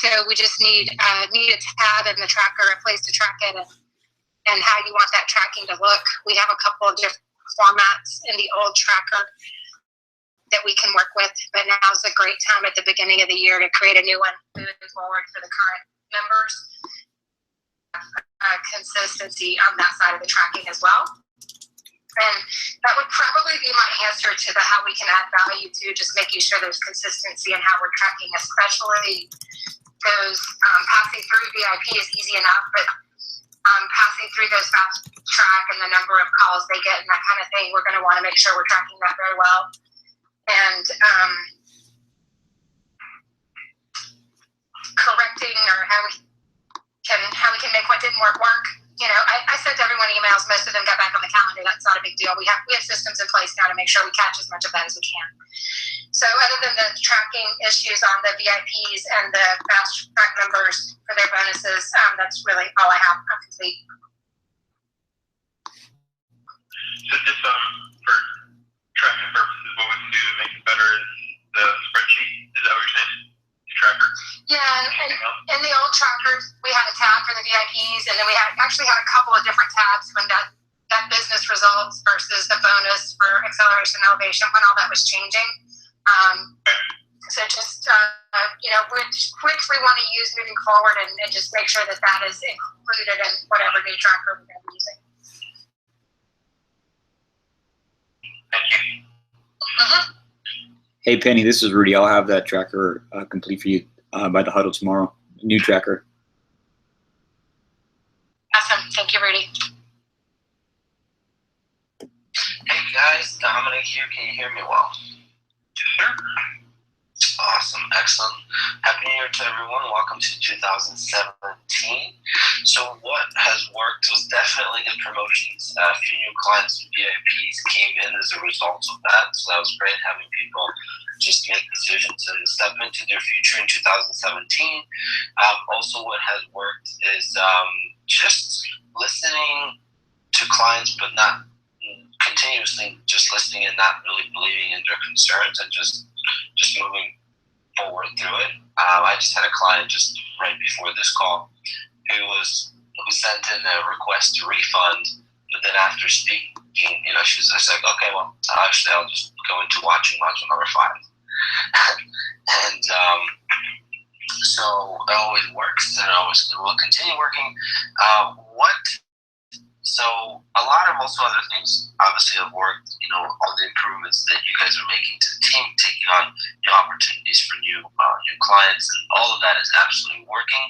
So we just need a tab in the tracker, a place to track it, and how you want that tracking to look. We have a couple of different formats in the old tracker that we can work with, but now is a great time at the beginning of the year to create a new one moving forward for the current members. Consistency on that side of the tracking as well. And that would probably be my answer to the how we can add value to just making sure there's consistency in how we're tracking, especially those passing through VIP is easy enough, but passing through those fast track and the number of calls they get and that kind of thing, we're going to want to make sure we're tracking that very well. And correcting or how we can make what didn't work. You know, I sent everyone emails. Most of them got back on the calendar. That's not a big deal. We have systems in place now to make sure we catch as much of that as we can. So other than the tracking issues on the VIPs and the fast track members for their bonuses, that's really all I have. I'm complete. So just for tracking purposes, what we can do to make it better is the spreadsheet. Is that what you're saying? The tracker? Yeah, and in the old trackers, we had a tab for the VIPs, and then we actually had a couple of different tabs when that business results versus the bonus for acceleration and elevation when all that was changing. So just, you know, which we want to use moving forward and just make sure that is included in whatever new tracker we're going to be using. Thank you. Mm-hmm. Hey, Penny, this is Rudy. I'll have that tracker complete for you by the huddle tomorrow. New tracker. Awesome. Thank you, Rudy. Hey, guys. Dominic here. Can you hear me well? Sure. Awesome. Excellent. Happy New Year to everyone. Welcome to 2017. So what has worked was definitely the promotions. A few new clients and VIPs came in as a result of that. So that was great having people just make decisions and step into their future in 2017. Also what has worked is just listening to clients, but not continuously just listening and not really believing in their concerns and just moving forward through it. I just had a client just right before this call who sent in a request to refund, but then after speaking, you know, she was just like, okay, well, actually, I'll just go into watching module number 5. And so it always works, and it always will continue working. So a lot of also other things obviously have worked, you know, all the improvements that you guys are making to the team, taking on new opportunities for new clients, and all of that is absolutely working.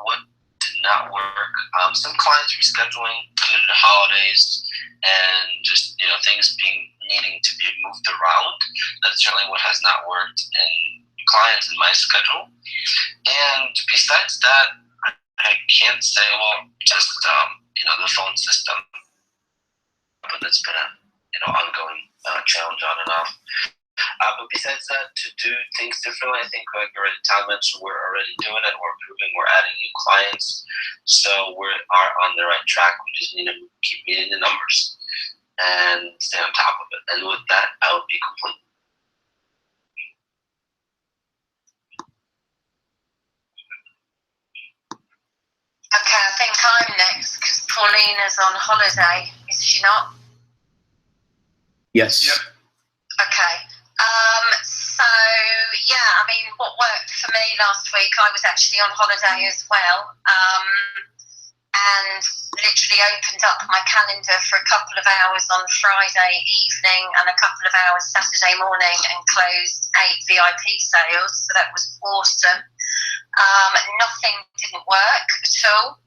What did not work? Some clients rescheduling due to the holidays and just, you know, things needing to be moved around. That's certainly what has not worked in clients in my schedule. And besides that, I can't say, well, just, you know, the phone system, but that's been a, you know, ongoing challenge on and off. But besides that, to do things differently, I think like Tom mentioned, we're already doing it, we're improving, we're adding new clients, so we are on the right track. We just need to keep meeting the numbers and stay on top of it. And with that, I will be complete. Okay, I think I'm next because Paulina's on holiday, is she not? Yes. Yep. Okay. So, yeah, I mean, what worked for me last week, I was actually on holiday as well, and literally opened up my calendar for a couple of hours on Friday evening and a couple of hours Saturday morning and closed 8 VIP sales, so that was awesome. Nothing didn't work at all.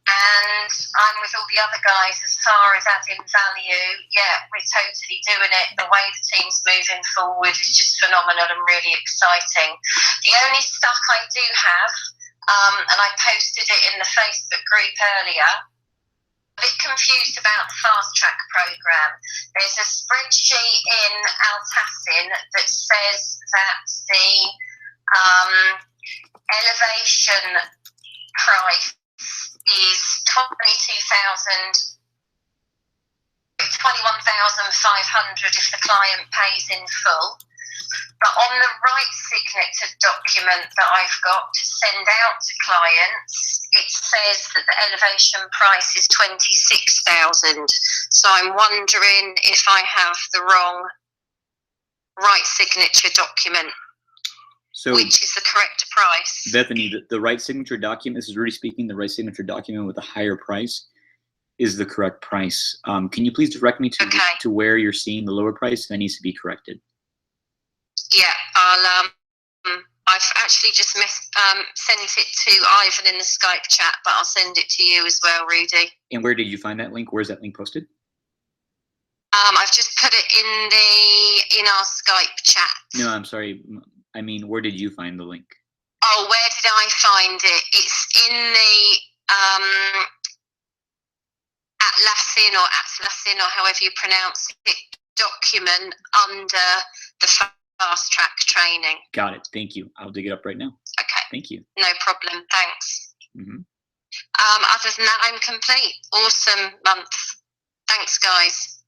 And I'm with all the other guys as far as adding value. Yeah, we're totally doing it. The way the team's moving forward is just phenomenal and really exciting. The only stuck I do have, and I posted it in the Facebook group earlier, a bit confused about the fast track program. There's a spreadsheet in Altassin that says that the elevation price is $21,500 if the client pays in full. But on the right signature document that I've got to send out to clients, it says that the elevation price is 26,000. So I'm wondering if I have the wrong right signature document, So, which is the correct price. Bethany, the right signature document, this is Rudy speaking, the right signature document with a higher price is the correct price. Can you please direct me to where you're seeing the lower price? That needs to be corrected. Yeah, I've actually just sent it to Ivan in the Skype chat, but I'll send it to you as well, Rudy. And where did you find that link? Where's that link posted? I've just put it in our Skype chat. No, I'm sorry. I mean, where did you find the link? Oh, where did I find it? It's in the Atlassian or however you pronounce it, document under the fast track training. Got it. Thank you. I'll dig it up right now. Okay. Thank you. No problem. Thanks. Mm-hmm. Other than that, I'm complete. Awesome month. Thanks, guys.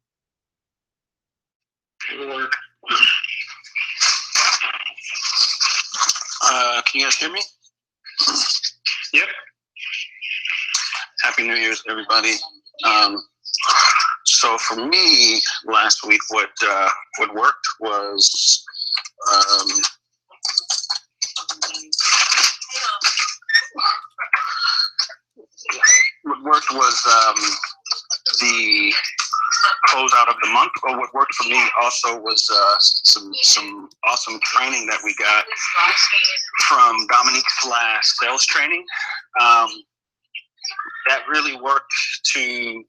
Good work. Can you guys hear me? Yep. Happy New Year's, everybody. So for me, last week, what worked was the closeout of the month. Or what worked for me also was some awesome training that we got from Dominique's last sales training. That really worked to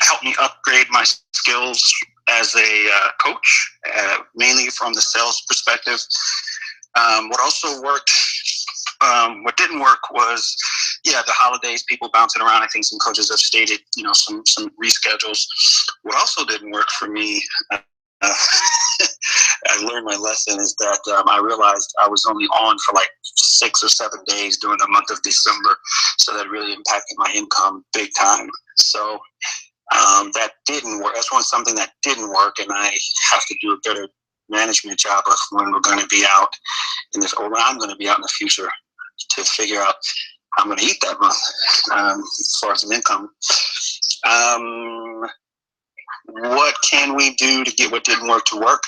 help me upgrade my skills as a coach, mainly from the sales perspective. What also worked, what didn't work was, the holidays, people bouncing around. I think some coaches have stated, some reschedules. What also didn't work for me, I learned my lesson, is that I realized I was only on for like 6 or 7 days during the month of December. So that really impacted my income big time. So that didn't work. That's something that didn't work, and I have to do a better management job of when we're going to be out or when I'm going to be out in the future to figure out how I'm going to eat that month as far as an income. What can we do to get what didn't work to work?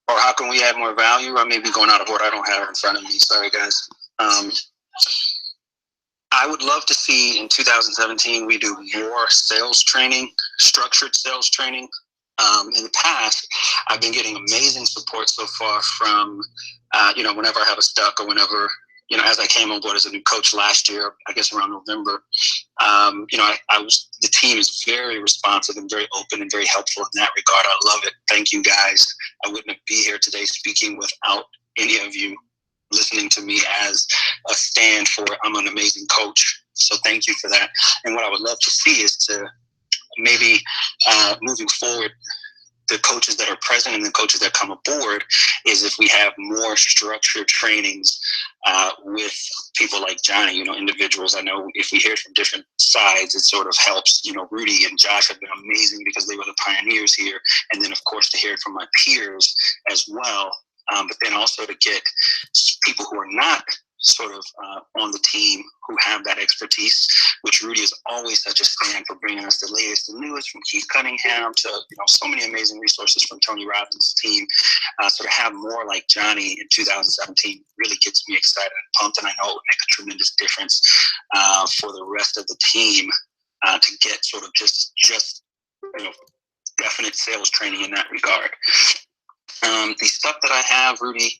Or how can we add more value? I may be going out of order. I don't have it in front of me. Sorry, guys. I would love to see in 2017 we do more sales training, structured sales training. In the past, I've been getting amazing support so far from, whenever I have a stuck or whenever, as I came on board as a new coach last year, I guess around November, the team is very responsive and very open and very helpful in that regard. I love it. Thank you, guys. I wouldn't be here today speaking without any of you listening to me as a stand for I'm an amazing coach. So thank you for that. And what I would love to see is to maybe moving forward, the coaches that are present and the coaches that come aboard, is if we have more structured trainings with people like Johnny, individuals. I know if we hear from different sides, it sort of helps. Rudy and Josh have been amazing because they were the pioneers here. And then, of course, to hear it from my peers as well. But then also to get people who are not sort of on the team who have that expertise, which Rudy is always such a stand for bringing us the latest and newest, from Keith Cunningham to so many amazing resources from Tony Robbins' team. So to have more like Johnny in 2017 really gets me excited and pumped, and I know it would make a tremendous difference for the rest of the team to get sort of just definite sales training in that regard. The stuff that I have, Rudy,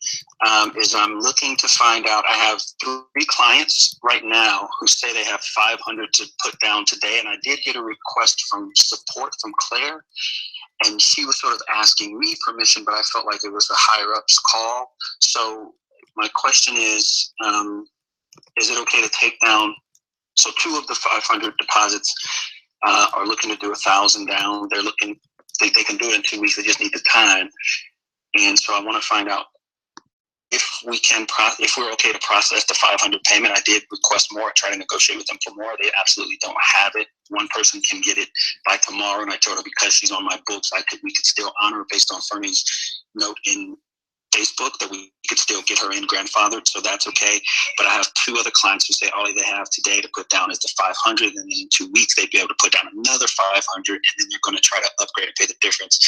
is I'm looking to find out. I have 3 clients right now who say they have 500 to put down today, and I did get a request from support from Claire, and she was sort of asking me permission, but I felt like it was a higher ups call. So my question is it okay to take down? So 2 of the 500 deposits are looking to do 1,000 down. They're looking. They can do it in 2 weeks. They just need the time. And so I want to find out, if we're okay to process the 500 payment. I did request more, try to negotiate with them for more. They absolutely don't have it. One person can get it by tomorrow, and I told her because she's on my books, we could still honor her based on Fernie's note in Facebook that we could still get her in grandfathered, so that's okay. But I have 2 other clients who say all they have today to put down is the 500, and then in 2 weeks they'd be able to put down another 500, and then they're going to try to upgrade and pay the difference,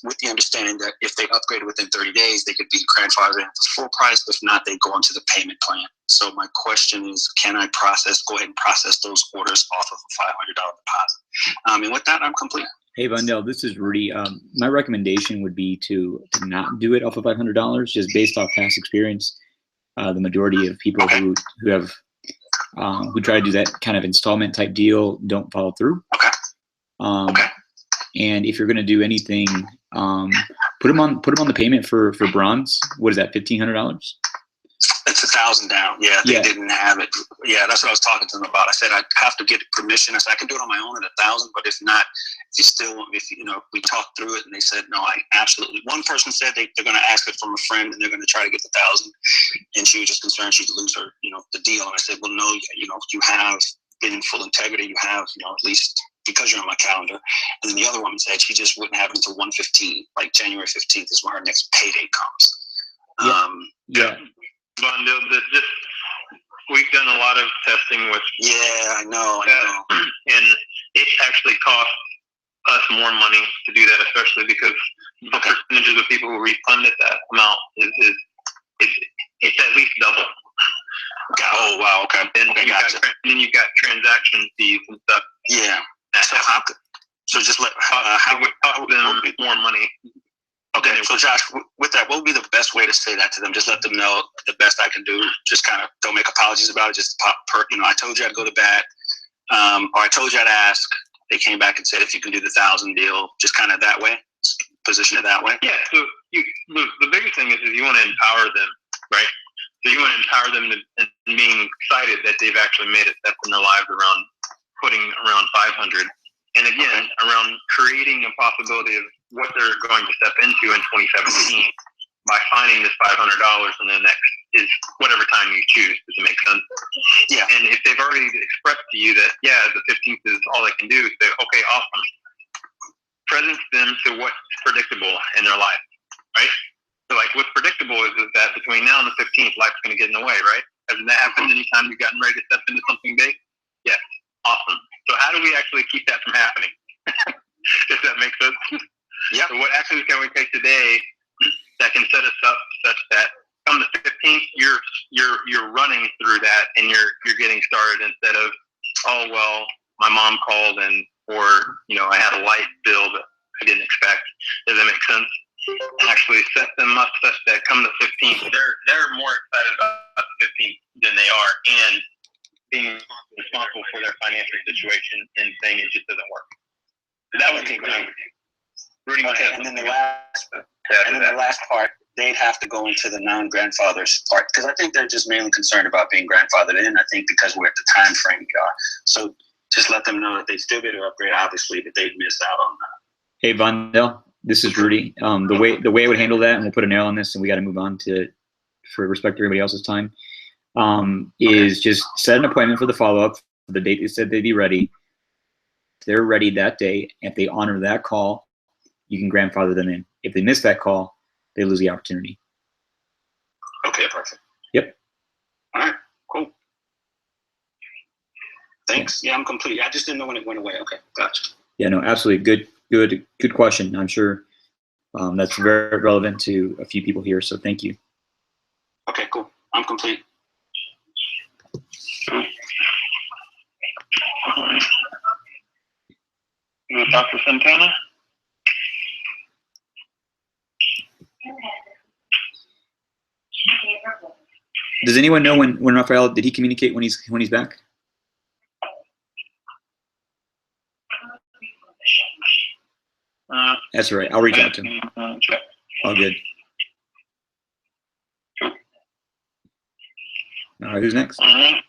with the understanding that if they upgrade within 30 days, they could be grandfathered in for full price. If not, they go into the payment plan. So my question is, can I go ahead and process those orders off of a $500 deposit? And with that, I'm complete. Hey, Vondell, this is Rudy. My recommendation would be to not do it off of $500, just based off past experience. The majority of people who try to do that kind of installment type deal don't follow through. Okay. And if you're going to do anything, put them on the payment for bronze. What is that, $1,500? It's 1,000 down. Yeah, they didn't have it. Yeah, that's what I was talking to them about. I said I'd have to get permission. I said I can do it on my own at 1,000, but if not, we talked through it, and they said no. I absolutely. One person said they're going to ask it from a friend, and they're going to try to get the 1,000, and she was just concerned she'd lose her, the deal. And I said, well, no, you have been in full integrity. You have, at least because you're on my calendar. And then the other woman said she just wouldn't have it until 1/15, like January 15th is when her next payday comes. Yeah. Vondell, we've done a lot of testing with. Yeah, I know. And it actually costs us more money to do that, especially because the percentages of people who refunded that amount it's at least double. Oh wow, okay. And then you've got transaction fees and stuff. Yeah. So just let how would cost them more money. Okay, so Josh, with that, what would be the best way to say that to them? Just let them know the best I can do. Just kind of don't make apologies about it. Just I told you I'd go to bat, or I told you I'd ask. They came back and said if you can do the 1,000 deal, just kind of that way, position it that way. Yeah. So the biggest thing is you want to empower them, right? So you want to empower them and being excited that they've actually made a step in their lives around putting around 500, and again around creating a possibility of what they're going to step into in 2017 by finding this $500 and the next is whatever time you choose. Does it make sense? Yeah. And if they've already expressed to you that, the 15th is all they can do, say, okay, awesome. Presence them to what's predictable in their life, right? So like what's predictable is that between now and the 15th, life's going to get in the way, right? Hasn't that happened anytime you've gotten ready to step into something big? Yes. Awesome. So how do we actually keep that from happening? If that makes sense? Yeah. So what actions can we take today that can set us up such that come the 15th, you're running through that and you're getting started instead of, oh well, my mom called or I had a light bill that I didn't expect. Does that make sense? And actually set them up such that come the 15th, they're more excited about the 15th than they are, and being responsible for their financial situation and saying it just doesn't work. So that would be good. Okay, and then the last part, they'd have to go into the non-grandfathers part, because I think they're just mainly concerned about being grandfathered in. I think because we're at the time frame we are. So just let them know that they still get to upgrade, obviously, but they'd miss out on that. Hey, Vondell, this is Rudy. The way I would handle that, and we'll put a nail on this, and we got to move on for respect to everybody else's time, is just set an appointment for the follow-up for the date they said they'd be ready. If they're ready that day, if they honor that call, you can grandfather them in. If they miss that call, they lose the opportunity. Okay, perfect. Yep. All right, cool. Thanks. Yeah, I'm complete. I just didn't know when it went away. Okay, gotcha. Yeah, no, absolutely. Good question. I'm sure that's very relevant to a few people here, so thank you. Okay, cool. I'm complete. Dr. Santana? Does anyone know when Rafael, did he communicate when he's back? That's all right. I'll reach out to him. All good. All right, who's next? All right.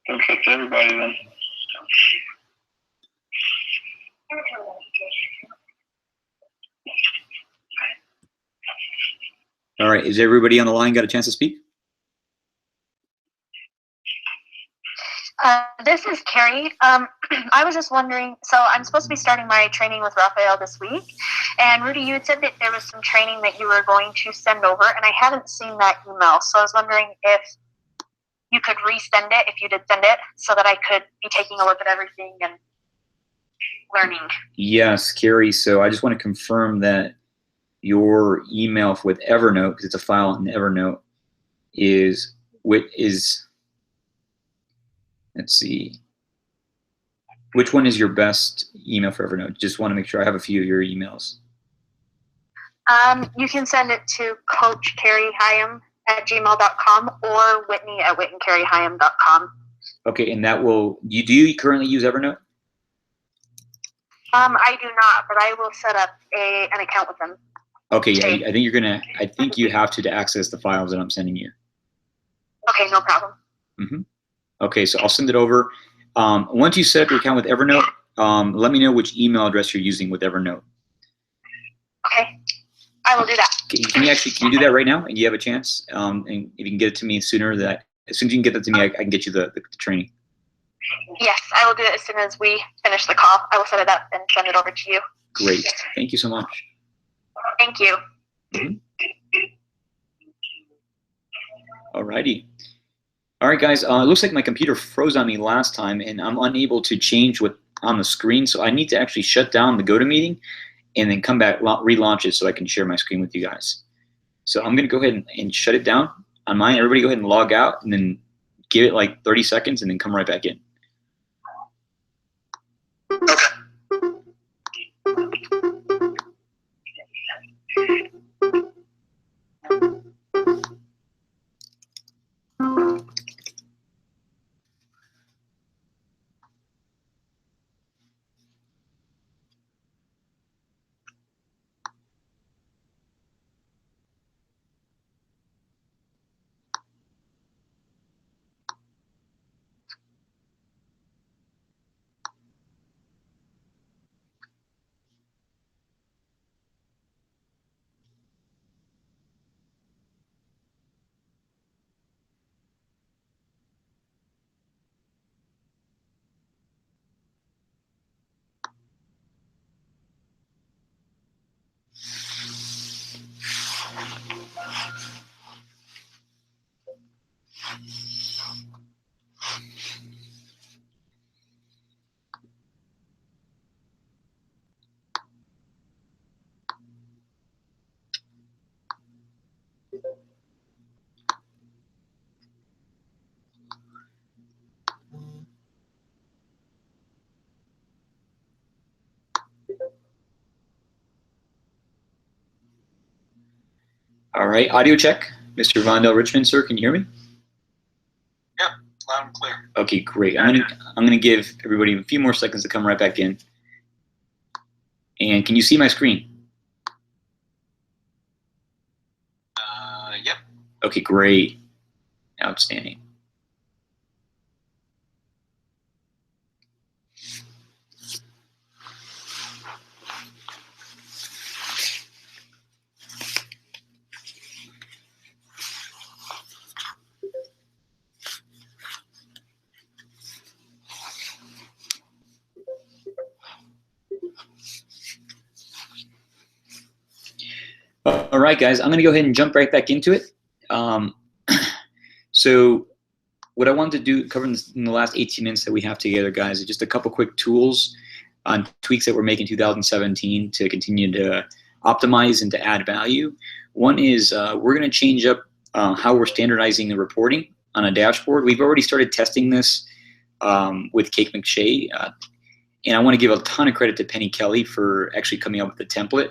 That's everybody then. All right, is everybody on the line got a chance to speak? This is Carrie. I was just wondering, so I'm supposed to be starting my training with Raphael this week, and Rudy, you had said that there was some training that you were going to send over, and I haven't seen that email, so I was wondering if you could resend it, if you did send it, so that I could be taking a look at everything and learning. Yes, Carrie, so I just want to confirm that your email with Evernote, because it's a file in Evernote, is, let's see, which one is your best email for Evernote? Just want to make sure I have a few of your emails. You can send it to coachcarriehyam@gmail.com or whitney@whitneycarriehyam.com. Okay, and that will, do you currently use Evernote? I do not, but I will set up an account with them. Okay, yeah, I think you have to access the files that I'm sending you. Okay, no problem. Okay, so I'll send it over. Once you set up your account with Evernote, let me know which email address you're using with Evernote. Okay, I will do that. Can you do that right now? And you have a chance. And if you can get it to me sooner, as soon as you can get that to me, I can get you the training. Yes, I will do it as soon as we finish the call. I will set it up and send it over to you. Great. Thank you so much. Thank you. Alrighty. All right, guys. It looks like my computer froze on me last time, and I'm unable to change what on the screen. So I need to actually shut down the GoToMeeting and then come back, relaunch it so I can share my screen with you guys. So I'm going to go ahead and shut it down on mine. Everybody go ahead and log out and then give it like 30 seconds and then come right back in. Okay. All right, audio check. Mr. Vondell Richmond, sir, can you hear me? Yep, loud and clear. Okay, great. I'm gonna give everybody a few more seconds to come right back in. And can you see my screen? Yep. Okay, great. Outstanding. All right, guys, I'm going to go ahead and jump right back into it. So what I wanted to cover in the last 18 minutes that we have together, guys, is just a couple quick tools on tweaks that we're making in 2017 to continue to optimize and to add value. One is we're going to change up how we're standardizing the reporting on a dashboard. We've already started testing this with Cake McShay, and I want to give a ton of credit to Penny Kelly for actually coming up with the template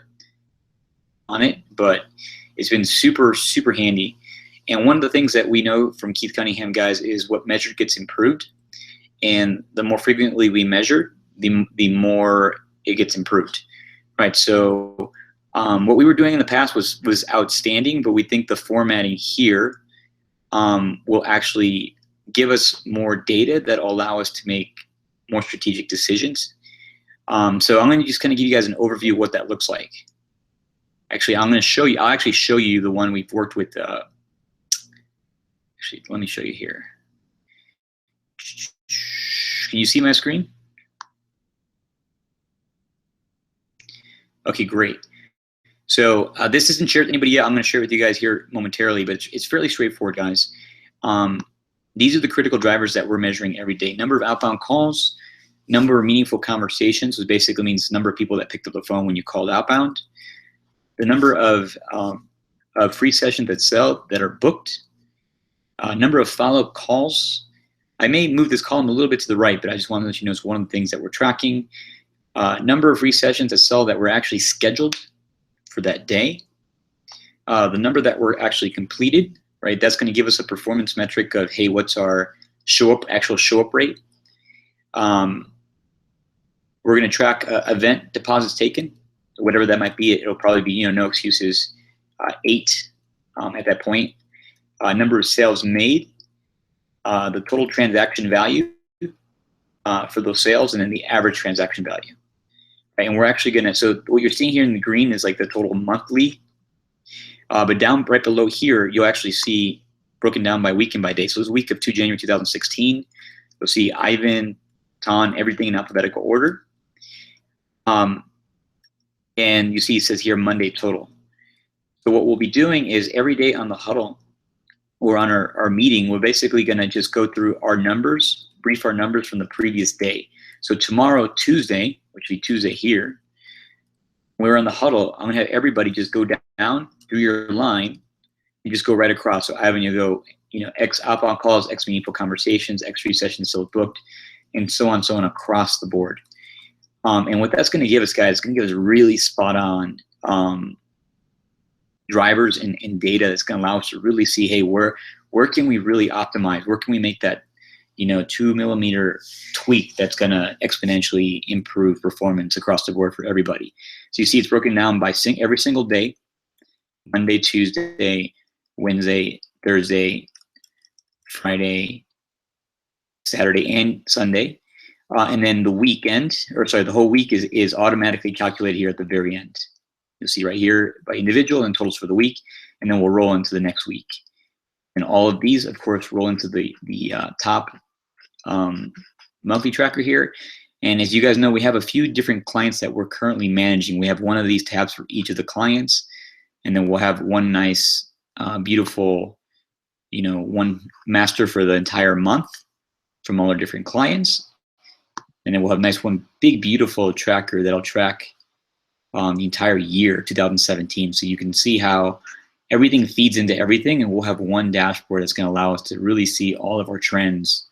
on it, but it's been super, super handy. And one of the things that we know from Keith Cunningham, guys, is what measured gets improved. And the more frequently we measure, the more it gets improved, right? So what we were doing in the past was outstanding, but we think the formatting here will actually give us more data that will allow us to make more strategic decisions. So I'm going to just kind of give you guys an overview of what that looks like. Actually, I'm going to show you. I'll actually show you the one we've worked with. Actually, let me show you here. Can you see my screen? Okay, great. So this isn't shared with anybody yet. I'm going to share it with you guys here momentarily, but it's fairly straightforward, guys. These are the critical drivers that we're measuring every day. Number of outbound calls, number of meaningful conversations, which basically means number of people that picked up the phone when you called outbound. The number of free sessions that are booked, number of follow-up calls. I may move this column a little bit to the right, but I just want to let you know it's one of the things that we're tracking. Number of free sessions that sell that were actually scheduled for that day. The number that were actually completed, right? That's going to give us a performance metric of, hey, what's our actual show up rate? We're going to track event deposits taken, whatever that might be. It'll probably be, no excuses, 8 at that point. Number of sales made, the total transaction value for those sales, and then the average transaction value. Right? And we're actually going to, so what you're seeing here in the green is like the total monthly, but down right below here, you'll actually see broken down by week and by day. So this week of 2 January 2016, you'll see Ivan, Ton, everything in alphabetical order. And you see it says here Monday total. So what we'll be doing is every day on the huddle or on our meeting, we're basically going to just go through our numbers, brief our numbers from the previous day. So tomorrow, Tuesday, which will be Tuesday here, when we're on the huddle, I'm going to have everybody just go down through your line. You just go right across. So Ivan, you go, X outbound calls, X meaningful conversations, X free sessions still booked, and so on across the board. And what that's going to give us, guys, it's going to give us really spot on drivers and data that's going to allow us to really see, hey, where can we really optimize? Where can we make that 2 millimeter tweak that's going to exponentially improve performance across the board for everybody? So you see it's broken down by every single day: Monday, Tuesday, Wednesday, Thursday, Friday, Saturday, and Sunday. And then the the whole week is automatically calculated here at the very end. You'll see right here by individual and totals for the week, and then we'll roll into the next week. And all of these, of course, roll into the top monthly tracker here. And as you guys know, we have a few different clients that we're currently managing. We have one of these tabs for each of the clients, and then we'll have one nice, beautiful, one master for the entire month from all our different clients. And then we'll have one big, beautiful tracker that'll track the entire year, 2017. So you can see how everything feeds into everything, and we'll have one dashboard that's going to allow us to really see all of our trends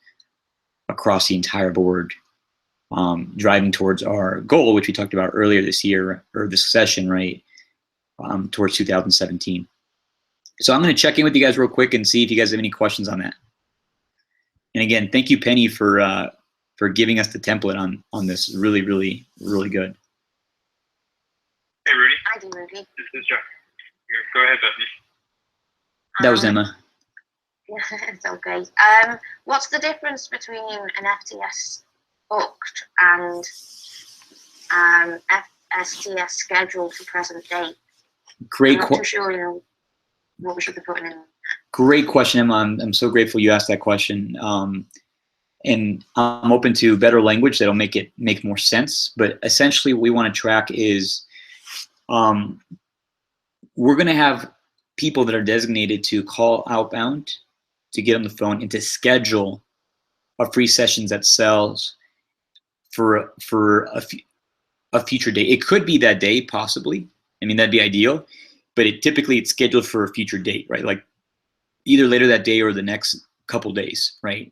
across the entire board, driving towards our goal, which we talked about earlier this year, or this session, right, towards 2017. So I'm going to check in with you guys real quick and see if you guys have any questions on that. And again, thank you, Penny, for giving us the template on this. Really, really, really good. Hey, Rudy. Hi, Rudy. This is Jeff. Go ahead, Bethany. That was Emma. It's okay. What's the difference between an FTS booked and STS scheduled for present date? Great I'm not too sure, what we should be putting in. Great question, Emma. I'm so grateful you asked that question. And I'm open to better language that'll make more sense. But essentially, what we want to track is we're going to have people that are designated to call outbound, to get on the phone, and to schedule a free sessions that sells for a future day. It could be that day, possibly. I mean, that'd be ideal. But typically, it's scheduled for a future date, right? Like either later that day or the next couple days, right?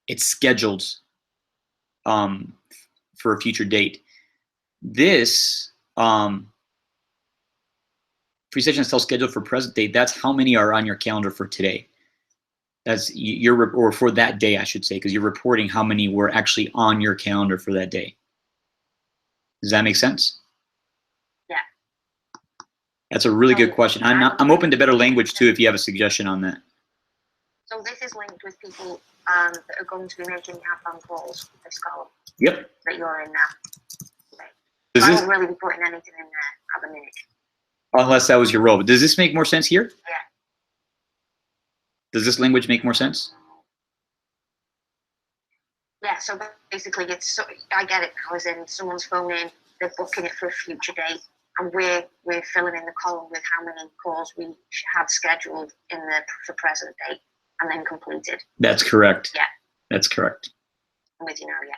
It's scheduled for a future date. This free session is still scheduled for present date. That's how many are on your calendar for today. That's or for that day, I should say, because you're reporting how many were actually on your calendar for that day. Does that make sense? Yeah. That's a really good question. I'm open to better language too if you have a suggestion on that. So this is linked with people that are going to be making outbound calls for this column. Yep. That you're in now. Okay. I won't really be putting anything in there at the minute. Unless that was your role. But does this make more sense here? Yeah. Does this language make more sense? Yeah, so basically, I get it now, as in someone's phoning, they're booking it for a future date, and we're filling in the column with how many calls we had scheduled for present date and then completed. That's correct. Yeah. That's correct. I'm with you now, yeah.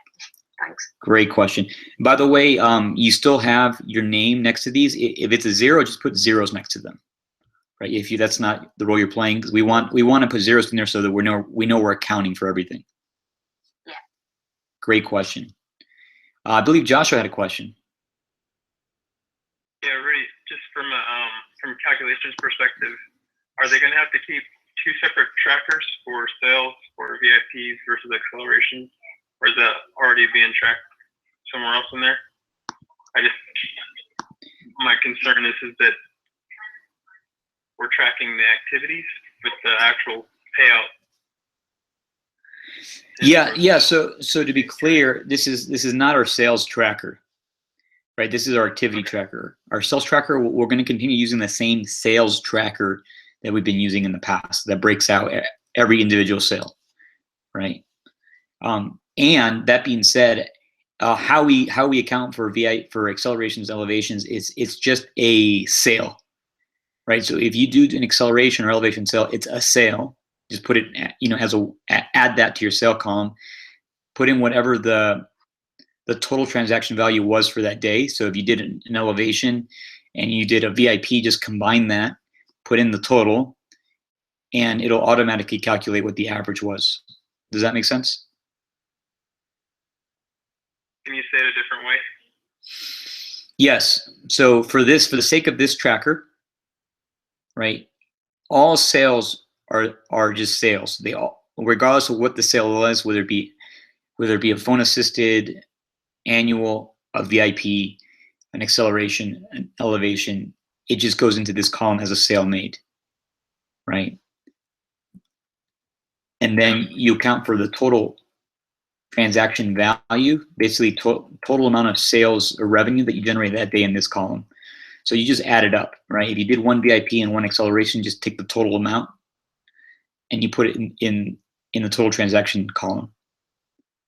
Thanks. Great question. By the way, you still have your name next to these. If it's a 0, just put zeros next to them. Right? If that's not the role you're playing, because we want to put zeros in there so that we know we're accounting for everything. Yeah. Great question. I believe Joshua had a question. Yeah, Rudy, just from calculations perspective, are they going to have to keep 2 separate trackers for sales or VIPs versus accelerations, or is that already being tracked somewhere else in there? My concern is that we're tracking the activities, but the actual payout. Yeah. So to be clear, this is not our sales tracker, right? This is our activity tracker. Our sales tracker, we're going to continue using the same sales tracker that we've been using in the past that breaks out every individual sale, right? And that being said, how we account for for accelerations, elevations, it's just a sale, right? So if you do an acceleration or elevation sale, it's a sale. Just put it, add that to your sale column. Put in whatever the total transaction value was for that day. So if you did an elevation and you did a VIP, just combine that, put in the total, and it'll automatically calculate what the average was. Does that make sense? Can you say it a different way? Yes. So for the sake of this tracker, right, all sales are just sales. They all, regardless of what the sale was, whether it be a phone assisted, annual, a VIP, an acceleration, an elevation, it just goes into this column as a sale made, right? And then you account for the total transaction value, basically total amount of sales or revenue that you generate that day in this column. So you just add it up, right? If you did 1 VIP and 1 acceleration, just take the total amount and you put it in the total transaction column.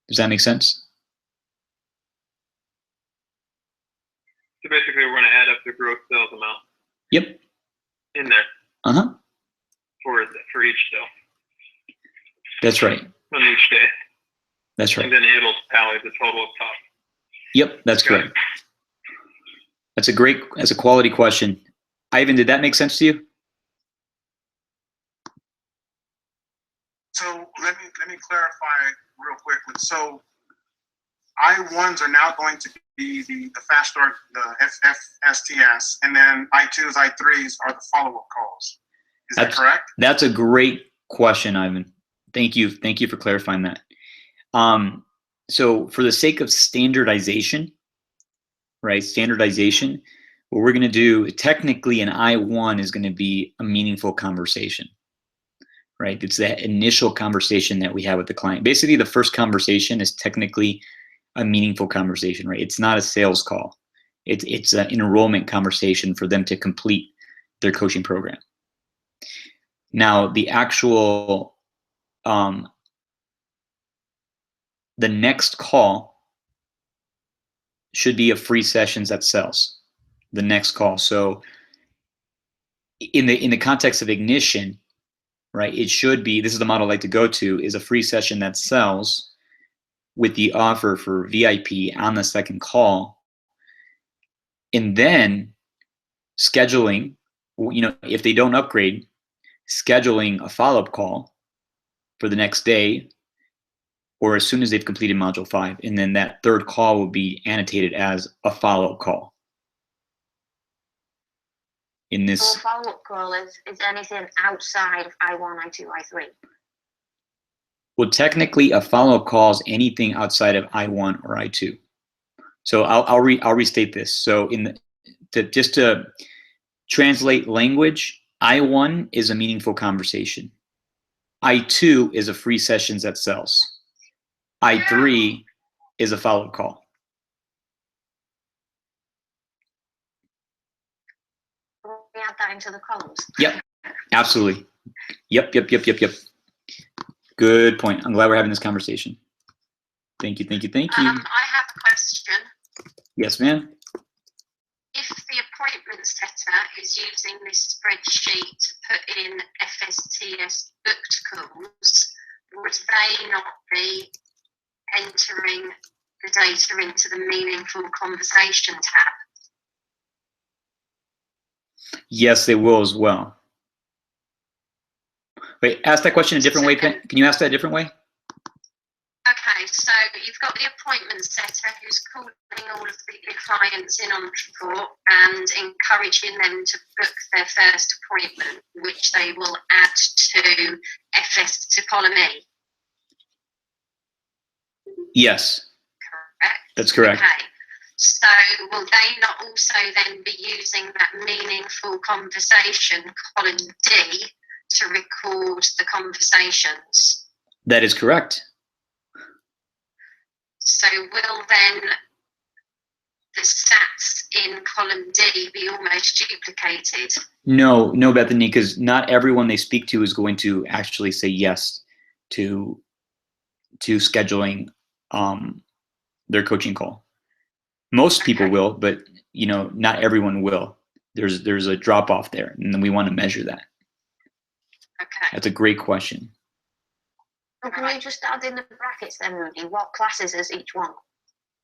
Does that make sense? So basically, we're going to add up the gross sales amount. Yep. In there. Uh-huh. For each sale. That's right. On each day. That's right. And then it'll tally the total up top. Yep, that's correct. That's a quality question. Ivan, did that make sense to you? So let me clarify real quickly. So I1s are now going to be the fast start, the FSTS, and then I2s, I3s are the follow-up calls. Is that correct? That's a great question, Ivan. Thank you for clarifying that. So for the sake of standardization, right? Standardization, what we're going to do, technically an I1 is going to be a meaningful conversation, right? It's that initial conversation that we have with the client. Basically, the first conversation is technically a meaningful conversation, right? It's not a sales call. It's an enrollment conversation for them to complete their coaching program. Now, the actual, the next call should be a free sessions that sells. The next call. So in the context of Ignition, right, it should be, this is the model I like to go to, is a free session that sells with the offer for VIP on the second call. And then scheduling, if they don't upgrade, scheduling a follow-up call for the next day or as soon as they've completed module 5. And then that third call will be annotated as a follow-up call. In this, So a follow-up call is anything outside of I1, I2, I3? well, technically a follow-up call is anything outside of I1 or I2. So I'll restate this. So just to translate language, I1 is a meaningful conversation. I2 is a free sessions that sells. I3 is a follow-up call. add that into the columns? Yep, absolutely. Yep. Good point. I'm glad we're having this conversation. Thank you. I have a question. Yes, ma'am. If the appointment setter is using this spreadsheet to put in FSTS booked calls, would they not be entering the data into the meaningful conversation tab? Yes, they will as well. Wait, ask that question a different way. Can you ask that a different way? Okay, so you've got the appointment setter who's calling all of your clients in on report and encouraging them to book their first appointment, which they will add to column E. Yes, Correct? that's correct. Okay. So will they not also then be using that meaningful conversation, column D, to record the conversations? That is correct. So will then the stats in column D be almost duplicated? No, Bethany, because not everyone they speak to is going to actually say yes to scheduling their coaching call. Most people will, but not everyone will. There's a drop off there, and then we want to measure that. Okay. That's a great question. Can you just add in the brackets then, Rudy? What classes is each one?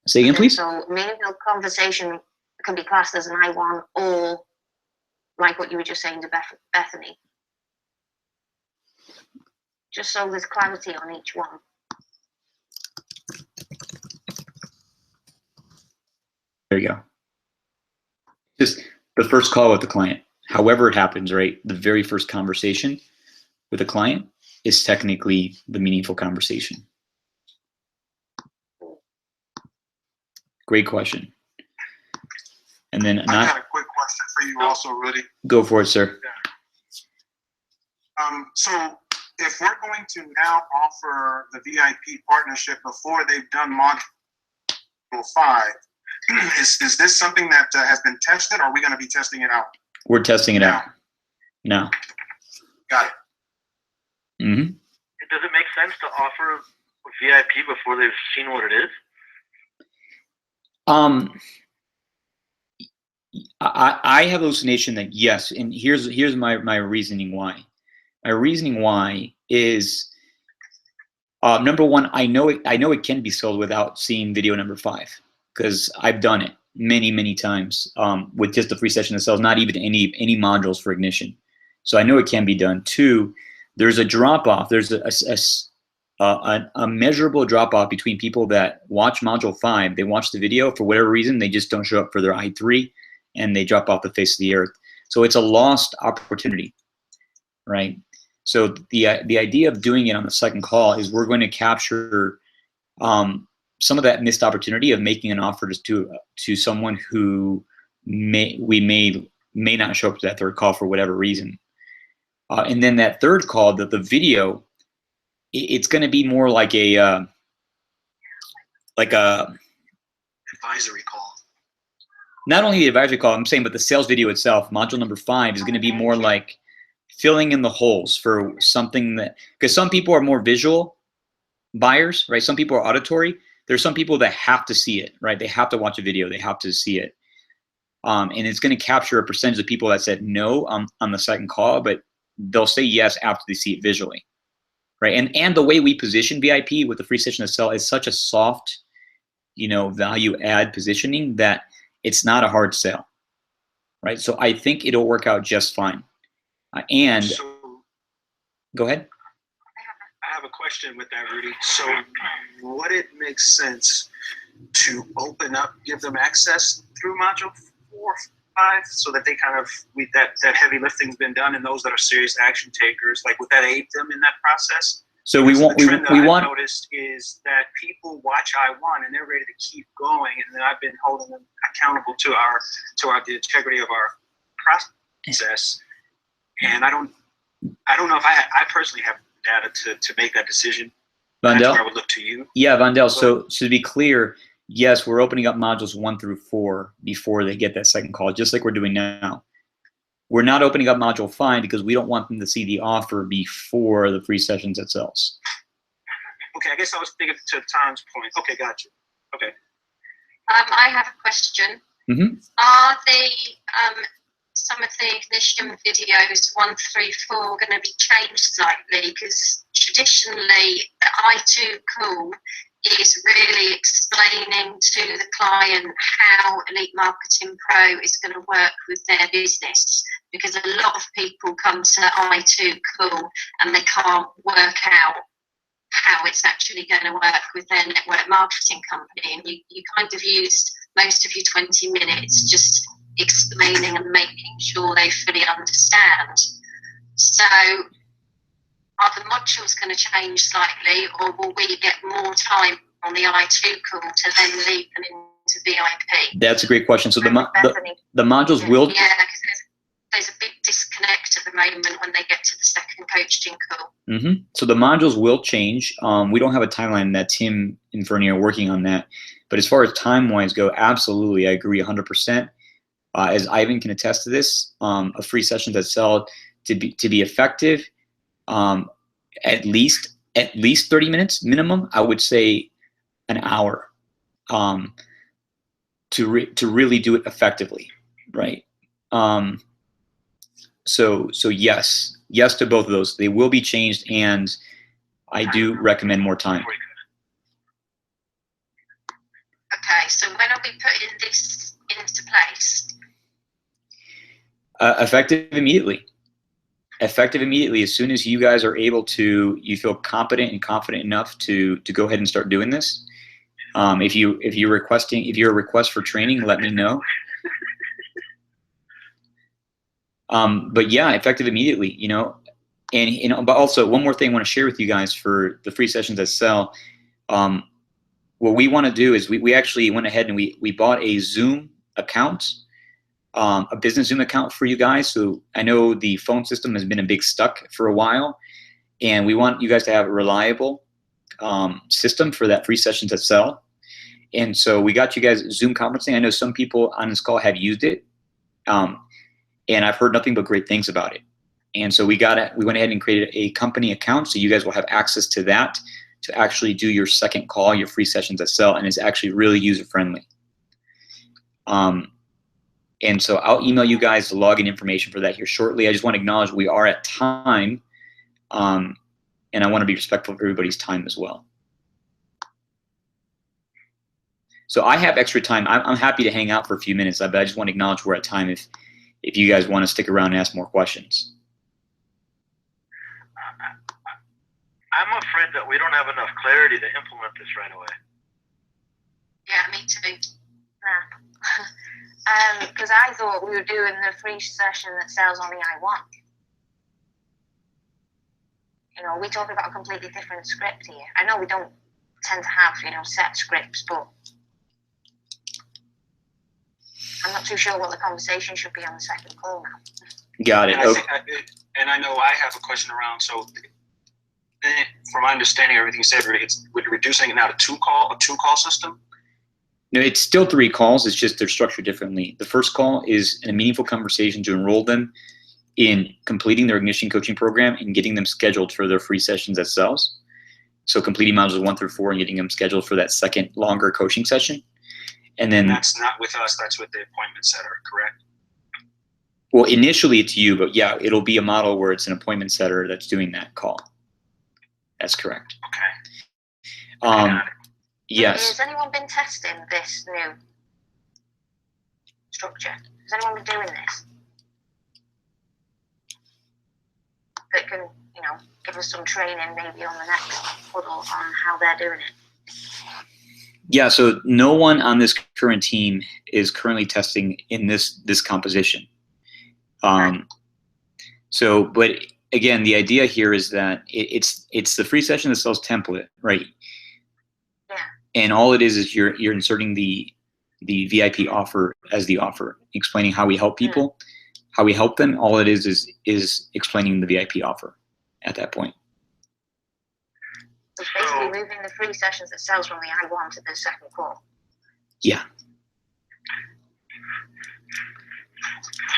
Say again, please. So meaningful conversation can be classed as an I1 or like what you were just saying to Bethany. Just so there's clarity on each one. There you go. Just the first call with the client, however it happens, right? The very first conversation with a client is technically the meaningful conversation. Great question. And then I got a quick question for you also, Rudy. Go for it, sir. So if we're going to now offer the VIP partnership before they've done module 5, is this something that has been tested, or are we going to be testing it out? We're testing it out now. Got it. Mm-hmm. Does it make sense to offer VIP before they've seen what it is? I have hallucination that yes, and here's my reasoning why. My reasoning why is number one, I know it can be sold without seeing video number 5, because I've done it many times with just a free session that sells, not even any modules for Ignition. So I know it can be done. 2, there's a drop off. There's a measurable drop off between people that watch module 5. They watch the video for whatever reason, they just don't show up for their I3, and they drop off the face of the earth. So it's a lost opportunity, right? So the idea of doing it on the second call is we're going to capture some of that missed opportunity of making an offer to someone who may not show up to that third call for whatever reason. And then that third call, the video, it's going to be more like a Advisory call. Not only the advisory call, I'm saying, but the sales video itself, module number 5, is going to be more like filling in the holes for something that, because some people are more visual buyers, right? Some people are auditory. There's some people that have to see it, right? They have to watch a video. They have to see it. And it's going to capture a percentage of people that said no on the second call, but they'll say yes after they see it visually, right? And the way we position VIP with the free session to sell is such a soft, value add positioning that it's not a hard sell, right? So I think it'll work out just fine. Go ahead. I have a question with that, Rudy. So would it make sense to give them access through module 4, 5, so that they that heavy lifting's been done, and those that are serious action takers, would that aid them in that process? So we want. I've noticed is that people watch I1 and they're ready to keep going, and then I've been holding them accountable to the integrity of our process. And I don't know if I personally have data to make that decision. Vondell? That's where I would look to you. Yeah, Vondell. So to be clear, yes, we're opening up modules 1 through 4 before they get that second call, just like we're doing now. We're not opening up Module 5 because we don't want them to see the offer before the free sessions it sells. Okay, I guess I was thinking to Tom's point. Okay, got you. Okay. I have a question. Mm-hmm. Are some of the ignition videos 1, 3, 4 going to be changed slightly? Because traditionally, the I2 call is really explaining to the client how Elite Marketing Pro is going to work with their business. Because a lot of people come to I2 call and they can't work out how it's actually going to work with their network marketing company. And you kind of used most of your 20 minutes just explaining and making sure they fully understand. So are the modules going to change slightly, or will we get more time on the I2 call to then lead them into VIP? That's a great question. So the modules will... Yeah, because there's a big disconnect at the moment when they get to the second coaching call. Mm-hmm. So the modules will change. We don't have a timeline that Tim and Fernie are working on that. But as far as time-wise go, absolutely, I agree 100%. As Ivan can attest to this, a free session that sell to be effective, at least 30 minutes minimum. I would say an hour to really do it effectively, right? So yes to both of those. They will be changed, and I do recommend more time. Okay, so when are we putting this into place? Effective immediately. Effective immediately. As soon as you guys are able to, you feel competent and confident enough to go ahead and start doing this. If you're a request for training, let me know. But yeah, effective immediately, you know. And but also one more thing I want to share with you guys for the free sessions that sell. What we want to do is we actually went ahead and we bought a Zoom account, a business Zoom account for you guys. So I know the phone system has been a big stuck for a while, and we want you guys to have a reliable system for that free sessions that sell. And so we got you guys Zoom conferencing. I know some people on this call have used it, and I've heard nothing but great things about it. And so we went ahead and created a company account, so you guys will have access to that to actually do your second call, your free sessions that sell, and it's actually really user friendly. And so I'll email you guys the login information for that here shortly. I just want to acknowledge we are at time, and I want to be respectful of everybody's time as well. So I have extra time. I'm happy to hang out for a few minutes, but I just want to acknowledge we're at time if you guys want to stick around and ask more questions. I'm afraid that we don't have enough clarity to implement this right away. Yeah, me too. Because I thought we were doing the free session that sells on the I1. You know, we're talking about a completely different script here. I know we don't tend to have, you know, set scripts, but I'm not too sure what the conversation should be on the second call now. Got it. And I know I have a question around, so from my understanding of everything you said, we're reducing it now to a two-call system? No, it's still 3 calls. It's just they're structured differently. The first call is a meaningful conversation to enroll them in completing their Ignition coaching program and getting them scheduled for their free sessions that sells. So completing modules 1 through 4 and getting them scheduled for that second longer coaching session. And then that's not with us, that's with the appointment setter, correct? Well, initially it's you, but yeah, it'll be a model where it's an appointment setter that's doing that call. That's correct. Okay. Yes. Has anyone been testing this new structure? Has anyone been doing this? That can, you know, give us some training maybe on the next huddle on how they're doing it. Yeah, so no one on this current team is currently testing in this composition. So, but again, the idea here is that it's the free session that sells template, right? Yeah. And all it is you're inserting the VIP offer as the offer, explaining how we help people, how we help them. All it is explaining the VIP offer at that point. It's basically moving the free sessions that sells from the I1 to the second call. Yeah.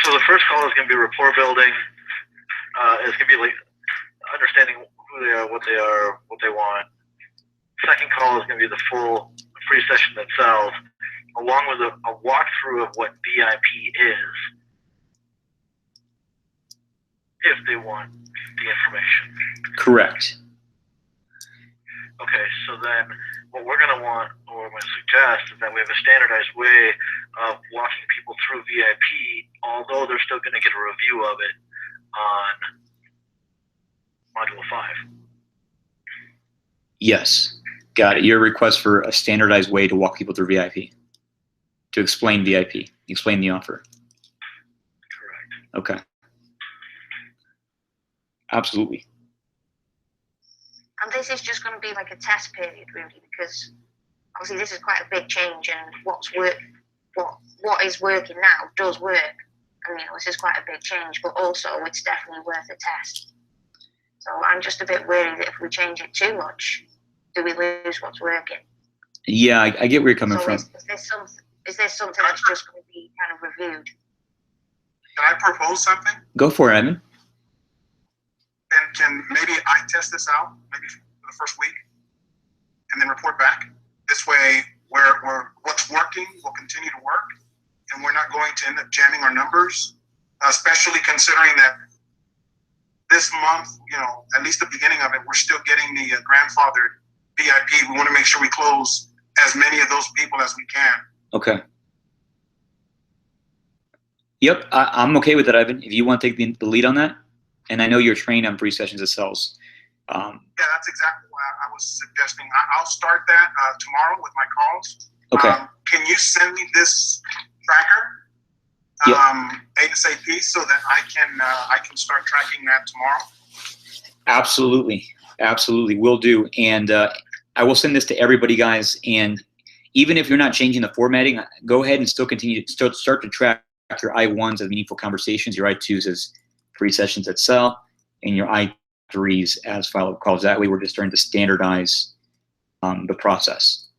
So the first call is going to be rapport building. It's going to be like understanding who they are, what they want. Second call is going to be the full free session itself, along with a walkthrough of what VIP is, if they want the information. Correct. Okay, so then what we're going to want, or I'm going to suggest, is that we have a standardized way of walking people through VIP, although they're still going to get a review of it on Module 5. Yes. Got it. Your request for a standardized way to walk people through VIP, to explain VIP, explain the offer. Correct. Okay. Absolutely. And this is just going to be like a test period, really, because obviously this is quite a big change, and what is working now does work. And this is quite a big change, but also it's definitely worth a test. So I'm just a bit worried that if we change it too much, do we lose what's working? Yeah, I get where you're coming from. Is this something that's just going to be kind of reviewed? Can I propose something? Go for it, Evan. And can maybe I test this out, maybe for the first week, and then report back? This way, what's working will continue to work, and we're not going to end up jamming our numbers, especially considering that this month, at least the beginning of it, we're still getting the grandfathered VIP. We want to make sure we close as many of those people as we can. Okay. Yep, I'm okay with that, Ivan. If you want to take the lead on that, and I know you're trained on free sessions itself. Yeah, that's exactly what I was suggesting. I'll start that tomorrow with my calls. Okay. Can you send me this tracker ASAP so that I can start tracking that tomorrow? Absolutely. Absolutely. Will do. And I will send this to everybody, guys. And even if you're not changing the formatting, go ahead and still continue to start to track your I1s as meaningful conversations, your I2s as free sessions that sell, and your I3s as follow-up calls. That way we're just starting to standardize the process.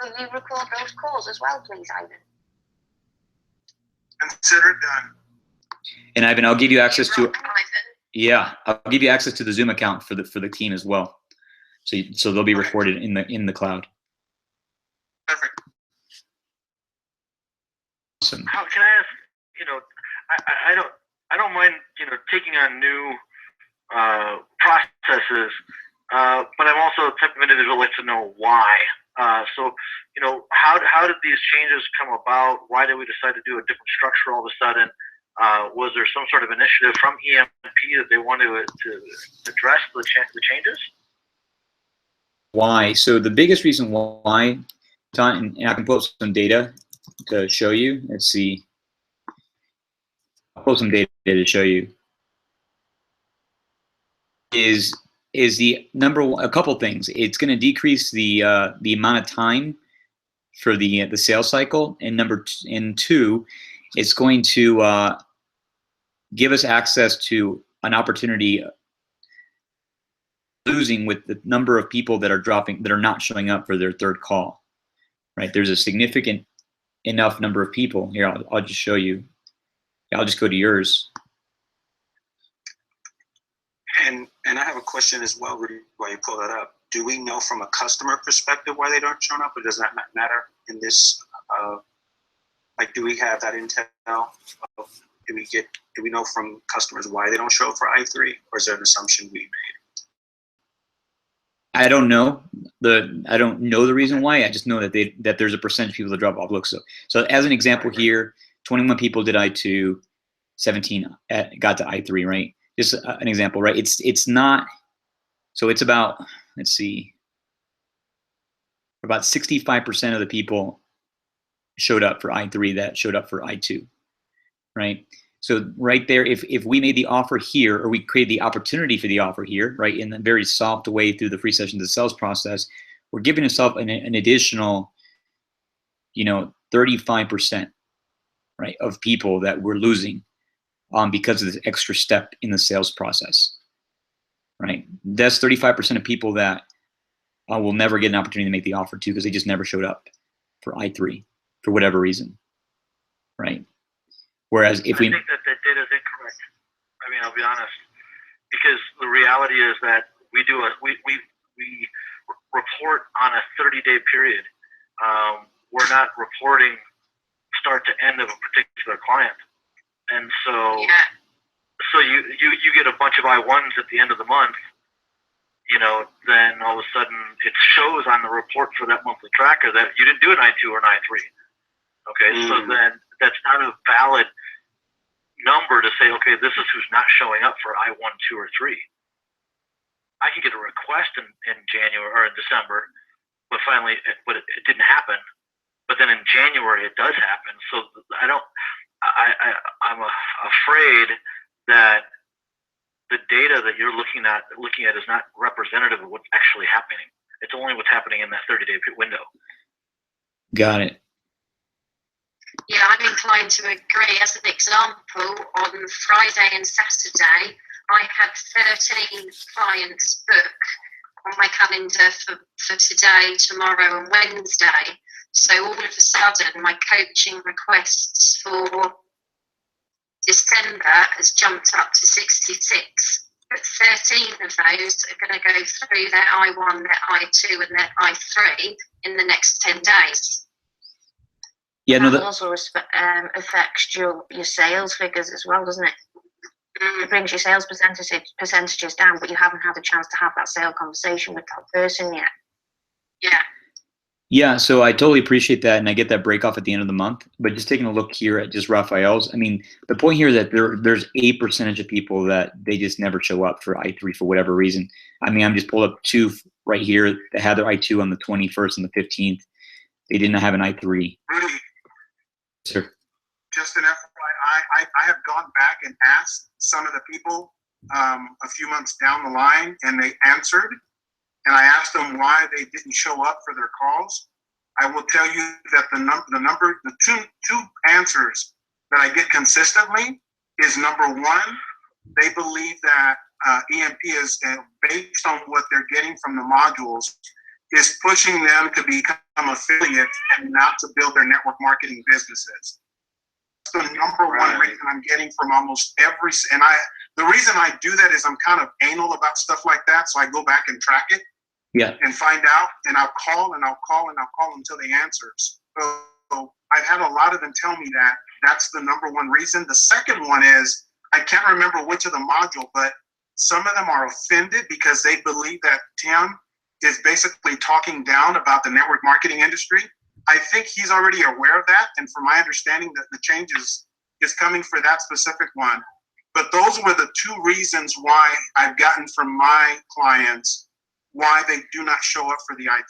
Will you record those calls as well, please, Ivan? Consider it done. And Ivan, I'll give you access to I'll give you access to the Zoom account for the team as well. So they'll be recorded in the cloud. Perfect. Awesome. How can I ask? I don't mind taking on new processes, but I'm also the type of individual who likes to know why. So how did these changes come about? Why did we decide to do a different structure all of a sudden? Was there some sort of initiative from EMP that they wanted to address the changes? Why? So the biggest reason why, and I can pull up some data to show you. Let's see. I'll pull some data to show you. Is the number one, a couple things. It's going to decrease the amount of time for the sales cycle, and two, it's going to give us access to an opportunity losing with the number of people that are not showing up for their third call. Right? There's a significant enough number of people here. I'll just show you. I'll just go to yours. And I have a question as well, Rudy, while you pull that up. Do we know from a customer perspective why they don't show up, or does that not matter in this? Do we have that intel? Do we know from customers why they don't show up for I3, or is there an assumption we made? I don't know the reason why. I just know that there's a percentage of people that drop off. Look, so as an example here, 21 people did I2, 17 got to I3, right? Just an example, right? It's not, so it's about, let's see, about 65% of the people showed up for I3 that showed up for I2, right? So right there, if we made the offer here, or we created the opportunity for the offer here, right, in a very soft way through the free sessions of sales process, we're giving ourselves an additional, 35%, right, of people that we're losing because of this extra step in the sales process, right? That's 35% of people that will never get an opportunity to make the offer to because they just never showed up for I3 for whatever reason, right? Whereas if we, I think that data is incorrect. I mean, I'll be honest, because the reality is that we report on a 30-day period. We're not reporting start to end of a particular client, and so you get a bunch of I1s at the end of the month. Then all of a sudden it shows on the report for that monthly tracker that you didn't do an I2 or an I3. Okay, so then that's not a valid number to say, okay, this is who's not showing up for I1, 2, or 3. I can get a request in January or in December, but it didn't happen. But then in January it does happen. So I'm afraid that the data that you're looking at is not representative of what's actually happening. It's only what's happening in that 30-day window. got it. Yeah, I'm inclined to agree. As an example, on Friday and Saturday, I had 13 clients book on my calendar for today, tomorrow, and Wednesday. So all of a sudden, my coaching requests for December has jumped up to 66. But 13 of those are going to go through their I1, their I2, and their I3 in the next 10 days. Yeah, no, That also affects your sales figures as well, doesn't it? It brings your sales percentages down, but you haven't had a chance to have that sale conversation with that person yet. Yeah. yeah. So I totally appreciate that, and I get that break off at the end of the month. But just taking a look here at just Raphael's, I mean, the point here is that there's a percentage of people that they just never show up for I3 for whatever reason. I mean, I'm just pulled up 2 right here that had their I2 on the 21st and the 15th. They didn't have an I3. Rudy, Sir. just an FYI, I have gone back and asked some of the people a few months down the line, and they answered. And I asked them why they didn't show up for their calls. I will tell you that the two answers that I get consistently is, number one, they believe that EMP is based on what they're getting from the modules, is pushing them to become affiliates and not to build their network marketing businesses. That's the number one reason I'm getting from almost every, and the reason I do that is I'm kind of anal about stuff like that, so I go back and track it. Yeah. And find out, and I'll call and I'll call and I'll call until they answer. So I've had a lot of them tell me that that's the number one reason. The second one is, I can't remember which of the module, but some of them are offended because they believe that Tim is basically talking down about the network marketing industry. I think he's already aware of that, and from my understanding, that the change is coming for that specific one. But those were the 2 reasons why I've gotten from my clients why they do not show up for the I3.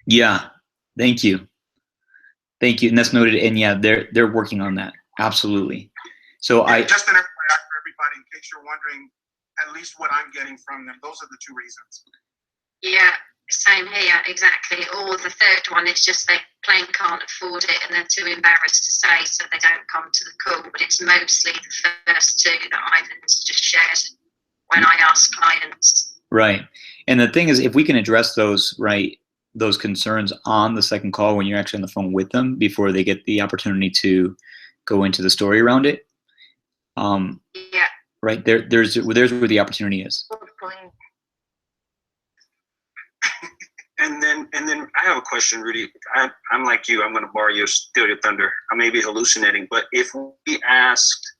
Yeah, thank you, and that's noted. And yeah, they're working on that, absolutely. So yeah, just an FYI for everybody, in case you're wondering, at least what I'm getting from them. Those are the 2 reasons. Yeah, same here, exactly. Or the third one is just they plain can't afford it and they're too embarrassed to say, so they don't come to the call. But it's mostly the first 2 that Ivan's just shared when I ask clients. Right. And the thing is, if we can address those concerns on the second call when you're actually on the phone with them before they get the opportunity to go into the story around it. Yeah. Right. There's where the opportunity is. And then I have a question, Rudy. I'm like you. I'm going to borrow your, steal your thunder. I may be hallucinating, but if we asked,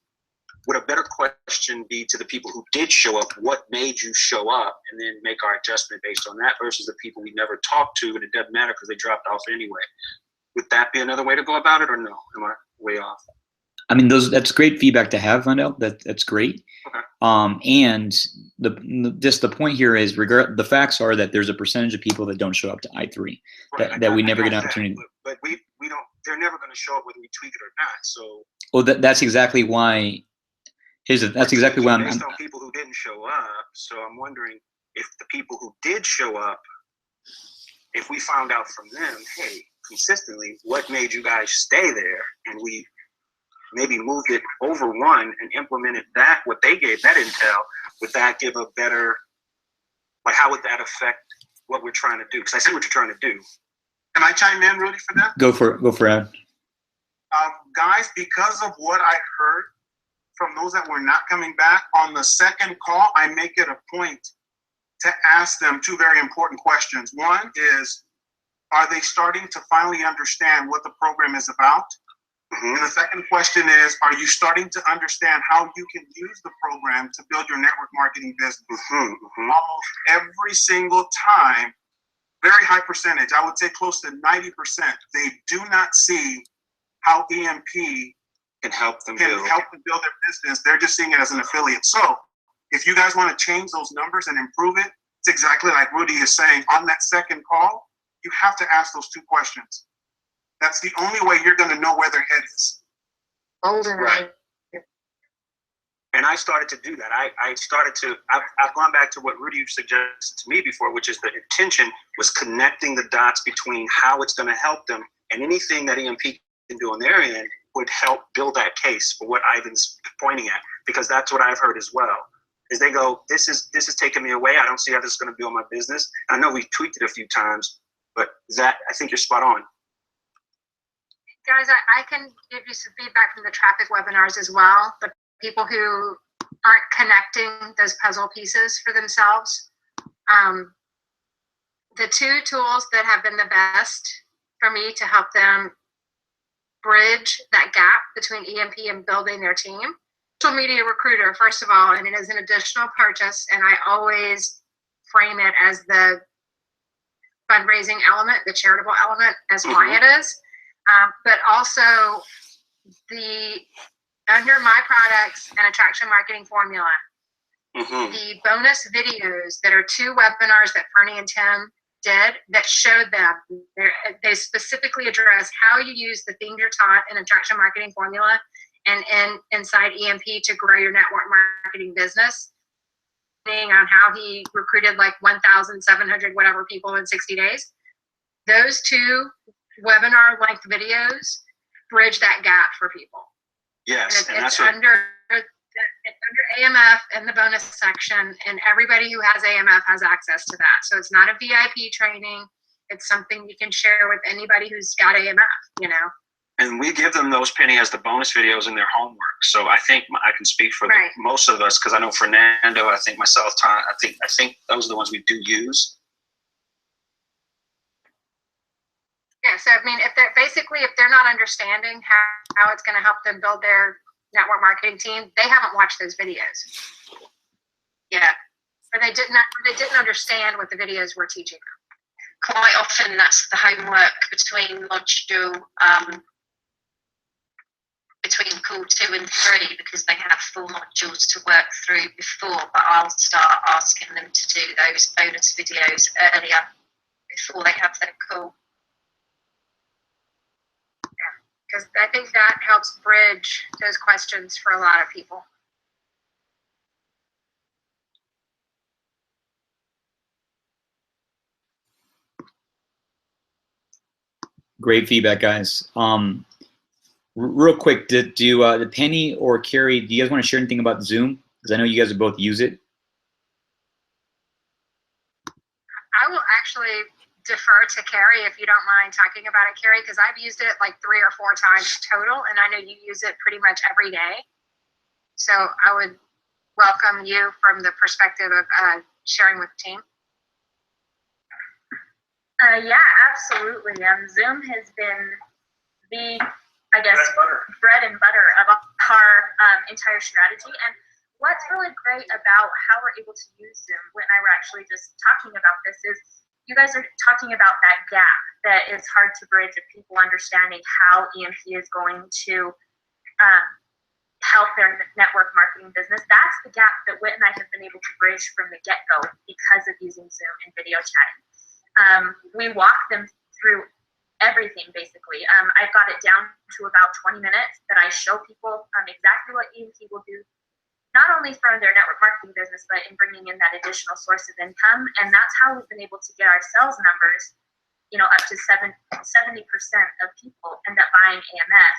would a better question be to the people who did show up, what made you show up, and then make our adjustment based on that, versus the people we never talked to and it doesn't matter because they dropped off anyway? Would that be another way to go about it, or no? Am I way off? I mean, that's great feedback to have, Vandell. That's great. Okay. And the point here is, the facts are that there's a percentage of people that don't show up to I3 that we never get an opportunity. But we don't. They're never going to show up whether we tweak it or not. So. Well, that's exactly why. That's exactly why I'm based on people who didn't show up. So I'm wondering if the people who did show up, if we found out from them, hey, consistently, what made you guys stay there, and we maybe moved it over one and implemented that, what they gave, that intel, would that give a better, like, how would that affect what we're trying to do? Because I see what you're trying to do. Can I chime in, Rudy, for that? Go for it, Ad. guys, because of what I heard from those that were not coming back, on the second call, I make it a point to ask them two very important questions. One is, are they starting to finally understand what the program is about? And the second question is, are you starting to understand how you can use the program to build your network marketing business? Almost every single time, very high percentage, I would say close to 90%, they do not see how EMP Can help them can build. help them build their business. They're just seeing it as an affiliate. So if you guys want to change those numbers and improve it, it's exactly like Rudy is saying. On that second call, you have to ask those two questions. That's the only way you're going to know where their head is. Golden. Right. And I started to do that. I've gone back to what Rudy suggested to me before, which is the intention was connecting the dots between how it's going to help them, and anything that EMP can do on their end would help build that case for what Ivan's pointing at, because that's what I've heard as well. Is they go, this is taking me away. I don't see how this is going to build my business. I know we've tweaked it a few times, but that, I think you're spot on. Guys, I can give you some feedback from the traffic webinars as well. The people who aren't connecting those puzzle pieces for themselves. The two tools that have been the best for me to help them bridge that gap between EMP and building their team. Social Media Recruiter, first of all, and it is an additional purchase, and I always frame it as the fundraising element, the charitable element, as why it is. But also under my products and attraction marketing formula, the bonus videos that are 2 webinars that Fernie and Tim did that showed them, they specifically address how you use the thing you're taught in attraction marketing formula and inside EMP to grow your network marketing business. On how he recruited like 1,700 whatever people in 60 days. Those 2 webinar length videos bridge that gap for people. Yes, and it's under AMF in the bonus section, and everybody who has AMF has access to that. So it's not a VIP training. It's something you can share with anybody who's got AMF, you know. And we give them those, Penny, as the bonus videos in their homework. So I think I can speak for most of us, because I know Fernando, I think myself, Tom, I think those are the ones we do use. Yeah, so I mean, if they're not understanding how it's going to help them build their network marketing team, they haven't watched those videos. Yeah, or they didn't understand what the videos were teaching them. Quite often, that's the homework between between call 2 and 3, because they have full modules to work through before. But I'll start asking them to do those bonus videos earlier before they have their call. Because I think that helps bridge those questions for a lot of people. Great feedback, guys. Real quick, do Penny or Carrie, do you guys want to share anything about Zoom? Because I know you guys both use it. I will actually defer to Carrie if you don't mind talking about it, Carrie, because I've used it like 3 or 4 times total, and I know you use it pretty much every day. So I would welcome you from the perspective of sharing with the team. Yeah, absolutely. Zoom has been the, I guess, bread and butter of our entire strategy. And what's really great about how we're able to use Zoom, Whit and I were actually just talking about this, is you guys are talking about that gap that is hard to bridge of people understanding how EMP is going to help their network marketing business. That's the gap that Whit and I have been able to bridge from the get-go because of using Zoom and video chatting. We walk them through everything, basically. I've got it down to about 20 minutes that I show people exactly what EMP will do, not only for their network marketing business, but in bringing in that additional source of income. And that's how we've been able to get our sales numbers, up to 70% of people end up buying AMF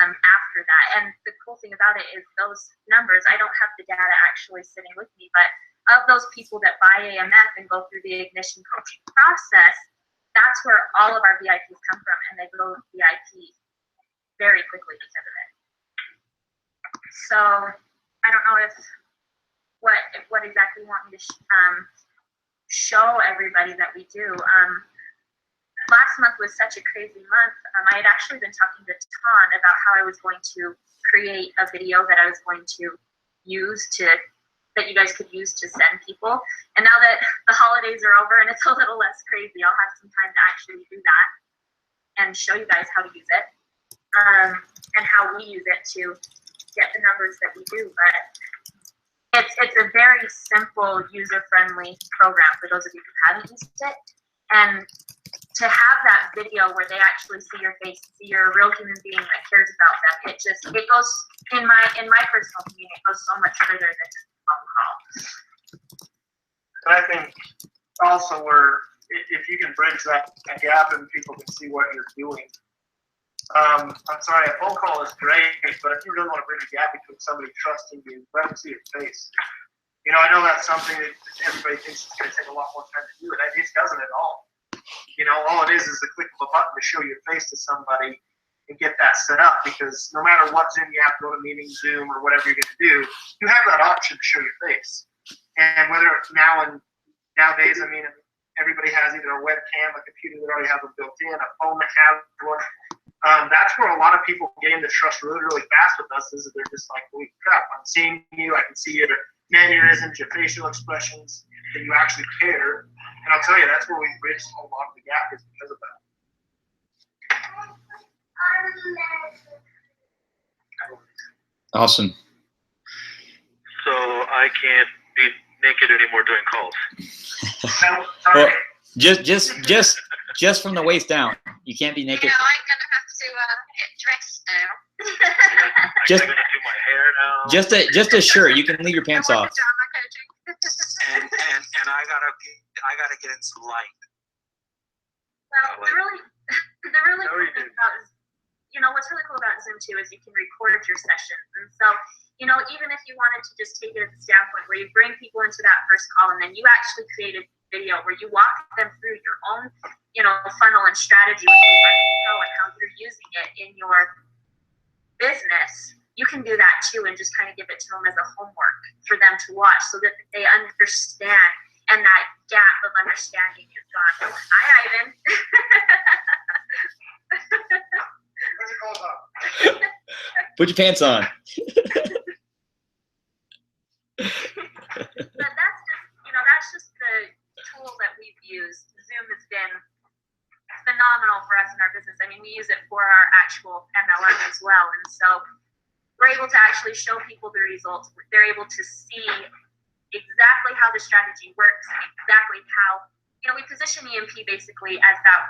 after that. And the cool thing about it is those numbers, I don't have the data actually sitting with me, but of those people that buy AMF and go through the ignition coaching process, that's where all of our VIPs come from, and they go VIP very quickly because of it. So I don't know if what exactly you want me to show everybody that we do. Last month was such a crazy month. I had actually been talking to Ton about how I was going to create a video that I was going to use that you guys could use to send people. And now that the holidays are over and it's a little less crazy, I'll have some time to actually do that and show you guys how to use it, and how we use it to get the numbers that we do. But it's a very simple, user-friendly program for those of you who haven't used it. And to have that video where they actually see your face, see you're a real human being that cares about them, it goes in my personal opinion, it goes so much further than just a phone call. And I think also if you can bridge that gap and people can see what you're doing. I'm sorry, a phone call is great, but if you really want to bridge a gap between somebody trusting you, let them see your face. You know, I know that's something that everybody thinks it's going to take a lot more time to do, and it just doesn't at all. You know, all it is the click of a button to show your face to somebody and get that set up, because no matter what Zoom you have to go to meeting, Zoom, or whatever you're going to do, you have that option to show your face. And whether nowadays, I mean, everybody has either a webcam, a computer that already has them built in, a phone that has one. That's where a lot of people gain the trust really, really fast with us, is that they're just like, holy crap, I'm seeing you, I can see your mannerisms, your facial expressions, that you actually care. And I'll tell you, that's where we bridged a lot of the gap, is because of that. Awesome. So I can't be naked anymore during calls. Well, just from the waist down. You can't be naked. Yeah, I'm gonna have to get dressed now. Just I'm gonna do my hair now. just a shirt. You can leave your pants off. And I gotta get in some light. Well, the really cool thing about, what's really cool about Zoom too is you can record your sessions. And so, even if you wanted to just take it at the standpoint where you bring people into that first call and then you actually create a video where you walk them through your own, funnel and strategy with and how you're using it in your business, you can do that too and just kind of give it to them as a homework for them to watch so that they understand, and that gap of understanding is gone. Hi, Ivan. Put your pants on. But that's just the tool that we've used. Zoom has been phenomenal for us in our business. I mean, we use it for our actual MLM as well. And so we're able to actually show people the results. They're able to see exactly how the strategy works and exactly how, we position EMP basically as that,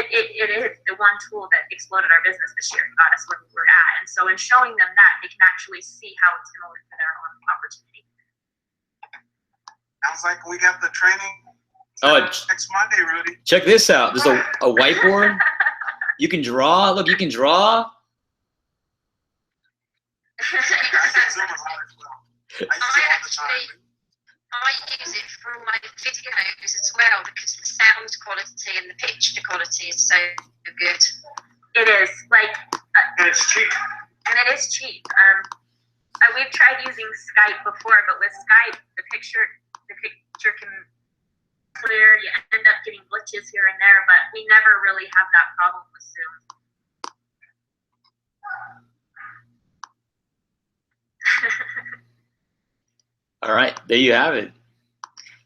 it is the one tool that exploded our business this year and got us where we were at. And so in showing them that, they can actually see how it's going to work for their own opportunity. Sounds like we got the training next Monday, Rudy. Check this out. There's a whiteboard. You can draw. Look, you can draw. I use it for all my videos as well because the sound quality and the picture quality is so good. It is and it's cheap. And it is cheap. We've tried using Skype before, but with Skype, the picture can clear. You end up getting glitches here and there, but we never really have that problem with Zoom. All right, there you have it.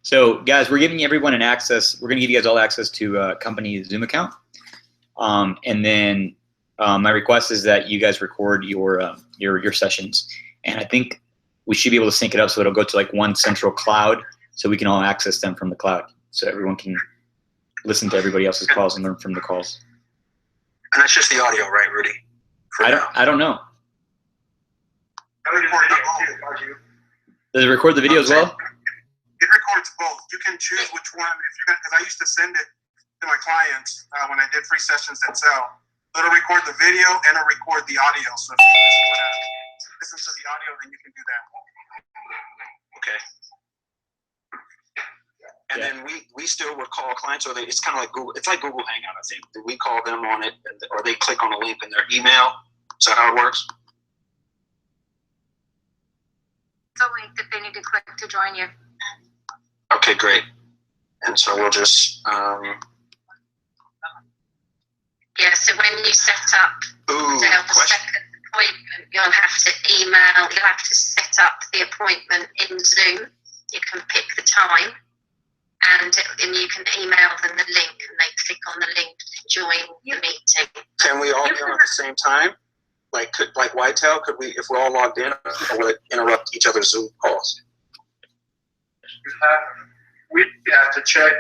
So, guys, we're giving everyone an access. We're going to give you guys all access to a company Zoom account, and then my request is that you guys record your sessions. And I think we should be able to sync it up so it'll go to like one central cloud, so we can all access them from the cloud, so everyone can listen to everybody else's calls and learn from the calls. And that's just the audio, right, Rudy? I don't know. Does it record the video as well? It records both. You can choose which one, because I used to send it to my clients when I did free sessions at Sell. It'll record the video and it'll record the audio. So if you just want to listen to the audio, then you can do that. Okay. And then we still would call clients, or it's kind of like Google. It's like Google Hangout, I think. We call them on it, or they click on a link in their email, Is that how it works? It's a link that they need to click to join you. Okay, great. And so we'll just, Yeah, so when you set up ooh, to have a question. second appointment, you'll have to set up the appointment in Zoom. You can pick the time and you can email them the link and they click on the link to join the meeting. Can we all be on at the same time? Like, like Whitetail, could we, if we're all logged in, or will it interrupt each other's Zoom calls? We have to check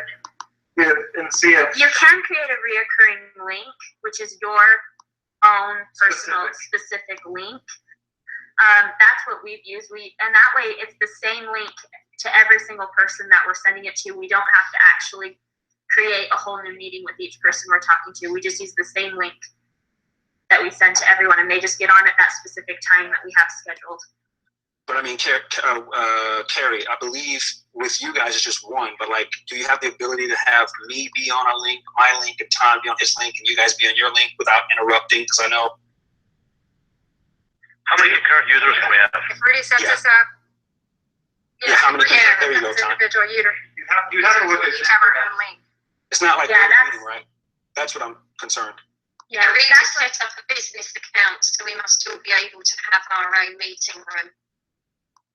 and see if. You can create a reoccurring link, which is your own personal specific link. That's what we've used. And that way it's the same link to every single person that we're sending it to. We don't have to actually create a whole new meeting with each person we're talking to. We just use the same link that we send to everyone, and they just get on at that specific time that we have scheduled. But I mean, Carrie, I believe with you guys it's just one, but like, do you have the ability to have me be on a link, my link, and Tom be on his link, and you guys be on your link without interrupting? Because I know. How many current users can we have? If Rudy sets us up, Yeah, how many? There you go, Tom. individual user. You have to look at each have our own link. It's not like Yeah, a that's- meeting, right? That's what I'm concerned. Yeah, we just set up a business account, so we must all be able to have our own meeting room.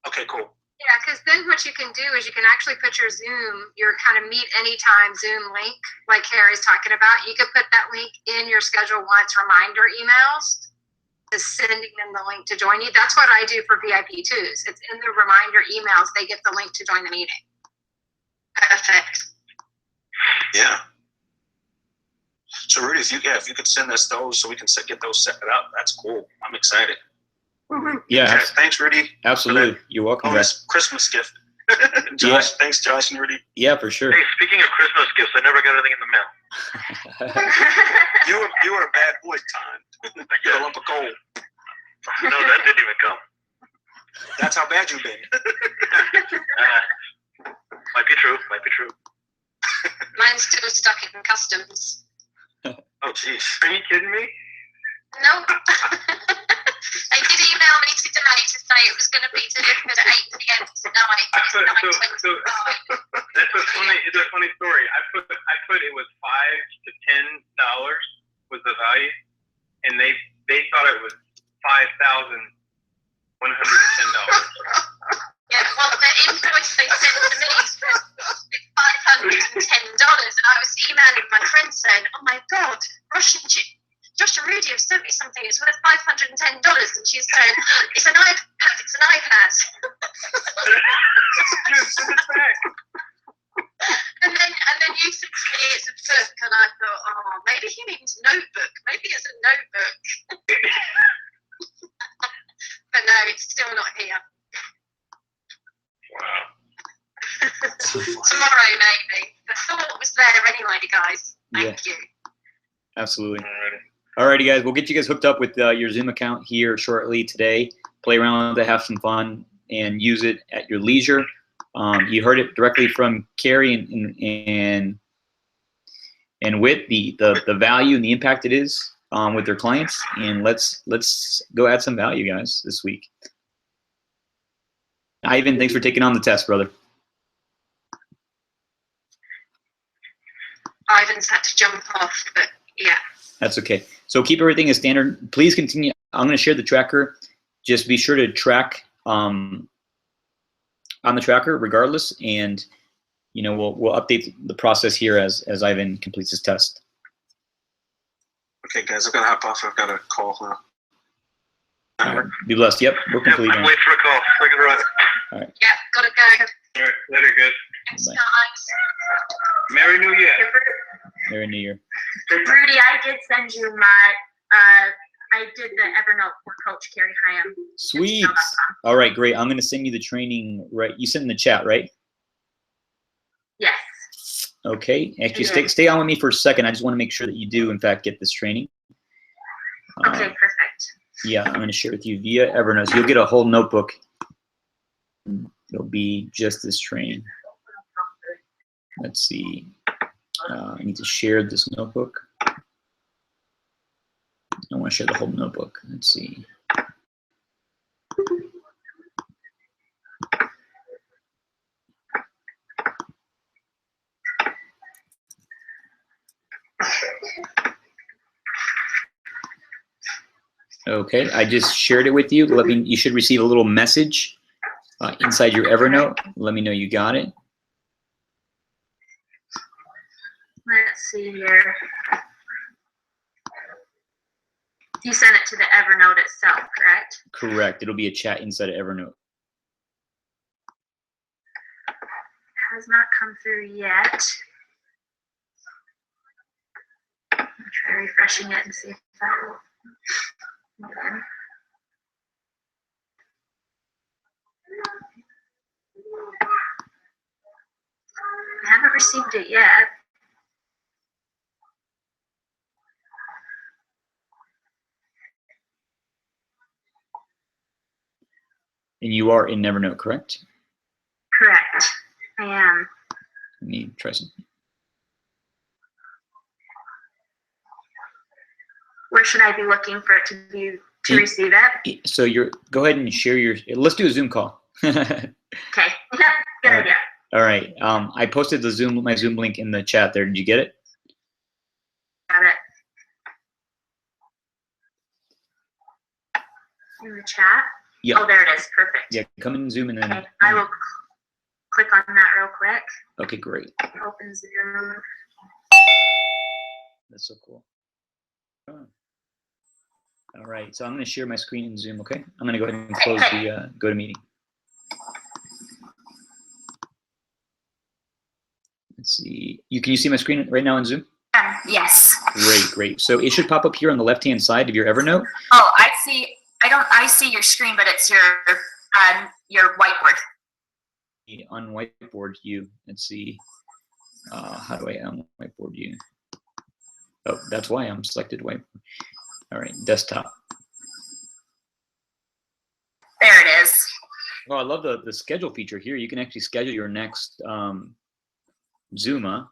Okay, cool. Yeah, because then what you can do is you can actually put your Zoom, your kind of meet anytime Zoom link, like Carrie's talking about. You could put that link in your schedule once reminder emails, just sending them the link to join you. That's what I do for VIP2s. It's in the reminder emails. They get the link to join the meeting. Perfect. Yeah. So Rudy, if you could send us those so we can get those set up, that's cool. I'm excited. Yeah, Okay, thanks, Rudy. absolutely. You're welcome, Oh, guys. this Christmas gift. Josh, Yeah. Thanks, Josh and Rudy. Yeah, for sure. Hey, speaking of Christmas gifts, I never got anything in the mail. You were a bad boy, Tom. You're a lump of coal. No, that didn't even come. That's how bad you've been. Might be true. Might be true. Mine's still stuck in customs. Oh, jeez. Are you kidding me? No. They did email me today to say it was going to be delivered at 8 p.m. tonight. It's 9:25. That's a funny story. I put it was $5 to $10 was the value, and they thought it was $5,110. Yeah, well, the invoice they sent to me is $510, and I was emailing my friend saying, "Oh my God, Josh and Rudy have sent me something. It's worth $510," and she's saying, "It's an iPad. It's an iPad." Send it back. And then you said to me it's a book, and I thought, oh, maybe he means notebook. Maybe it's a notebook. But no, it's still not here. Wow. Tomorrow, maybe. The thought was there anyway, guys. Thank you. Absolutely. Alrighty, guys. We'll get you guys hooked up with your Zoom account here shortly today. Play around with it, have some fun, and use it at your leisure. You heard it directly from Carrie and Whit, the value and the impact it is with their clients. And let's go add some value, guys, this week. Ivan, thanks for taking on the test, brother. Ivan's had to jump off, but yeah. That's okay. So keep everything as standard. Please continue. I'm going to share the tracker. Just be sure to track on the tracker regardless, and we'll update the process here as Ivan completes his test. Okay, guys, I've got to hop off. I've got a call now. All right. Be blessed. Yep, we're complete. I'm waiting for a call. Second run. All right. Yeah, gotta go. All right, later, good. Thanks, Bye. guys. Merry New Year. Merry New Year. Rudy, I did send you my, I did the Evernote for Coach Carrie Hyam. Sweet. All right, great. I'm going to send you the training. Right, you sent in the chat, right? Yes. Okay. Actually, stay on with me for a second. I just want to make sure that you do, in fact, get this training. Okay, perfect. Yeah, I'm going to share with you via Evernote. So you'll get a whole notebook. It'll be just this training. Let's see. I need to share this notebook. I want to share the whole notebook. Let's see. Okay, I just shared it with you. You should receive a little message inside your Evernote. Let me know you got it. Let's see here. You sent it to the Evernote itself, correct? Correct. It'll be a chat inside of Evernote. Has not come through yet. I'll try refreshing it and see if that will. Okay. I haven't received it yet. And you are in Evernote, correct? Correct. I am. Let me try something. Where should I be looking for it to receive it? So go ahead and share your. Let's do a Zoom call. Okay. Yep. Good idea. All right. I posted my Zoom link in the chat there. Did you get it? Got it. In the chat? Yeah. Oh, there it is. Perfect. Yeah, come in Zoom and then. Okay. I will click on that real quick. Okay, great. Open Zoom. That's so cool. Oh. All right, so I'm going to share my screen in Zoom, okay? I'm going to go ahead and close the GoToMeeting. Let's see. Can you see my screen right now in Zoom? Yes. Great. So it should pop up here on the left-hand side of your Evernote. Oh, I see. I see your screen, but it's your whiteboard. On whiteboard view, let's see. How do I whiteboard view? Oh, that's why I'm selected whiteboard. All right, desktop. There it is. Oh, I love the schedule feature here. You can actually schedule your next Zoom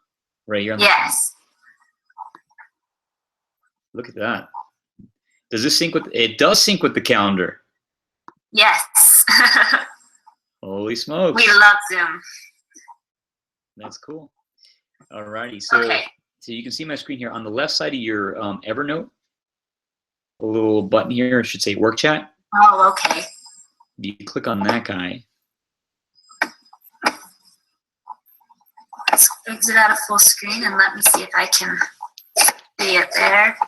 right here on the Yes. Look at that. Does this sync with? It does sync with the calendar. Yes. Holy smokes. We love Zoom. That's cool. All righty. So, okay. So you can see my screen here on the left side of your Evernote. A little button here should say Work Chat. Oh, okay. You click on that guy. Let's exit out of full screen and let me see if I can see it there.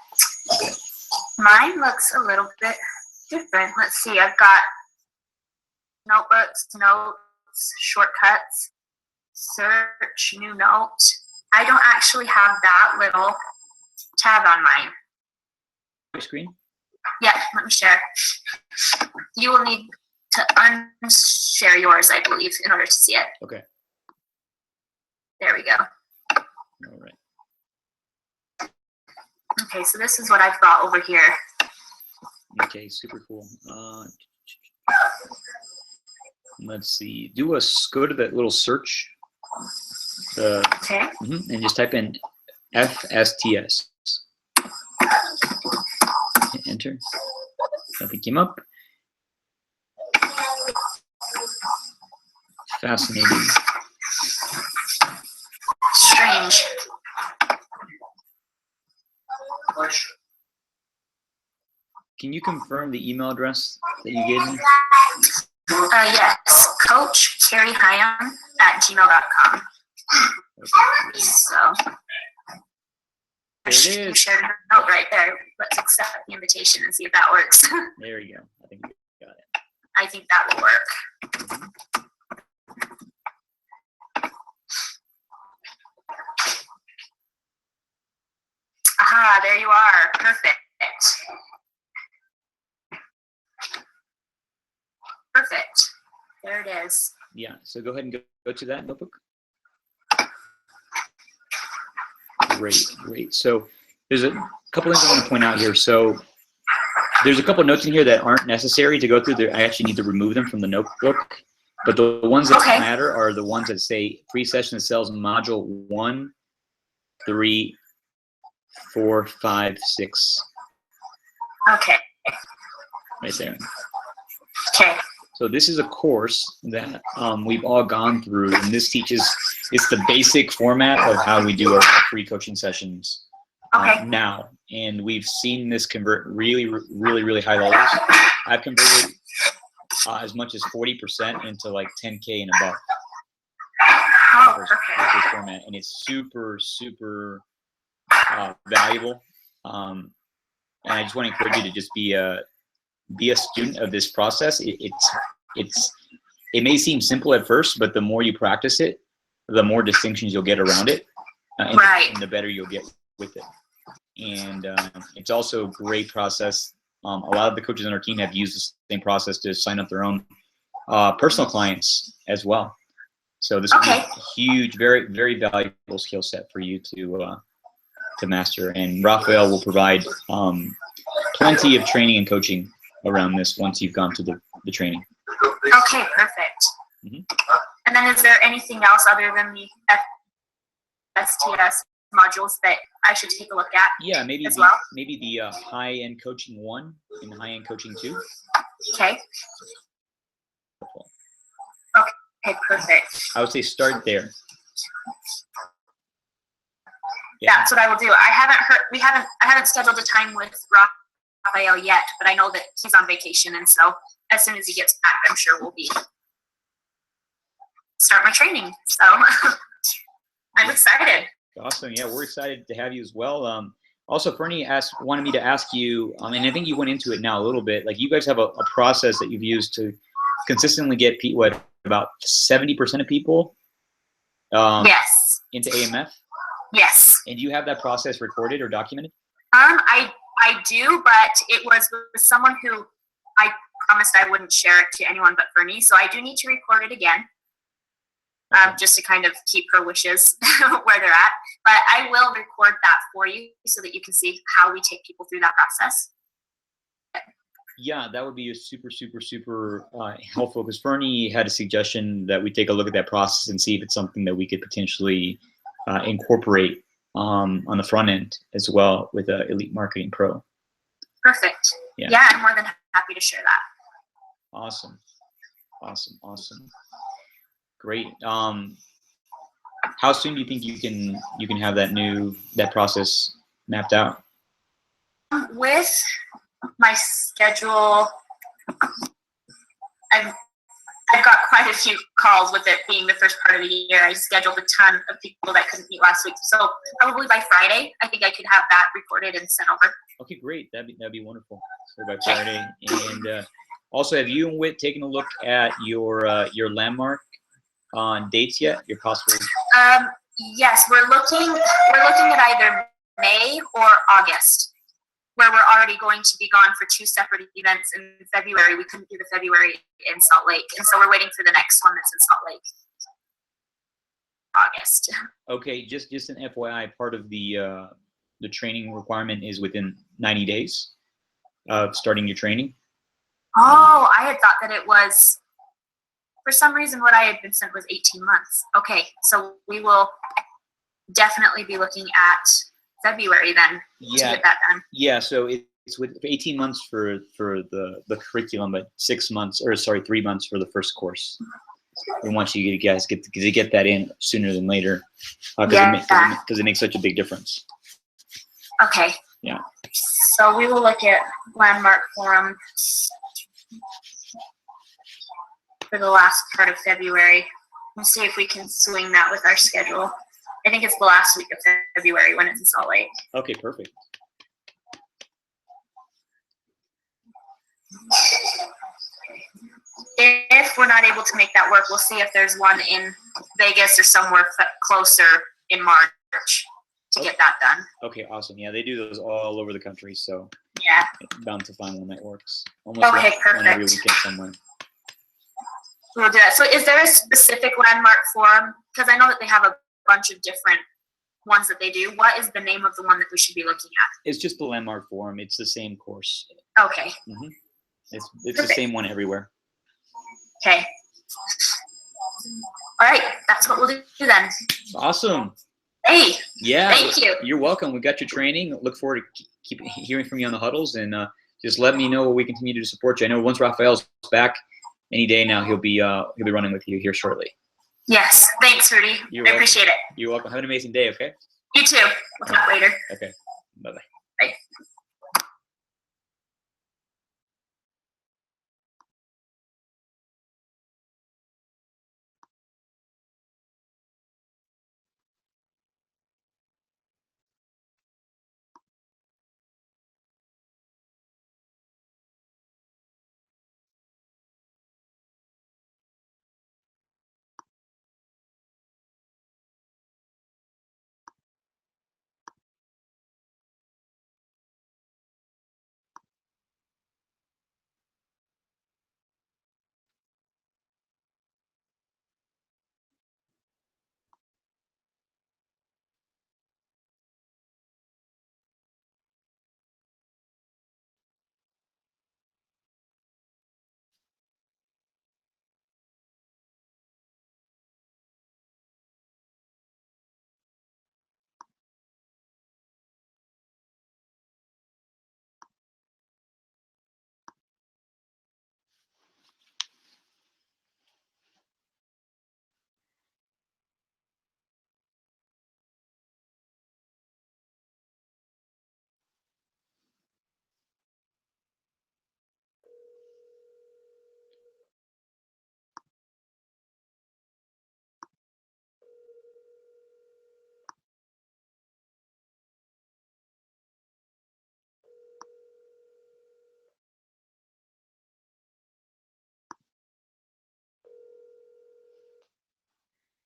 Mine looks a little bit different. Let's see. I've got notebooks, notes, shortcuts, search, new note. I don't actually have that little tab on mine. Screen? Yeah, let me share. You will need to unshare yours, I believe, in order to see it. Okay. There we go. All right. Okay, so this is what I've got over here. Okay, super cool. Let's see. Go to that little search. Okay. And just type in FSTS. Hit enter. Nothing came up. Fascinating. Strange. Can you confirm the email address that you gave me? Yes, Coach Carrie Hyam at gmail.com. Okay. So, There it you is. shared a note right there. Let's accept the invitation and see if that works. There you go. I think we got it. I think that will work. Aha, there you are. Perfect. Perfect. There it is. Yeah, so go ahead and go to that notebook. Great. So there's a couple things I want to point out here. So there's a couple notes in here that aren't necessary to go through. I actually need to remove them from the notebook. But the ones that matter are the ones that say pre-session cells module 1, 3, 4, 5, 6. Okay. Right there. Okay. So this is a course that we've all gone through, and this teaches, it's the basic format of how we do our free coaching sessions now. And we've seen this convert really high levels. I've converted as much as 40% into like 10K and above. With this format, and it's super valuable. And I just want to encourage you to just be a student of this process. It may seem simple at first, but the more you practice it, the more distinctions you'll get around it, and the better you'll get with it. And it's also a great process. A lot of the coaches on our team have used the same process to sign up their own personal clients as well. So this will be a huge, very valuable skill set for you to master. And Raphael will provide plenty of training and coaching around this once you've gone through the training. Okay, perfect. And then is there anything else other than the STS modules that I should take a look at? Yeah, maybe the high-end coaching 1 and high-end coaching 2. Okay. Okay, perfect. I would say start there. Yeah. That's what I will do. I haven't scheduled a time with Raphael yet, but I know that he's on vacation, and so as soon as he gets back, I'm sure we'll start my training. So I'm excited. Awesome. Yeah, we're excited to have you as well. Also, Fernie wanted me to ask you, and I think you went into it now a little bit, like you guys have a process that you've used to consistently get about 70% of people yes. into AMF? Yes. And do you have that process recorded or documented? I do, but it was with someone who I promised I wouldn't share it to anyone but Fernie, so I do need to record it again. Just to kind of keep her wishes where they're at. But I will record that for you so that you can see how we take people through that process. Yeah, that would be a super helpful, because Fernie had a suggestion that we take a look at that process and see if it's something that we could potentially incorporate on the front end as well with Elite Marketing Pro. Perfect. Yeah, I'm more than happy to share that. Awesome. Great. How soon do you think you can have that process mapped out? With my schedule, I've got quite a few calls with it being the first part of the year. I scheduled a ton of people that couldn't meet last week, so probably by Friday, I think I could have that recorded and sent over. Okay, great. That'd be wonderful. So by Friday, and also, have you and Whit taken a look at your landmark on dates yet? Your possible? Yes, we're looking at either May or August, where we're already going to be gone for 2 separate events in February. We couldn't do the February in Salt Lake, and so we're waiting for the next one that's in Salt Lake. August. Okay, just an FYI, part of the training requirement is within 90 days of starting your training. Oh, I had thought that it was, for some reason, what I had been sent was 18 months. Okay, so we will definitely be looking at February then to get that done. Yeah, so it's with 18 months for the curriculum, but 3 months for the first course. We want you guys to get that in sooner than later, because it makes such a big difference. Okay. Yeah. So we will look at Landmark Forum for the last part of February. We'll see if we can swing that with our schedule. I think it's the last week of February when it's in Salt Lake. Okay, perfect. If we're not able to make that work, we'll see if there's one in Vegas or somewhere closer in March to get that done. Okay, awesome. Yeah, they do those all over the country, so yeah, bound to find one that works. Okay, perfect. Every weekend somewhere. We'll do that. So is there a specific Landmark Forum? Because I know that they have a bunch of different ones that they do. What is the name of the one that we should be looking at? It's just the Landmark Forum. It's the same course. Okay. Mm-hmm. It's the same one everywhere. Okay. All right, that's what we'll do then. Awesome. Hey. Yeah. Thank you. You're welcome. We got your training. Look forward to keep hearing from you on the huddles, and just let me know. We continue to support you. I know once Raphael's back, any day now, he'll be running with you here shortly. Yes. Thanks, Rudy. You're I welcome. appreciate it. You're welcome. Have an amazing day. Okay. You too. We'll talk later. Okay. Bye bye. Bye.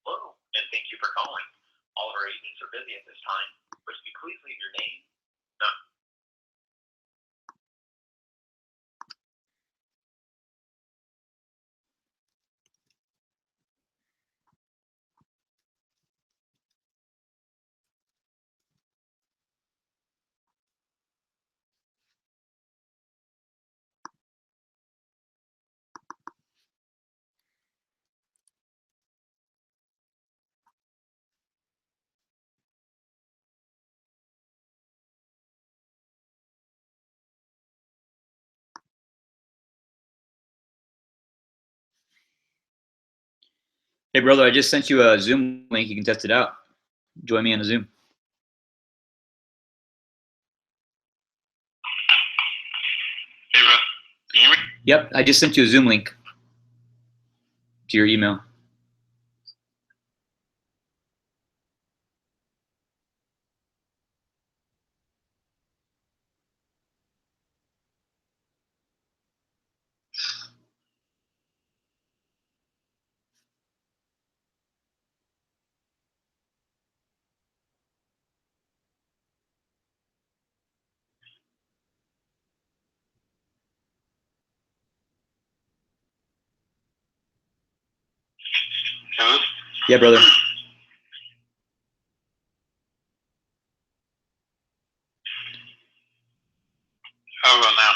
Hello, and thank you for calling. All of our agents are busy at this time. Would you please leave your name? No. Hey, brother, I just sent you a Zoom link. You can test it out. Join me on the Zoom. Hey, Russ, can you hear me? Yep, I just sent you a Zoom link to your email. Hello? Yeah, brother. How about now?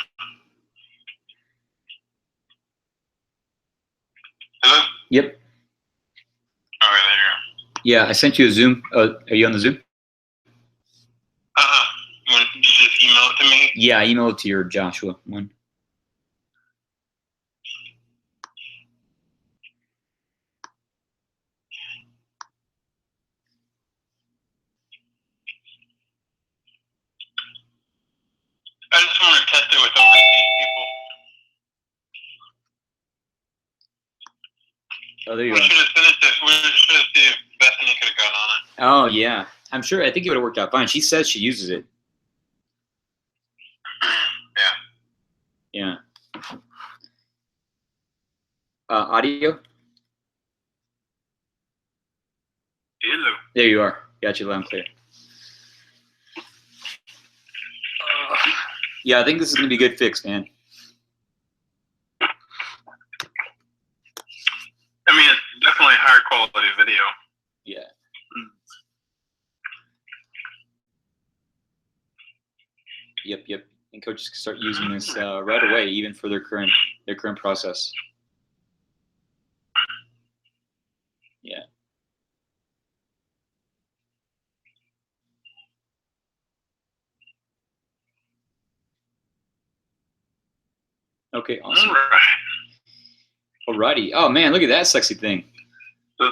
Hello? Yep. All right, there you go. Yeah, I sent you a Zoom. Are you on the Zoom? You want to just email it to me? Yeah, I emailed it to your Joshua one. I just want to test it with overseas people. Oh, there you We are. should have sent it to, we should have seen if Bethany could have gone on it. Oh, yeah. I'm sure. I think it would have worked out fine. She says she uses it. Yeah. Yeah. Audio? Hello. There you are. Got you loud and clear. Yeah, I think this is going to be a good fix, man. I mean, it's definitely higher quality video. Yeah. Yep. And coaches can start using this right away, even for their current process. Yeah. Okay, awesome. Alrighty. Oh man, look at that sexy thing. So,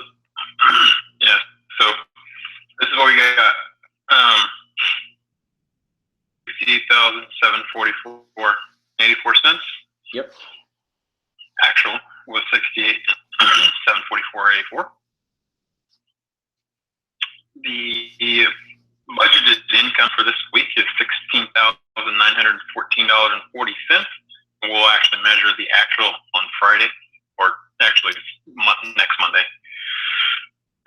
yeah. So this is what we got. 68,744.84 cents. Yep. Actual was 68,744.84. The budgeted income for this week is $16,914.40. We'll actually measure the actual on Friday, or actually next Monday.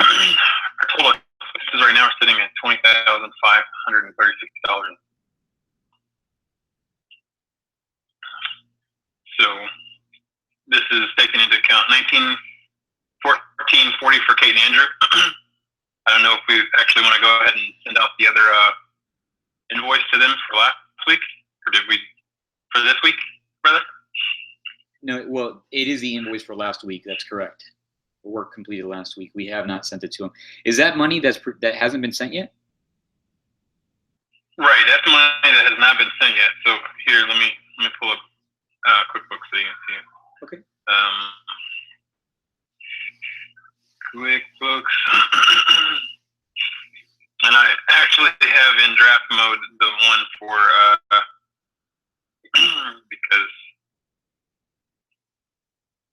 Our total expenses right now are sitting at $20,536. So this is taking into account $14.40 for Kate and Andrew. I don't know if we actually want to go ahead and send out the other invoice to them for last week, or did we for this week, brother? No, well, it is the invoice for last week. That's correct. Work completed last week. We have not sent it to them. Is that money that hasn't been sent yet? Right, that's money that has not been sent yet. So here, let me pull up QuickBooks so you can see it. Okay. QuickBooks. And I actually have in draft mode the one for because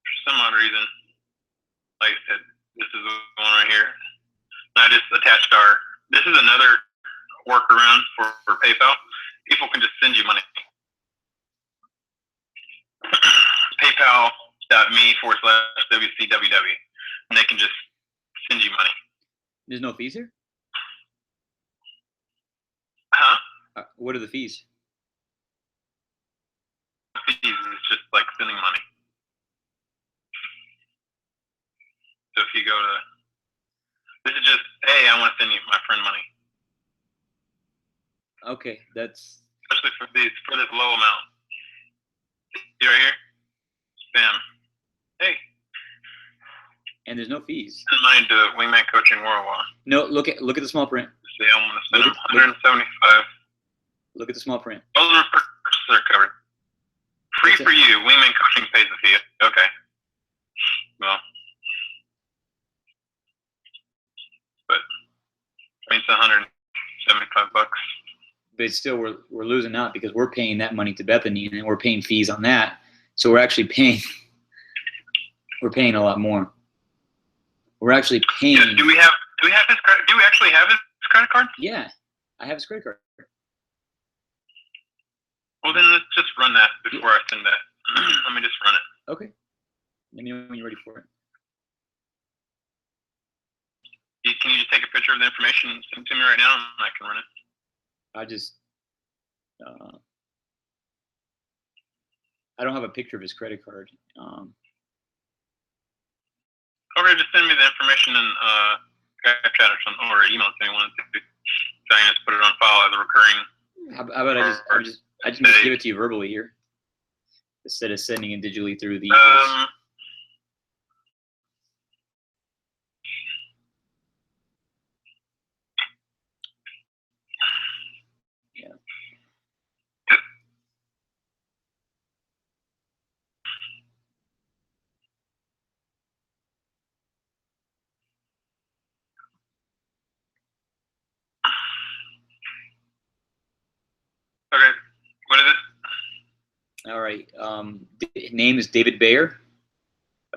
for some odd reason, like I said, this is the one right here. And I just attached this is another workaround for PayPal. People can just send you money. PayPal.me/WCWW. And they can just send you money. There's no fees here? Huh? What are the fees? Fees is just like sending money. So if you go to, this is just, hey, I want to send you my friend money. Okay, that's. Especially for this low amount. See right here? Spam. Hey. And there's no fees. Send money to Wingman Coaching Worldwide. No, look at the small print. See, I want to send them 175. Look at the small print. All the purchases are covered. Free for you. Wingman Coaching pays the fee. Okay. Well. But I mean, it's $175. But still, we're losing out because we're paying that money to Bethany, and then we're paying fees on that. So we're actually paying. We're paying a lot more. We're actually paying. Yeah, do we actually have his credit card? Yeah, I have his credit card. Well, then let's just run that before I send that. Let me just run it. Okay. Let me know when you're ready for it. Can you just take a picture of the information and send it to me right now, and I can run it? I don't have a picture of his credit card. Okay, just send me the information in chat or something, or email it to me. So I can just put it on file as a recurring. How about I just give it to you verbally here instead of sending it digitally through the. Okay, what is it? All right. Name is David Bayer,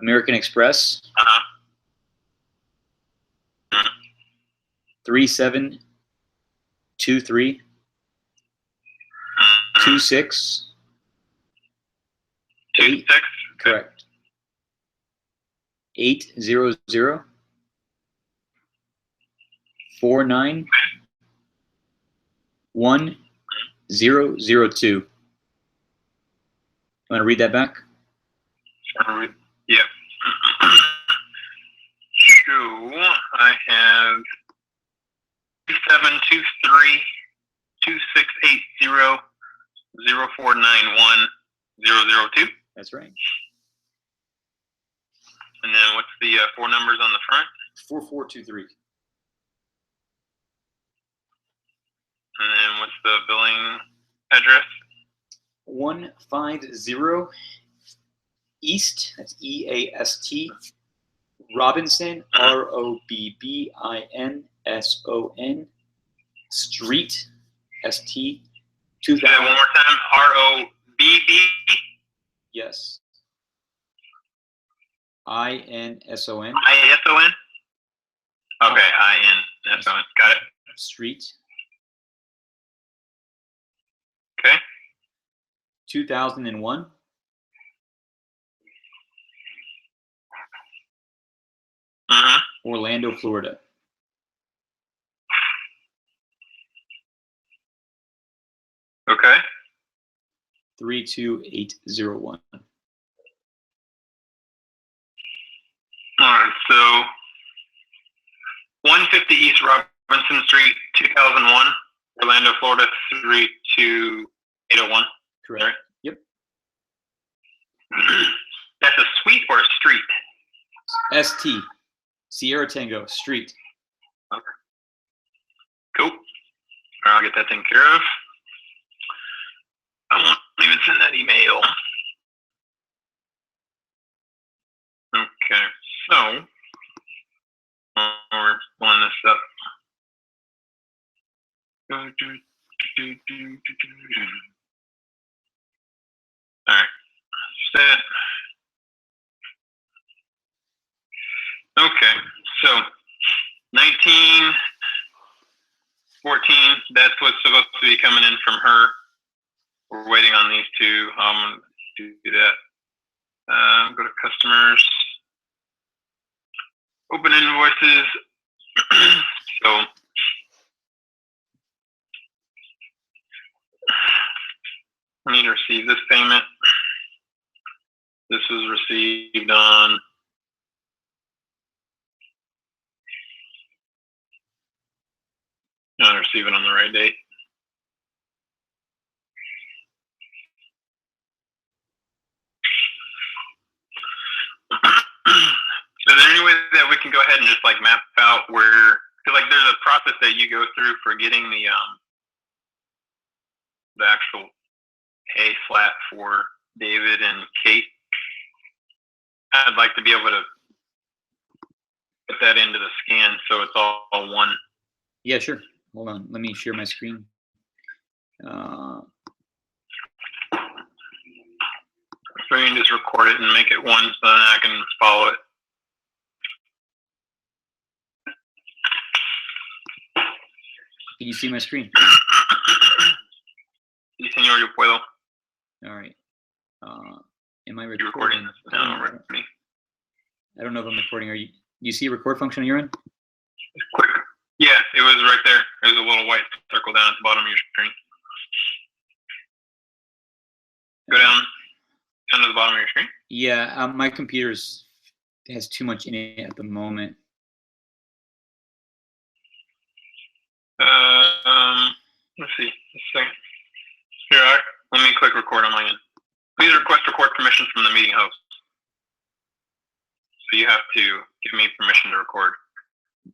American Express. 3723 26 8. Correct. 800 49 1002. You want to read that back? Yep. So I have 3723 2680 0491 002. That's right. And then what's the four numbers on the front? 4423. And then what's the billing address? 150 East, that's EAST, Robinson, ROBBINSON, Street, ST, Say that one more time. ROBB. yes, INSON, ISON. Okay, INSON. Got it. Street, Okay. 2001, Orlando, Florida. Okay. 32801. All right. So 150 East Robinson Street, 2001, Orlando, Florida 32801. Correct. Right? Yep. That's a suite or a street? ST, Sierra Tango, Street. Okay. Cool. All right, I'll get that taken care of. I won't even send that email. Okay, so we're pulling this up. All right, set. Okay, so 1914, that's what's supposed to be coming in from her. We're waiting on these two. I'm going to do that. Go to customers. Open invoices. So I need to receive this payment. This was received on not receive it on the right date. So is there any way that we can go ahead and just like map out where, because like there's a process that you go through for getting the actual pay flat for David and Kate. I'd like to be able to put that into the scan so it's all one. Yeah, sure. Hold on. Let me share my screen. So you can just record it and make it one so then I can follow it. Can you see my screen? Sí, señor, yo puedo. All right. Am I You're recording? recording this now already. I don't know if I'm recording. Are you? Do you see a record function on your end? Quick. Yeah, it was right there. There's a little white circle down at the bottom of your screen. Go down to the bottom of your screen. Yeah, my computer has too much in it at the moment. Let's see. Let's see. Here, let me click record on my end. Please request record permission from the meeting host. So you have to give me permission to record.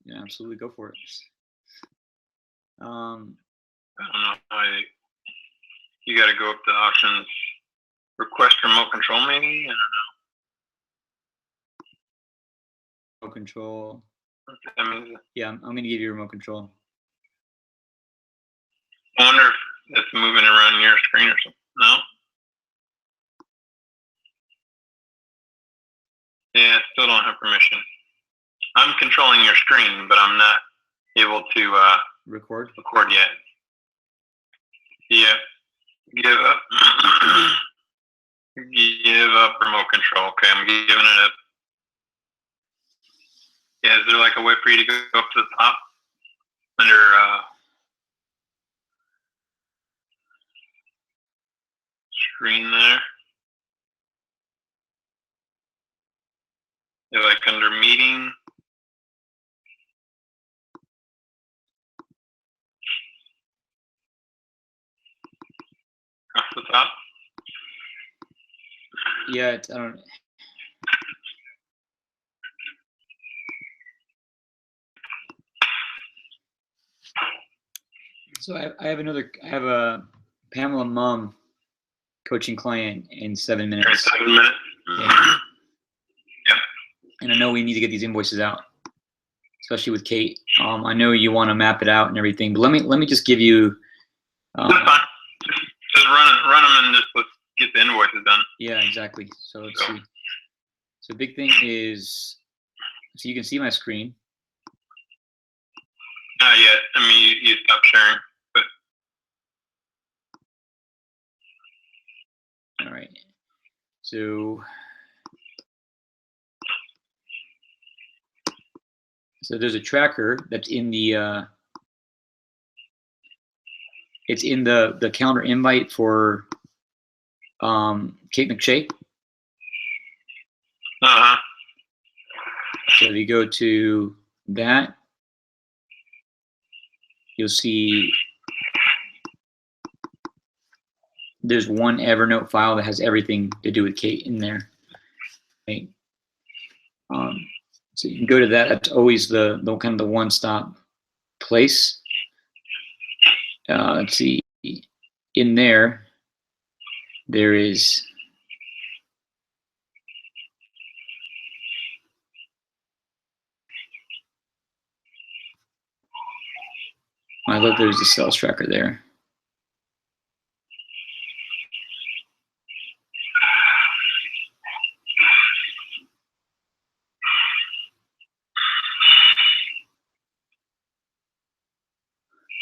Yeah, absolutely. Go for it. I don't know. You got to go up to options. Request remote control, maybe? I Remote control. don't know. That means, Yeah, I'm going to give you remote control. I wonder if it's moving around your screen or something. No? Yeah, I still don't have permission. I'm controlling your screen, but I'm not able to Record? record yet. Yeah. Give up. Give up remote control. Okay, I'm giving it up. Yeah, is there like a way for you to go up to the top under screen there? Yeah, like under meeting. Off the top. Yeah, I don't. So I have a Pamela Mum coaching client in 7 minutes. 7 minutes. Yeah. Yep. And I know we need to get these invoices out, especially with Kate. I know you want to map it out and everything, but let me just give you. That's fine. Just run them and just let's get the invoices done. Yeah, exactly. So let's see. So big thing is, so you can see my screen. Not yet. I mean, you stopped sharing, but. All right. So there's a tracker that's in the it's in the calendar invite for Kate McShay. Uh-huh. So if you go to that, you'll see there's one Evernote file that has everything to do with Kate in there. Right? So you can go to that. That's always the kind of the one-stop place. Let's see. In there is I love there's a sales tracker there.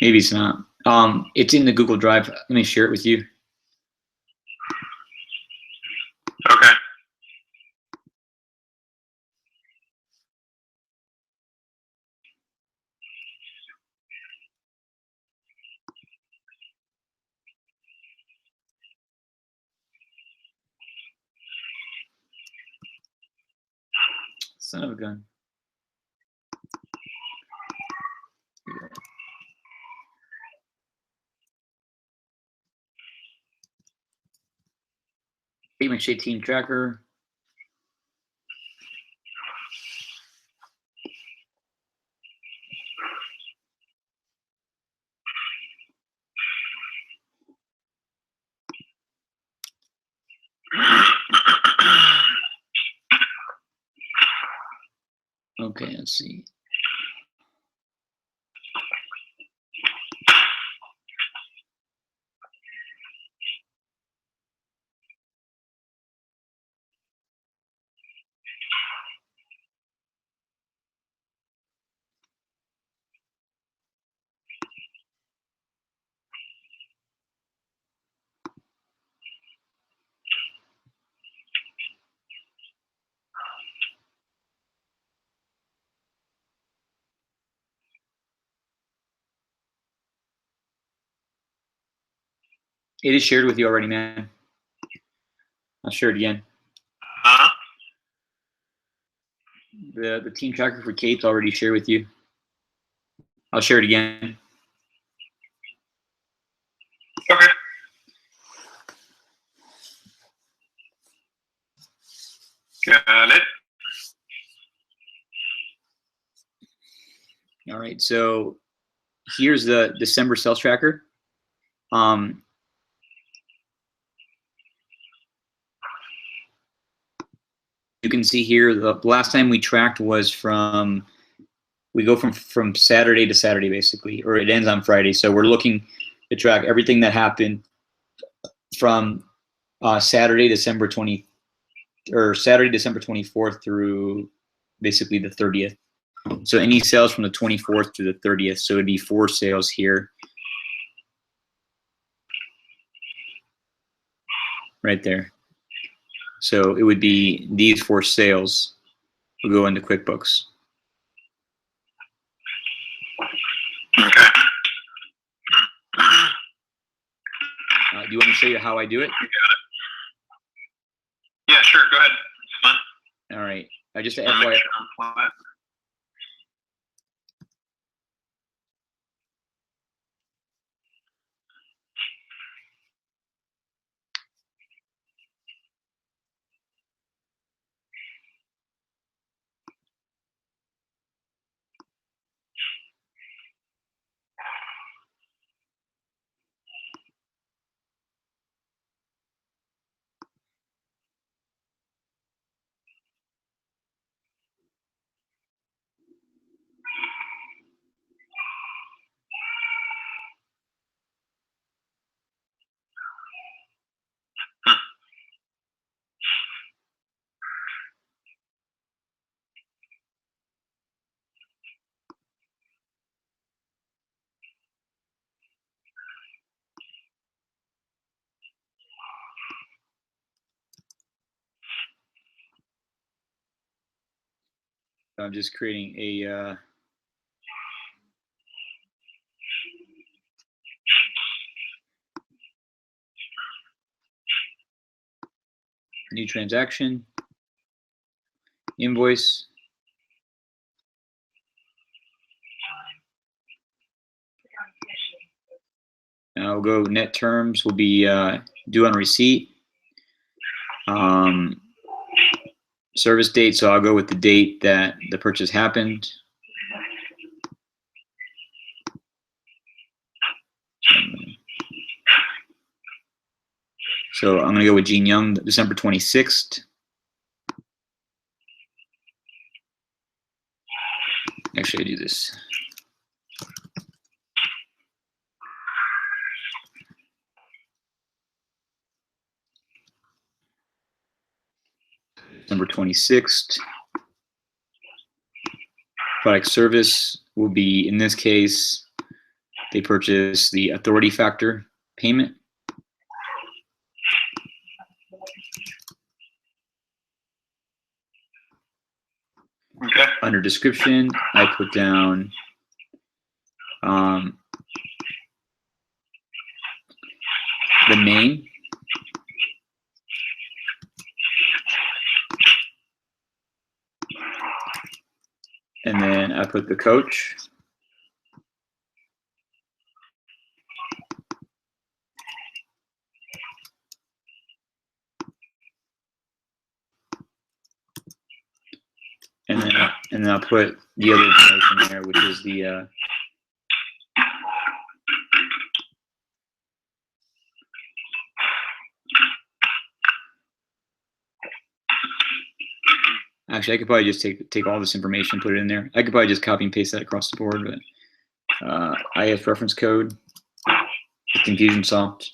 Maybe it's not. It's in the Google Drive. Let me share it with you. Okay. Son of a gun. Kate McShay Team Tracker. Okay, let's see. It is shared with you already, man. I'll share it again. Uh-huh. The team tracker for Kate's already shared with you. I'll share it again. Okay. Got it. All right, so here's the December sales tracker. You can see here the last time we tracked was we go from Saturday to Saturday basically, or it ends on Friday. So we're looking to track everything that happened from Saturday December 24th through basically the 30th. So any sales from the 24th to the 30th. So it'd be 4 sales here. Right there. So it would be these 4 sales will go into QuickBooks. Okay. Do you want me to show you how I do it? You got it. Yeah, sure. Go ahead. It's fine. All right. Just to I'll make FYI. sure I'm flat. I'm just creating a new transaction, invoice. I'll go net terms will be due on receipt. Service date, so I'll go with the date that the purchase happened. So I'm going to go with Gene Young, December 26th. Actually, I do this. December 26th. Product service will be, in this case, they purchase the authority factor payment. Okay. Under description, I put down the name, and then I put the coach. And then I'll put the other information there, which is the actually, I could probably just take all this information, put it in there. I could probably just copy and paste that across the board, but IF reference code, Infusionsoft.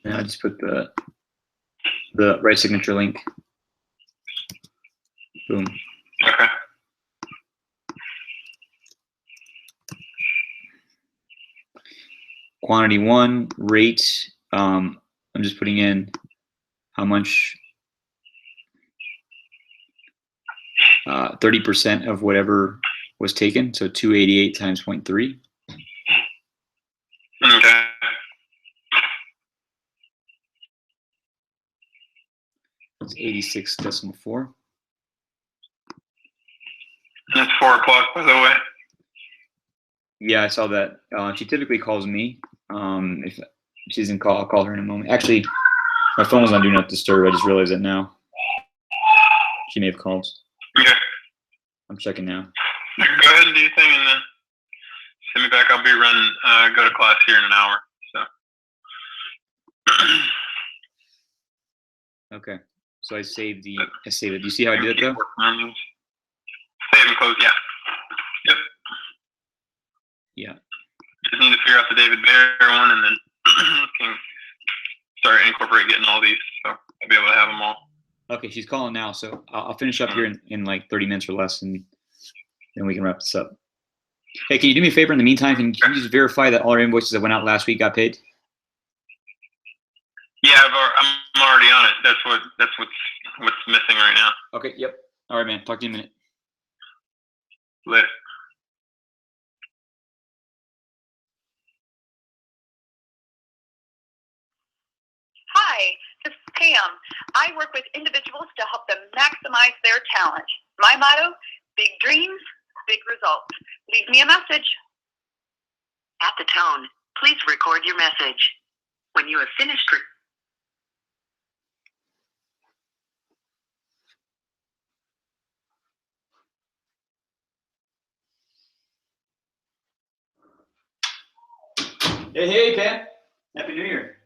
And I just put the right signature link. Boom. Okay. Quantity 1, rate, I'm just putting in how much, 30% of whatever was taken, so 288 times 0.3. Okay. It's 86.4. That's 4 o'clock, by the way. Yeah, I saw that. She typically calls me. If she doesn't call, I'll call her in a moment. Actually, my phone was on Do Not Disturb. I just realized it now. She may have called. Okay. I'm checking now. Go ahead and do your thing, and then send me back. I'll be running. Go to class here in an hour. So. Okay. So I saved it. Do you see how I did it though? Save and close. Yeah. Yep. Yeah. Just need to figure out the David Bear one, and then can start incorporate getting all these, so I'll be able to have them all. Okay, she's calling now, so I'll finish up here in like 30 minutes or less, and then we can wrap this up. Hey, can you do me a favor in the meantime? Can you just verify that all our invoices that went out last week got paid? Yeah, I'm already on it. That's what's missing right now. Okay. Yep. All right, man. Talk to you in a minute. Later. Hi, this is Pam. I work with individuals to help them maximize their talent. My motto, big dreams, big results. Leave me a message. At the tone, please record your message. When you have finished Hey, Pam. Happy New Year.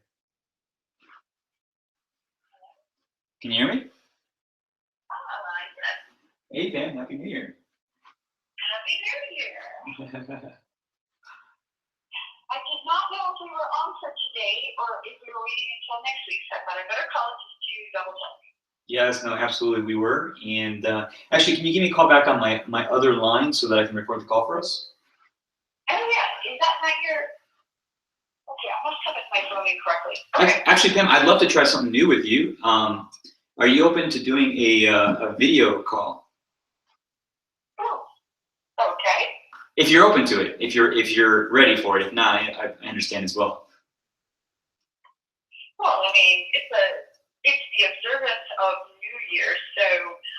Can you hear me? Hey, Pam. Happy New Year. Happy New Year. I did not know if we were on for today or if we were waiting until next week, but I better call just to double check. Yes, no, absolutely, we were. And actually, can you give me a call back on my other line so that I can record the call for us? Oh yeah, is that not your? Okay, I must have it my phone incorrectly. Actually, Pam, I'd love to try something new with you. Are you open to doing a video call? Oh, okay. If you're open to it, if you're ready for it. If not, I understand as well. Well, I mean, it's the observance of New Year's, so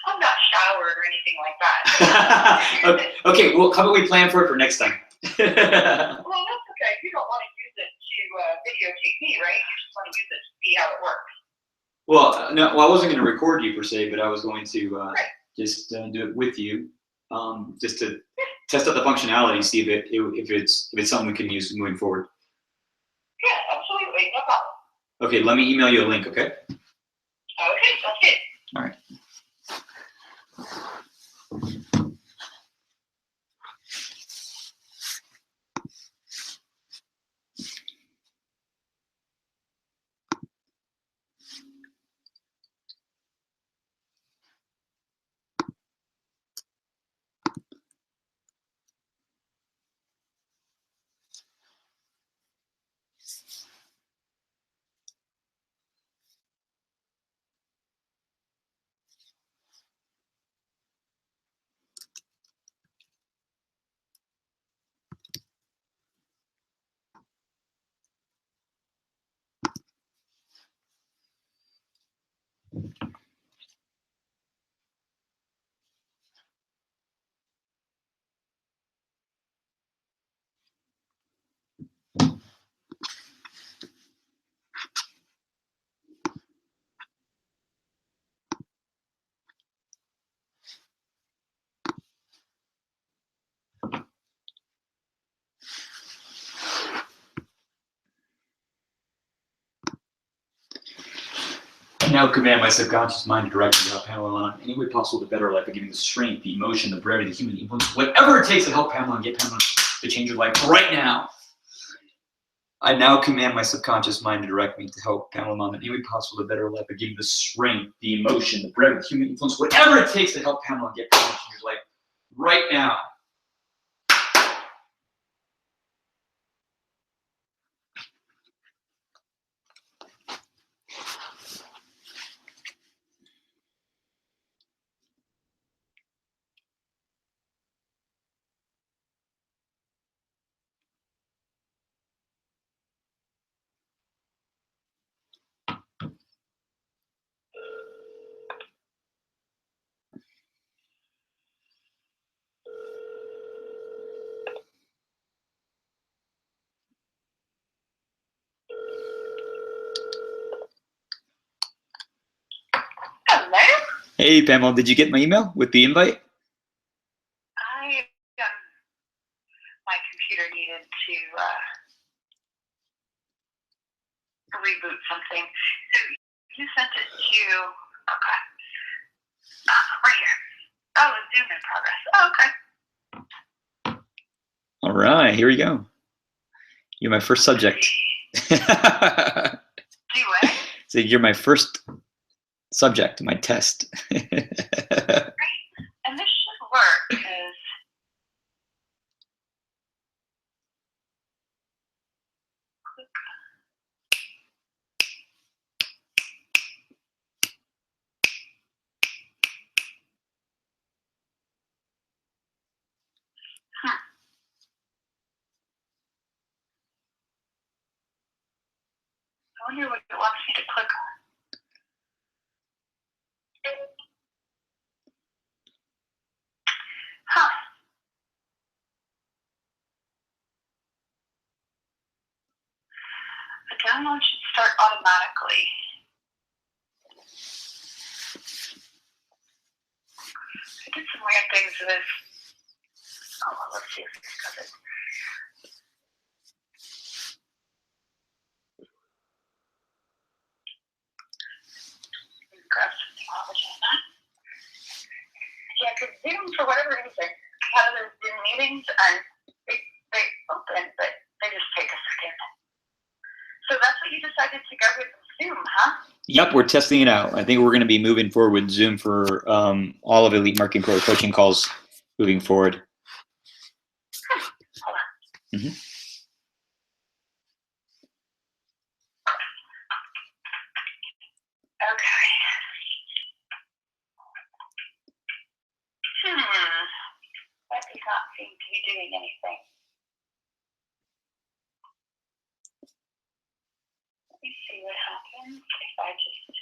I'm not showered or anything like that. Okay, well, how about we plan for it for next time? Well, that's okay. You don't want to use it to videotape me, right? You just want to use it to see how it works. Well, no, well, I wasn't going to record you per se, but I was going to just do it with you, just to test out the functionality, see if it's something we can use moving forward. Yeah, absolutely, no problem. Okay, let me email you a link. Okay. Okay, that's it. All right. I now command my subconscious mind to direct me to help Pamela in any way possible to better her life by giving the strength, the emotion, the brevity, the human influence, whatever it takes to help Pamela and get Pamela to change her life right now. I now command my subconscious mind to direct me to help Pamela Mom in any way possible to better her life by giving the strength, the emotion, the brevity, the human influence, whatever it takes to help Pamela and get Pamela to change her life right now. Hello? Hey, Pamela, did you get my email with the invite? My computer needed to reboot something. So you sent it to, okay, right here. Oh, it's Zoom in progress. Oh, okay. All right, here we go. You're my first subject. Do what? So you're my first subject, my test. Great. And this should work because I wonder what it wants me to click on. Huh. The download should start automatically. I did some weird things with, oh, well, let's see if this does it. Grab something while we're doing that. Yeah, because Zoom, for whatever reason, had those Zoom meetings and they open, but they just take a second. So that's what you decided to go with Zoom, huh? Yep, we're testing it out. I think we're going to be moving forward with Zoom for all of Elite Marketing Pro coaching calls moving forward. Hold on. Mm-hmm. Okay. That does not seem to be doing anything. Let me see what happens if I just.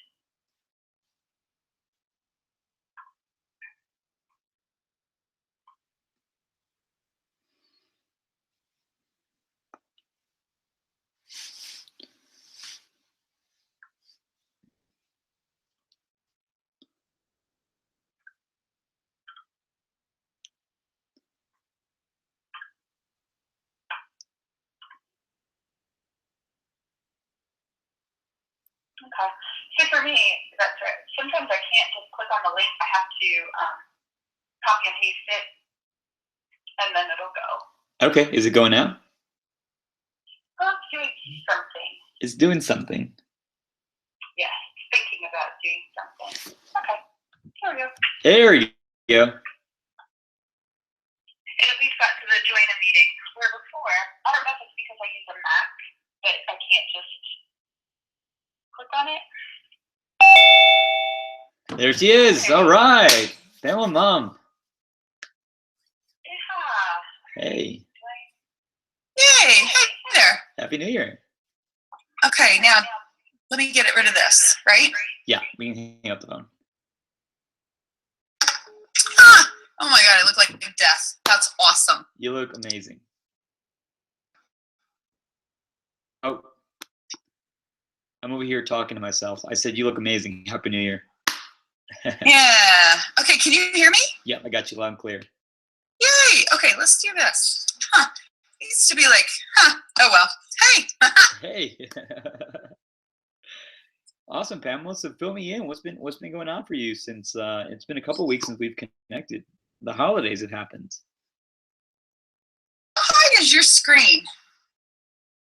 Okay. See, for me, that's right. Sometimes I can't just click on the link. I have to copy and paste it, and then it'll go. Okay, is it going now? Oh, it's doing something. It's doing something. Yes, thinking about doing something. Okay. There we go. There you go. It at least got to the join a meeting. Where before, I don't know if it's because I use a Mac, but I can't just click on it. There she is. All right. Pamela Mom. Yeah. Hey. Yay! Hey there. Happy New Year. Okay, now let me get rid of this, right? Yeah, we can hang up the phone. Ah! Oh my god, I look like death. That's awesome. You look amazing. Oh. I'm over here talking to myself. I said, you look amazing. Happy New Year. Yeah. Okay, can you hear me? Yeah, I got you loud and clear. Yay! Okay, let's do this. Huh. It used to be like, huh, oh well. Hey! Hey. Awesome, Pamela. So fill me in. What's been going on for you since it's been a couple weeks since we've connected? The holidays have happened. How high is your screen?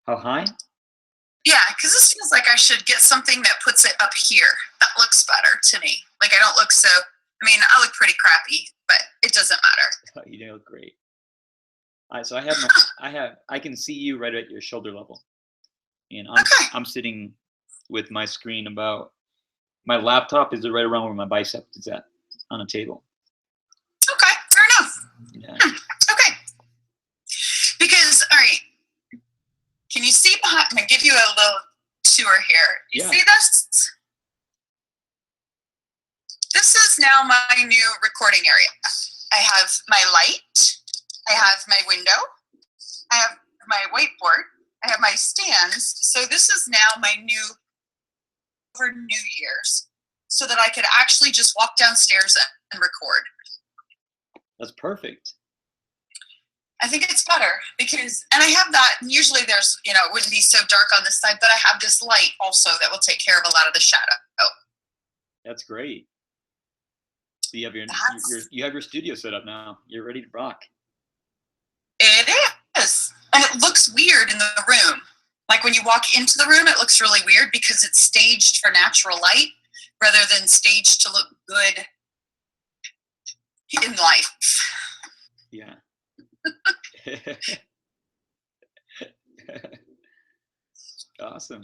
How high? Yeah, because this feels like I should get something that puts it up here. That looks better to me. Like I don't look so, I mean, I look pretty crappy, but it doesn't matter. You look great. All right, so I can see you right at your shoulder level. And I'm sitting with my screen about, my laptop is right around where my bicep is at on a table. Okay, fair enough. Yeah. Okay. Because, all right, can you see behind, I'm going to give you a little tour here. You see this? This is now my new recording area. I have my light. I have my window. I have my whiteboard. I have my stands. So this is now my new, for New Year's, so that I could actually just walk downstairs and record. That's perfect. I think it's better because, and I have that, and usually there's, it wouldn't be so dark on this side, but I have this light also that will take care of a lot of the shadow. That's great. So you have you have your studio set up now. You're ready to rock. It is. And it looks weird in the room. Like when you walk into the room, it looks really weird because it's staged for natural light rather than staged to look good in life. Yeah. Awesome.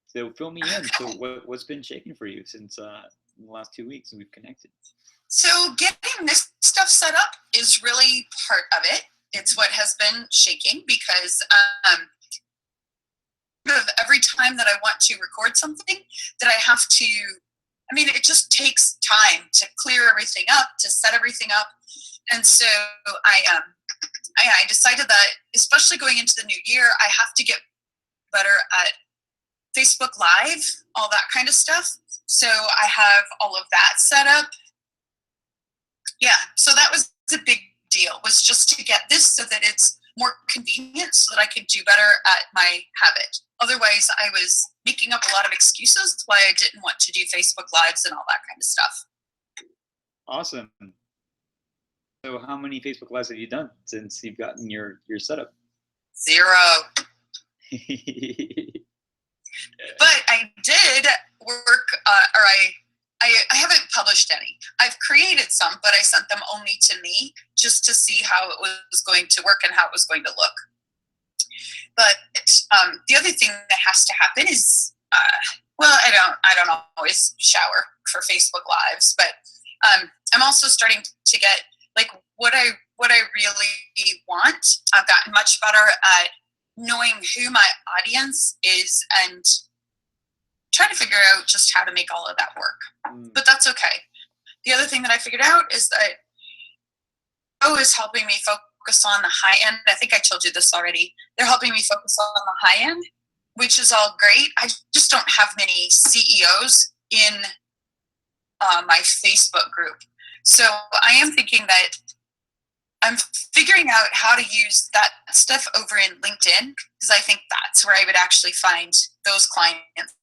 So fill me in. So what's been shaking for you since in the last 2 weeks we've connected? So getting this stuff set up is really part of it. It's what has been shaking because every time that I want to record something that I have to, it just takes time to clear everything up, to set everything up. And so I decided that, especially going into the new year, I have to get better at Facebook Live, all that kind of stuff. So I have all of that set up. Yeah, so that was a big deal, was just to get this so that it's more convenient so that I could do better at my habit. Otherwise, I was making up a lot of excuses why I didn't want to do Facebook Lives and all that kind of stuff. Awesome. So how many Facebook Lives have you done since you've gotten your setup? 0. But I did work, I haven't published any. I've created some, but I sent them only to me just to see how it was going to work and how it was going to look. But the other thing that has to happen is, well, I don't always shower for Facebook Lives, but I'm also starting to get like what I really want. I've gotten much better at knowing who my audience is and trying to figure out just how to make all of that work. But that's okay. The other thing that I figured out is that Pro is helping me focus on the high end. I think I told you this already. They're helping me focus on the high end, which is all great. I just don't have many CEOs in my Facebook group. So I am thinking that I'm figuring out how to use that stuff over in LinkedIn, because I think that's where I would actually find those clients,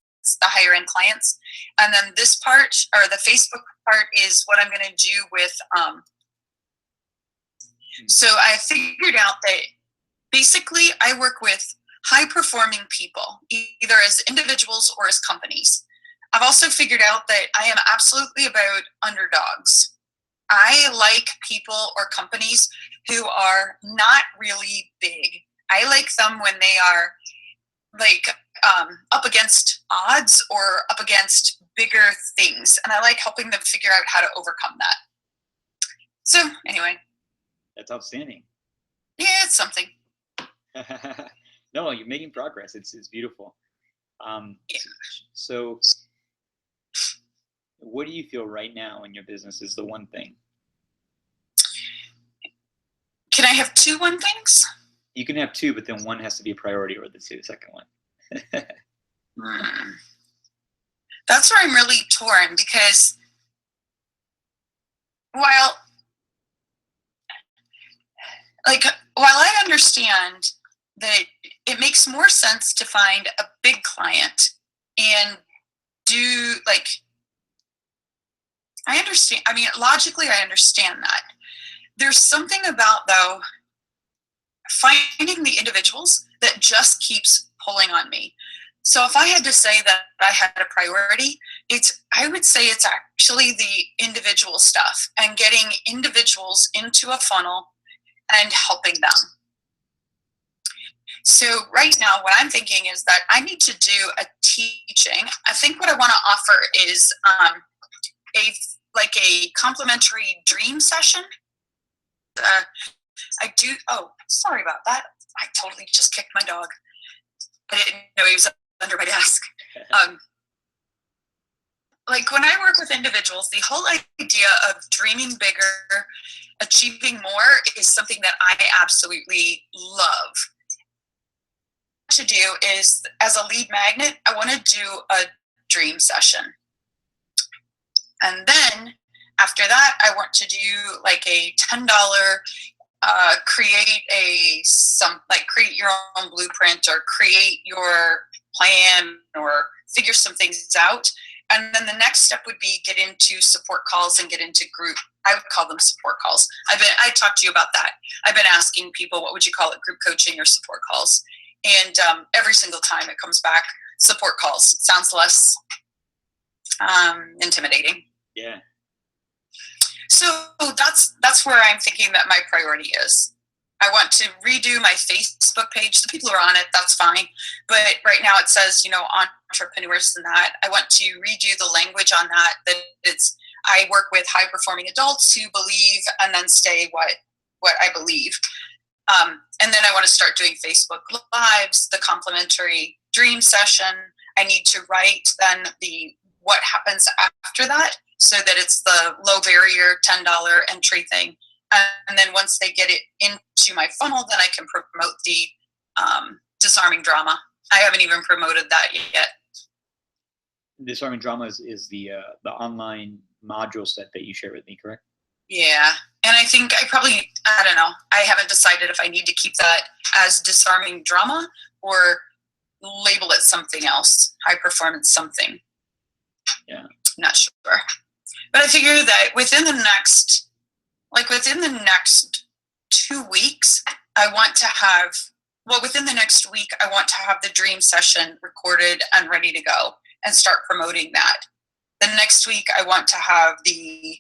the higher end clients. And then this part, or the Facebook part, is what I'm going to do with, so I figured out that basically I work with high performing people, either as individuals or as companies. I've also figured out that I am absolutely about underdogs. I like people or companies who are not really big. I like them when they are like up against odds or up against bigger things. And I like helping them figure out how to overcome that. So anyway. That's outstanding. Yeah, it's something. No, you're making progress. It's beautiful. Yeah. So what do you feel right now in your business is the one thing? Can I have two one things? You can have two, but then one has to be a priority, or the second one. That's where I'm really torn, because while I understand that it makes more sense to find a big client and do I understand. I mean, logically, I understand that. There's something about, though, finding the individuals that just keeps pulling on me. So if I had to say that I had a priority, I would say it's actually the individual stuff and getting individuals into a funnel and helping them. So right now, what I'm thinking is that I need to do a teaching. I think what I want to offer is a complimentary dream session. Oh, sorry about that. I totally just kicked my dog. I didn't know he was under my desk. When I work with individuals, the whole idea of dreaming bigger, achieving more is something that I absolutely love. To do is, as a lead magnet, I want to do a dream session. And then after that, I want to do like a $10 create your own blueprint or create your plan or figure some things out. And then the next step would be get into support calls and get into group. I would call them support calls. I talked to you about that. I've been asking people, what would you call it, group coaching or support calls? And every single time it comes back, support calls. It sounds less intimidating. Yeah. So that's where I'm thinking that my priority is. I want to redo my Facebook page. The people who are on it, that's fine. But right now it says, entrepreneurs and that. I want to redo the language on that. I work with high performing adults who believe and then stay what I believe. And then I want to start doing Facebook Lives, the complimentary dream session. I need to write then what happens after that, so that it's the low barrier $10 entry thing. And then once they get it into my funnel, then I can promote the Disarming Drama. I haven't even promoted that yet. Disarming Drama is the online module set that you share with me, correct? Yeah. And I think I don't know. I haven't decided if I need to keep that as Disarming Drama or label it something else, high performance something. Yeah. Not sure. But I figure that within the next 2 weeks, within the next week, I want to have the dream session recorded and ready to go and start promoting that. The next week, I want to have the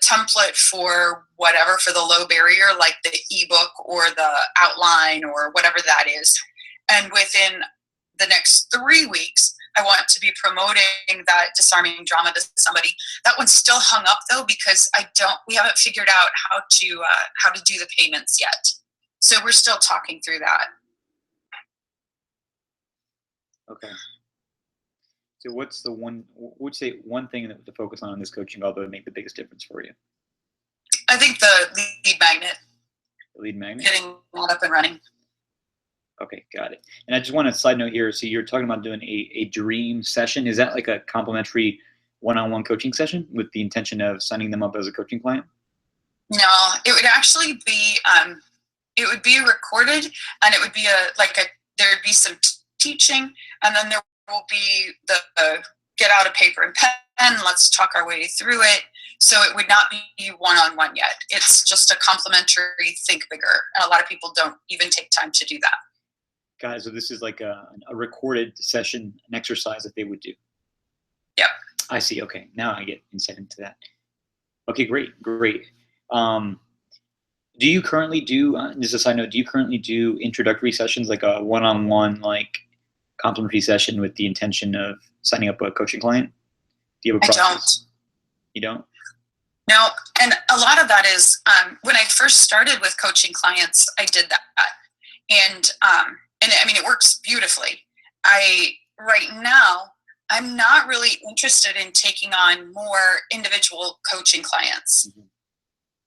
template for whatever, for the low barrier, like the ebook or the outline or whatever that is. And within the next 3 weeks, I want to be promoting that disarming drama to somebody. That one's still hung up though, because we haven't figured out how to do the payments yet. So we're still talking through that. Okay. So what's the one, what would you say one thing to focus on in this coaching call that would make the biggest difference for you? I think the lead magnet. The lead magnet? Getting that up and running. Okay, got it. And I just want a side note here. So you're talking about doing a dream session. Is that like a complimentary one-on-one coaching session with the intention of signing them up as a coaching client? No, it would actually be, it would be recorded, and it would be there would be some teaching, and then there will be the get out a paper and pen, let's talk our way through it. So it would not be one-on-one yet. It's just a complimentary think bigger. And a lot of people don't even take time to do that. Guys, so this is like a recorded session, an exercise that they would do. Yep. I see. Okay, now I get insight into that. Okay, great. Do you currently do, just a side note, do you currently do introductory sessions, like a one-on-one, like complimentary session with the intention of signing up a coaching client? Do you have a process? I don't. You don't? No, and a lot of that is, when I first started with coaching clients, I did that. And I mean, it works beautifully. Right now, I'm not really interested in taking on more individual coaching clients,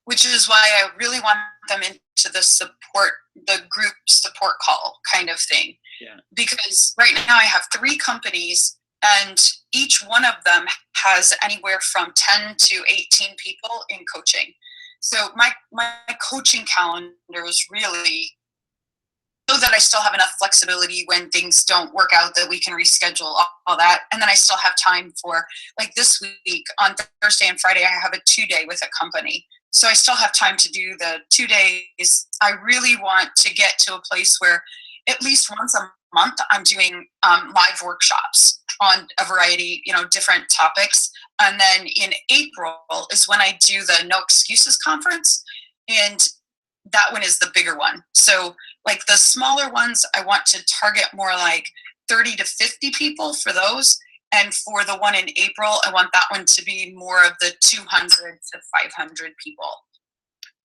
which is why I really want them into the group support call kind of thing. Yeah. Because right now I have 3 companies, and each one of them has anywhere from 10 to 18 people in coaching. So my coaching calendar is really so that I still have enough flexibility when things don't work out, that we can reschedule all that. And then I still have time for, like this week on Thursday and Friday, I have a 2-day with a company. So I still have time to do the 2 days. I really want to get to a place where at least once a month I'm doing live workshops on a variety, different topics. And then in April is when I do the No Excuses conference. And that one is the bigger one. So like the smaller ones, I want to target more like 30 to 50 people for those. And for the one in April, I want that one to be more of the 200 to 500 people.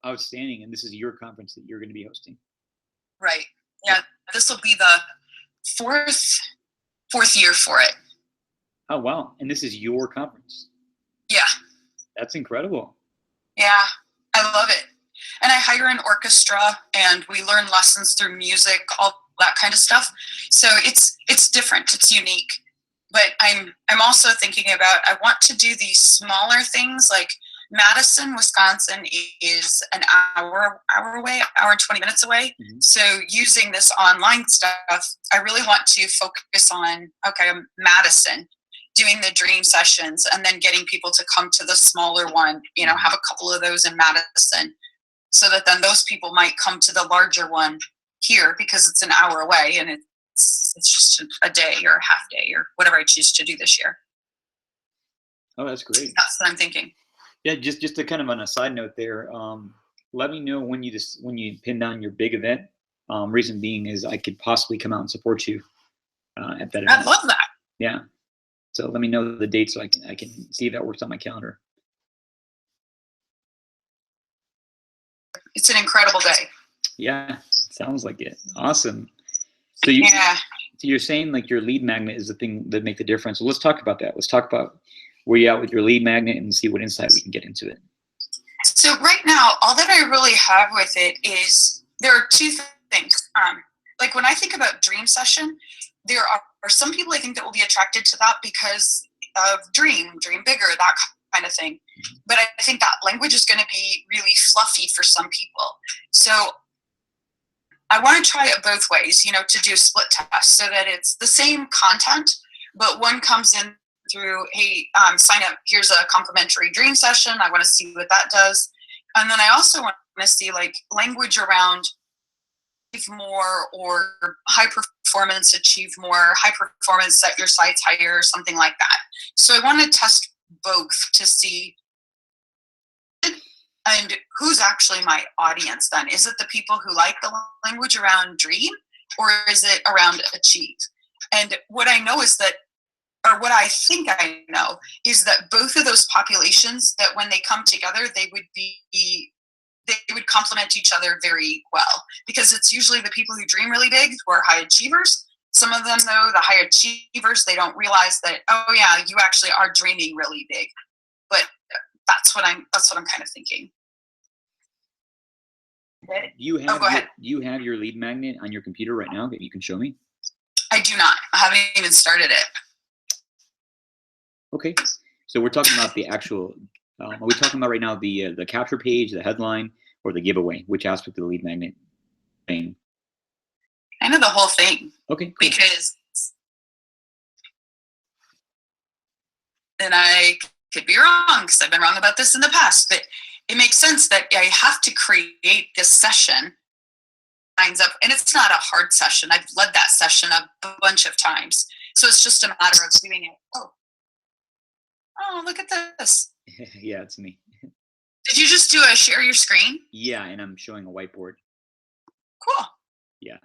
Outstanding. And this is your conference that you're going to be hosting. Right. Yeah. This will be the fourth year for it. Oh, wow. And this is your conference. Yeah. That's incredible. Yeah. I love it. And I hire an orchestra, and we learn lessons through music, all that kind of stuff. So it's different. It's unique. But I'm also thinking about, I want to do these smaller things, like Madison, Wisconsin is an hour away, hour and 20 minutes away. Mm-hmm. So using this online stuff, I really want to focus on, Madison, doing the dream sessions, and then getting people to come to the smaller one, have a couple of those in Madison, so that then those people might come to the larger one here, because it's an hour away, and it's just a day or a half day or whatever I choose to do this year. Oh, that's great. That's what I'm thinking. Yeah, just to kind of on a side note there, let me know when you pin down your big event. Reason being is I could possibly come out and support you at that event. I'd love that. Yeah. So let me know the date so I can see if that works on my calendar. It's an incredible day. Yeah, sounds like it. Awesome. So you're saying like your lead magnet is the thing that make the difference. So let's talk about that. Let's talk about where you're at with your lead magnet and see what insight we can get into it. So right now, all that I really have with it is there are 2 things. Like when I think about dream session, there are some people I think that will be attracted to that because of dream bigger, that kind of thing. But I think that language is going to be really fluffy for some people. So I want to try it both ways, to do a split test so that it's the same content, but one comes in through, hey, sign up, here's a complimentary dream session. I want to see what that does. And then I also want to see like language around more or high performance, achieve more, high performance, set your sights higher, something like that. So I want to test both to see and who's actually my audience then. Is it the people who like the language around dream, or is it around achieve? And what I know is that, or what I think I know, is that both of those populations, that when they come together, they would complement each other very well, because it's usually the people who dream really big who are high achievers. Some of them, though, the high achievers, they don't realize that, oh yeah, you actually are dreaming really big. But that's what I'm kind of thinking. Do you have your lead magnet on your computer right now that you can show me? I do not. I haven't even started it. Okay, so we're talking about the actual. Are we talking about right now the capture page, the headline, or the giveaway? Which aspect of the lead magnet thing? I know the whole thing. Okay. Cool. Because, and I could be wrong because I've been wrong about this in the past, but it makes sense that I have to create this session. Lines up, and it's not a hard session. I've led that session a bunch of times, so it's just a matter of doing it. Oh, look at this. Yeah, it's me. Did you just do a share your screen? Yeah, and I'm showing a whiteboard. Cool. Yeah.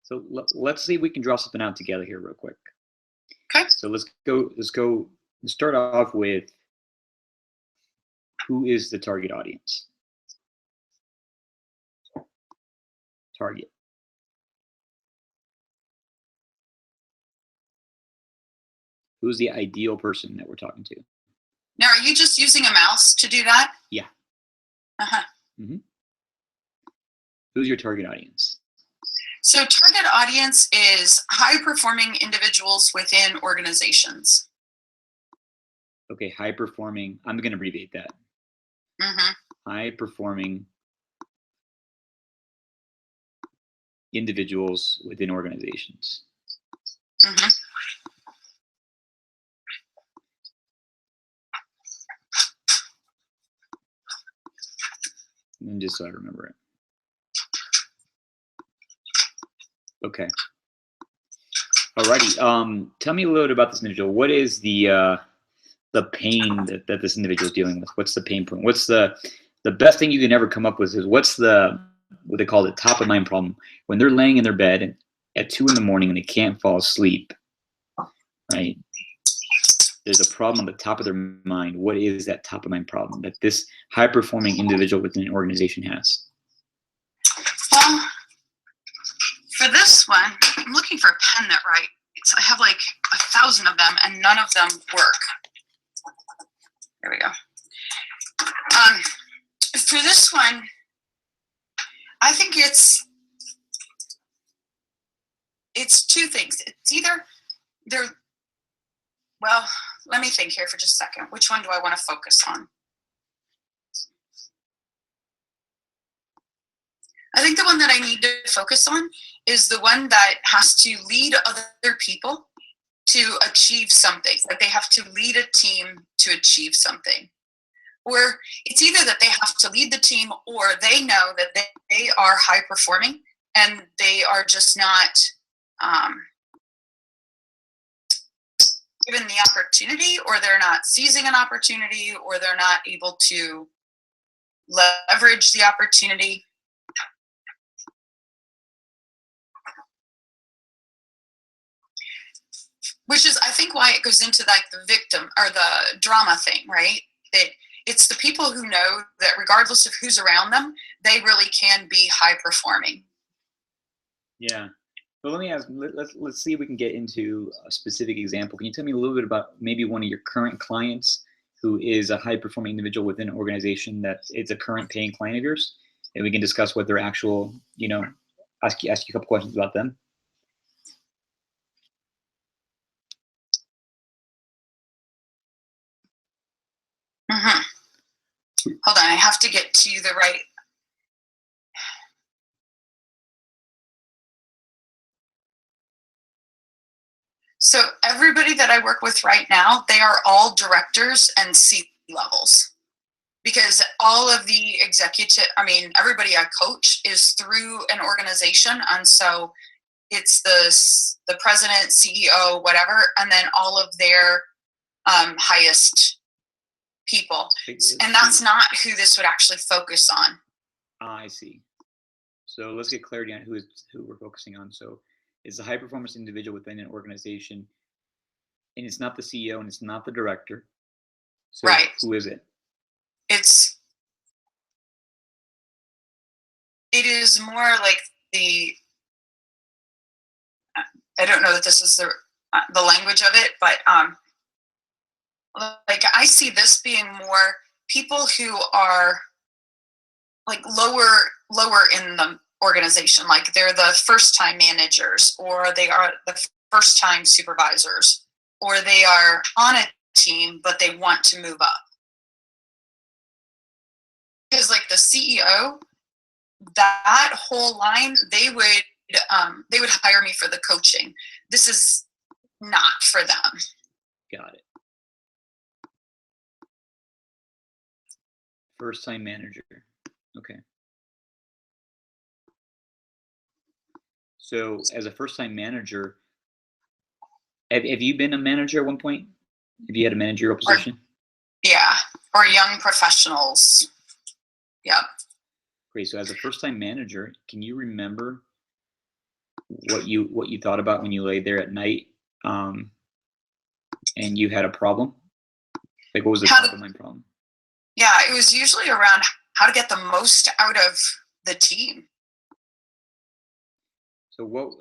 So let's see if we can draw something out together here real quick. Okay. So let's start off with, who is the target audience? Target. Who's the ideal person that we're talking to? Now, are you just using a mouse to do that? Yeah. Uh-huh. Mm-hmm. Who's your target audience? So target audience is high-performing individuals within organizations. Okay, high-performing. I'm going to abbreviate that. Mm-hmm. High-performing individuals within organizations. Mm-hmm. And just so I remember it. Okay. Alrighty. Tell me a little bit about this individual. What is the pain that this individual is dealing with? What's the pain point? What's the best thing you can ever come up with is what's what they call the top of mind problem when they're laying in their bed at 2 in the morning and they can't fall asleep, right? There's a problem on the top of their mind. What is that top of mind problem that this high performing individual within an organization has? Well, for this one, I'm looking for a pen that writes. I have like 1,000 of them and none of them work. There we go. For this one, I think it's two things. It's either well, let me think here for just a second. Which one do I want to focus on? I think the one that I need to focus on is the one that has to lead other people to achieve something. Like they have to lead a team to achieve something. Or it's either that they have to lead the team or they know that they are high performing and they are just not given the opportunity, or they're not seizing an opportunity, or they're not able to leverage the opportunity. Which is, I think, why it goes into like the victim or the drama thing, right? That it's the people who know that regardless of who's around them, they really can be high performing. Yeah. But let me ask, let's see if we can get into a specific example. Can you tell me a little bit about maybe one of your current clients who is a high performing individual within an organization that is a current paying client of yours? And we can discuss what their actual, ask you a couple questions about them. Mm-hmm. Hold on, I have to get to the right. So everybody that I work with right now, they are all directors and C-levels. Because all of the everybody I coach is through an organization. And so it's the president, CEO, whatever, and then all of their highest people. And that's not who this would actually focus on. I see. So let's get clarity on who we're focusing on. So it's a high performance individual within an organization, and it's not the CEO and it's not the director. So right. Who is it? It is more like I don't know that this is the language of it, but like I see this being more people who are like lower in the organization, like they're the first time managers, or they are the first time supervisors, or they are on a team but they want to move up. Because like the CEO, that whole line, they would hire me for the coaching. This is not for them. Got it. First time manager. Okay. So as a first time manager, have you been a manager at one point? Have you had a managerial position? Or young professionals. Yeah. Great. So as a first time manager, can you remember what you thought about when you lay there at night and you had a problem? Like, what was the top of my problem? Yeah, it was usually around how to get the most out of the team.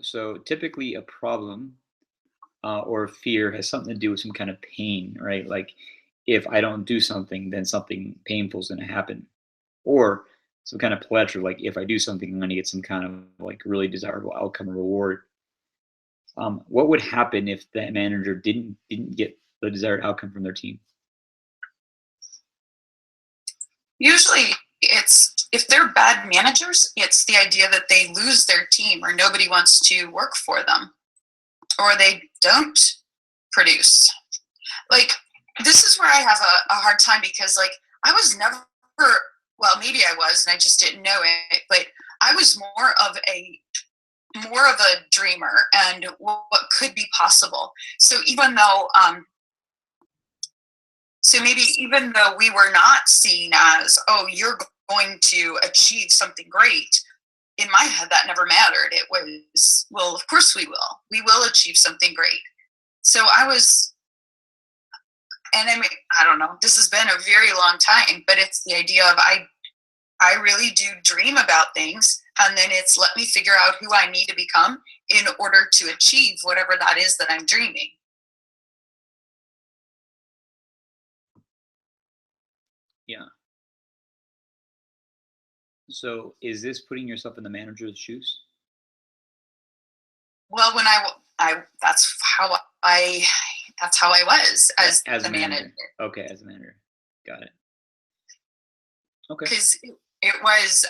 So typically a problem or fear has something to do with some kind of pain, right? Like if I don't do something, then something painful is going to happen. Or some kind of pleasure, like if I do something, I'm going to get some kind of like really desirable outcome or reward. What would happen if that manager didn't get the desired outcome from their team? Usually it's, if they're bad managers, it's the idea that they lose their team or nobody wants to work for them or they don't produce. Like, this is where I have a hard time because like I was never, well, maybe I was and I just didn't know it, but I was more of a dreamer and what could be possible. So even though, even though we were not seen as, oh, you're going to achieve something great, in my head, that never mattered. It was, well, of course we will. We will achieve something great. So I was, and I mean, I don't know, this has been a very long time, but it's the idea of I really do dream about things, and then it's let me figure out who I need to become in order to achieve whatever that is that I'm dreaming. Yeah. So is this putting yourself in the manager's shoes? Well, when that's how I was as the manager. Okay, as a manager. Got it. Okay. Because it was,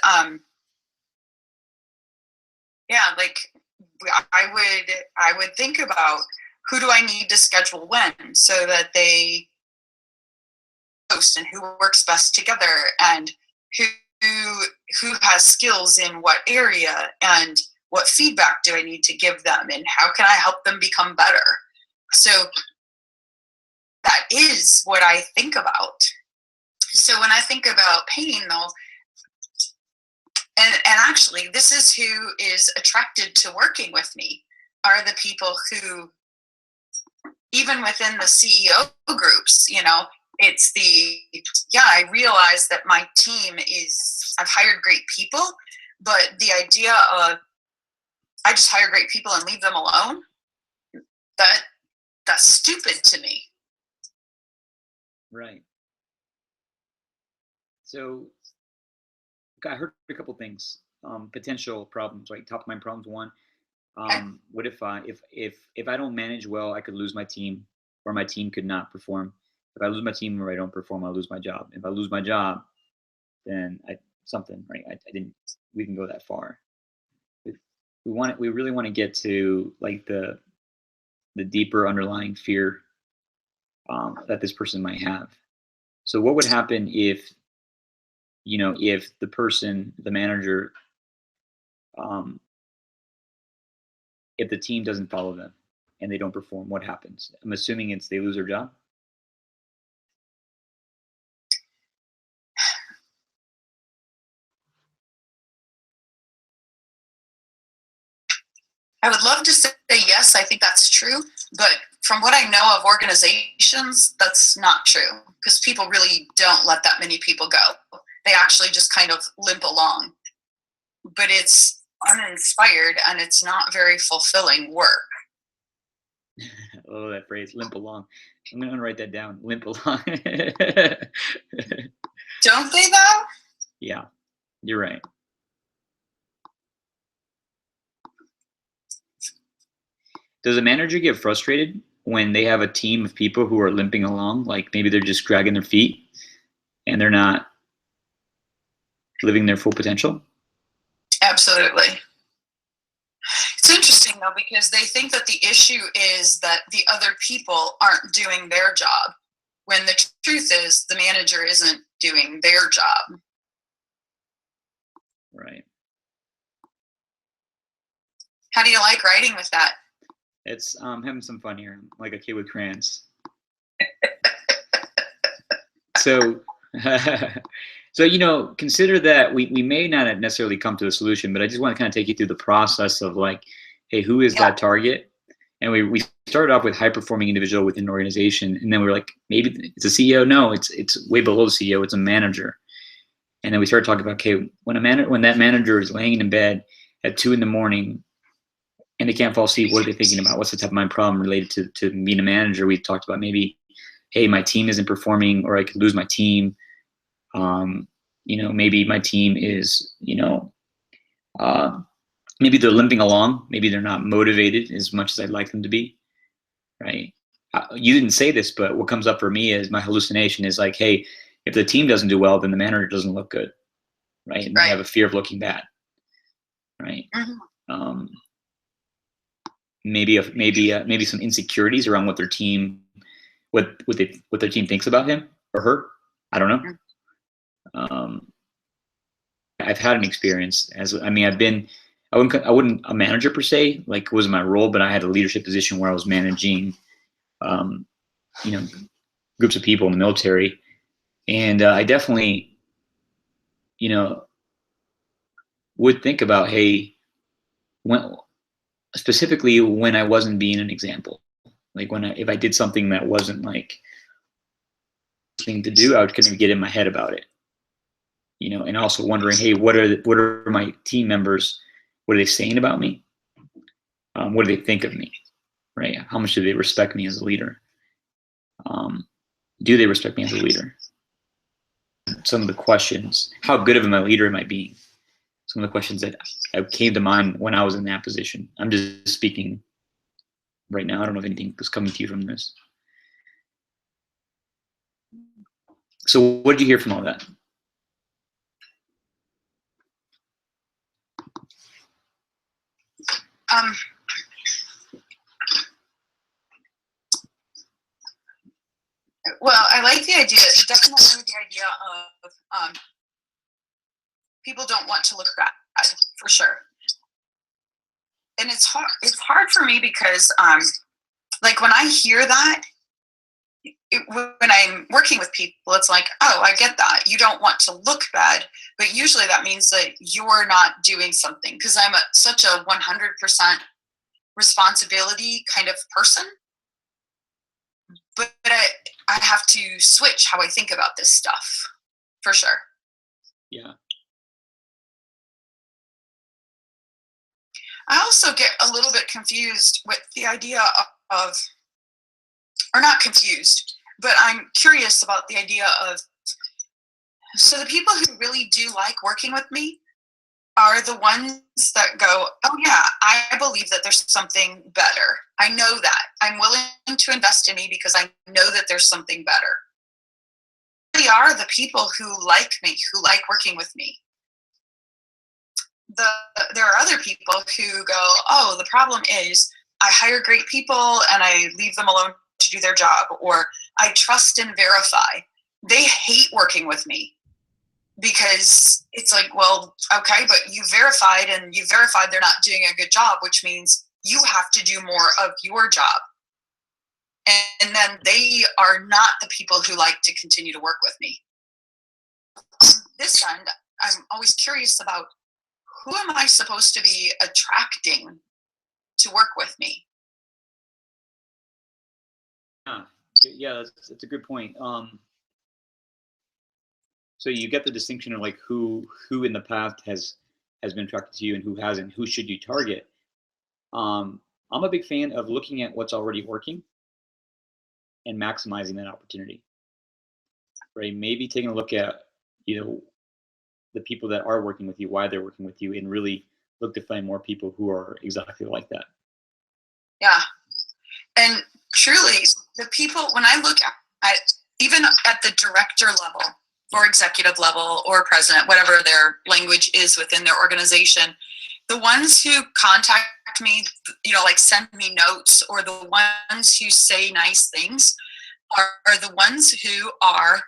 like I would think about who do I need to schedule when so that they post and who works best together and who has skills in what area and what feedback do I need to give them and how can I help them become better. So that is what I think about. So when I think about pain though, and actually this is who is attracted to working with me are the people who, even within the CEO groups, it's I realize that my team I've hired great people, but the idea of I just hire great people and leave them alone, that's stupid to me. Right. So I heard a couple things, potential problems, right? Top of mind problems. One, what if I don't manage well, I could lose my team or my team could not perform. If I lose my team or I don't perform, I'll lose my job. If I lose my job, then right? We can go that far. We really want to get to like the deeper underlying fear that this person might have. So what would happen if the person, the manager, if the team doesn't follow them and they don't perform, what happens? I'm assuming it's they lose their job. I would love to say yes, I think that's true, but from what I know of organizations, that's not true, because people really don't let that many people go. They actually just kind of limp along. But it's uninspired and it's not very fulfilling work. Oh, that phrase, limp along. I'm going to write that down, limp along. Don't they though? Yeah, you're right. Does a manager get frustrated when they have a team of people who are limping along? Like maybe they're just dragging their feet and they're not living their full potential? Absolutely. It's interesting though, because they think that the issue is that the other people aren't doing their job, when the truth is the manager isn't doing their job. Right. How do you like writing with that? It's having some fun here, like a kid with crayons. So, so consider that we may not necessarily come to a solution, but I just want to kind of take you through the process of like, hey, who is that target? And we started off with high performing individual within an organization, and then we were like, maybe it's a CEO. No, it's way below the CEO. It's a manager. And then we started talking about, okay, when that manager is laying in bed at 2 a.m. and they can't fall asleep, what are they thinking about? What's the top of mind problem related to being a manager? We talked about maybe, hey, my team isn't performing, or I could lose my team. Maybe my team is, maybe they're limping along. Maybe they're not motivated as much as I'd like them to be, right? You didn't say this, but what comes up for me is my hallucination is like, hey, if the team doesn't do well, then the manager doesn't look good, right? And they have a fear of looking bad, right? Mm-hmm. Maybe some insecurities around what their team, what their team thinks about him or her. I don't know. I've had an experience I wouldn't a manager per se, like was my role, but I had a leadership position where I was managing, groups of people in the military. And I definitely, would think about, hey, specifically when I wasn't being an example, like if I did something that wasn't like thing to do, I would kind of get in my head about it, and also wondering, hey, what are my team members? What are they saying about me? What do they think of me? Right? How much do they respect me as a leader? Do they respect me as a leader? Some of the questions, how good of a leader am I being? Some of the questions that came to mind when I was in that position. I'm just speaking right now. I don't know if anything was coming to you from this. So what did you hear from all that? Well, I like the idea, definitely the idea of people don't want to look bad, for sure. And it's hard for me because, like when I hear that, when I'm working with people, it's like, oh, I get that. You don't want to look bad, but usually that means that you're not doing something, because I'm such a 100% responsibility kind of person. But I have to switch how I think about this stuff, for sure. Yeah. I also get a little bit confused with the idea of, or not confused, but I'm curious about the idea of, so the people who really do like working with me are the ones that go, oh yeah, I believe that there's something better. I know that. I'm willing to invest in me because I know that there's something better. They are the people who like me, who like working with me. There are other people who go, oh, the problem is I hire great people and I leave them alone to do their job, or I trust and verify. They hate working with me because it's like, well, okay, but you verified they're not doing a good job, which means you have to do more of your job. And then they are not the people who like to continue to work with me. On this end, I'm always curious about who am I supposed to be attracting to work with me? Yeah, that's a good point. So you get the distinction of like who in the past has been attracted to you and who hasn't. Who should you target? I'm a big fan of looking at what's already working and maximizing that opportunity. Right? Maybe taking a look at the people that are working with you, why they're working with you, and really look to find more people who are exactly like that. Yeah, and truly, the people, when I look at even at the director level or executive level or president, whatever their language is within their organization, the ones who contact me, like send me notes, or the ones who say nice things are the ones who are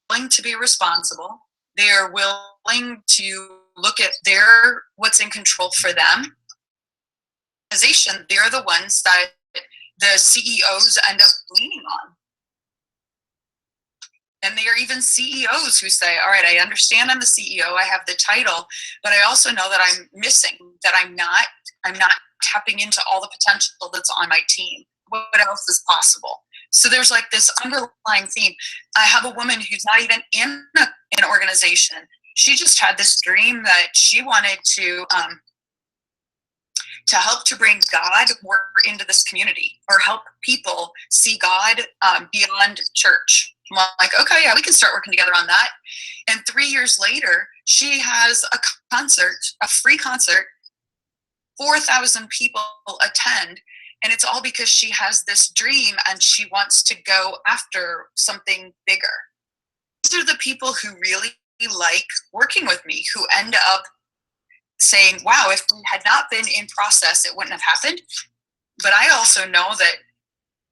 willing to be responsible. They're willing to look at what's in control for them. They're the ones that the CEOs end up leaning on. And there are even CEOs who say, all right, I understand I'm the CEO, I have the title, but I also know that I'm missing, that I'm not tapping into all the potential that's on my team. What else is possible? So there's like this underlying theme. I have a woman who's not even in an organization. She just had this dream that she wanted to help to bring God more into this community, or help people see God beyond church. I'm like, okay, yeah, we can start working together on that. And 3 years later, she has a concert, a free concert, 4,000 people attend. And it's all because she has this dream and she wants to go after something bigger. These are the people who really like working with me, who end up saying, wow, if we had not been in process, it wouldn't have happened. But I also know that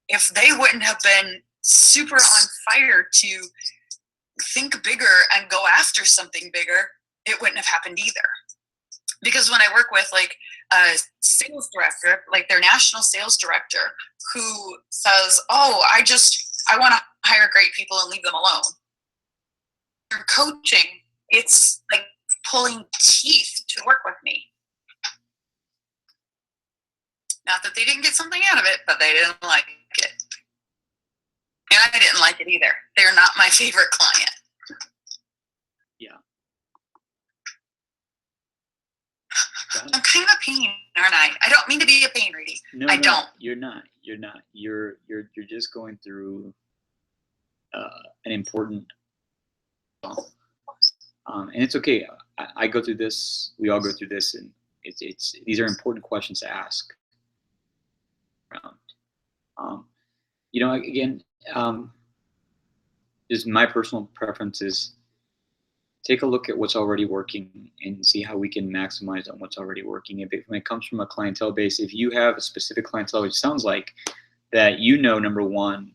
if they wouldn't have been super on fire to think bigger and go after something bigger, it wouldn't have happened either. Because when I work with like a sales director, like their national sales director, who says, oh, I want to hire great people and leave them alone. Through coaching, it's like pulling teeth to work with me. Not that they didn't get something out of it, but they didn't like it. And I didn't like it either. They're not my favorite client. Yeah. I'm kind of a pain, aren't I? I don't mean to be a pain, Rudy. I don't. You're not. You're just going through an important. And it's okay. I go through this. We all go through this, and it's these are important questions to ask. Again, just my personal preference is take a look at what's already working and see how we can maximize on what's already working. When it comes from a clientele base, if you have a specific clientele, which sounds like that, number one,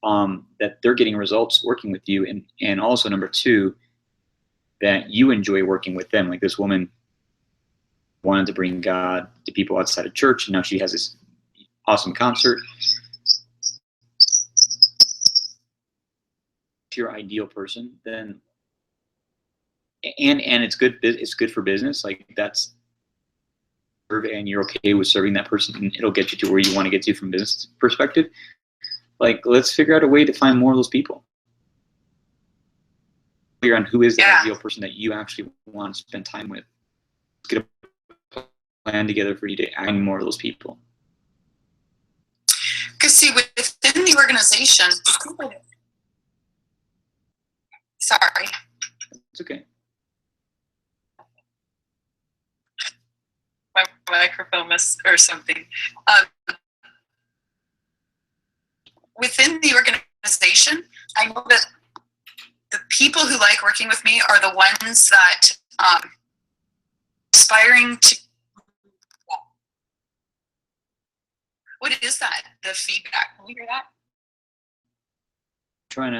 that they're getting results working with you, and also number two, that you enjoy working with them. Like this woman wanted to bring God to people outside of church, and now she has this awesome concert. If you're your ideal person, then and it's good for business, like that's, and you're okay with serving that person, and it'll get you to where you want to get to from a business perspective. Like, let's figure out a way to find more of those people. Figure out who is the ideal person that you actually want to spend time with. Let's get a plan together for you to add more of those people. Because see, within the organization, sorry. It's okay. My microphone missed or something. Within the organization, I know that the people who like working with me are the ones that aspiring to. What is that? The feedback? Can you hear that?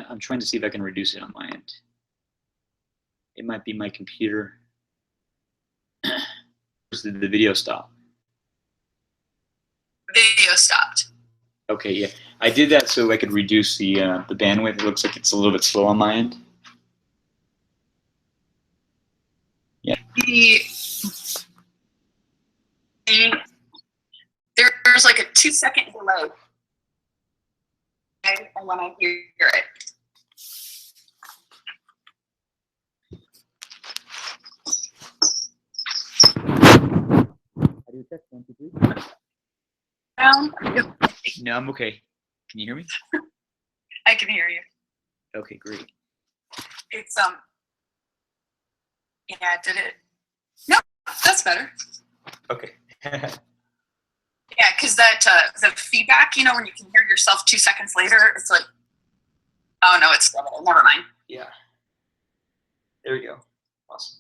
I'm trying to see if I can reduce it on my end. It might be my computer. The video stopped. Video stopped. Okay, yeah. I did that so I could reduce the bandwidth. It looks like it's a little bit slow on my end. Yeah. There's like a 2-second delay. Okay, and when I hear it. How do you check? 1, 2, 3? No, I'm okay. Can you hear me? I can hear you. Okay, great. It's yeah, did it? No, that's better. Okay. Yeah, because that the feedback, you know, when you can hear yourself 2 seconds later, it's like, oh no, it's never mind. Yeah. There we go. Awesome.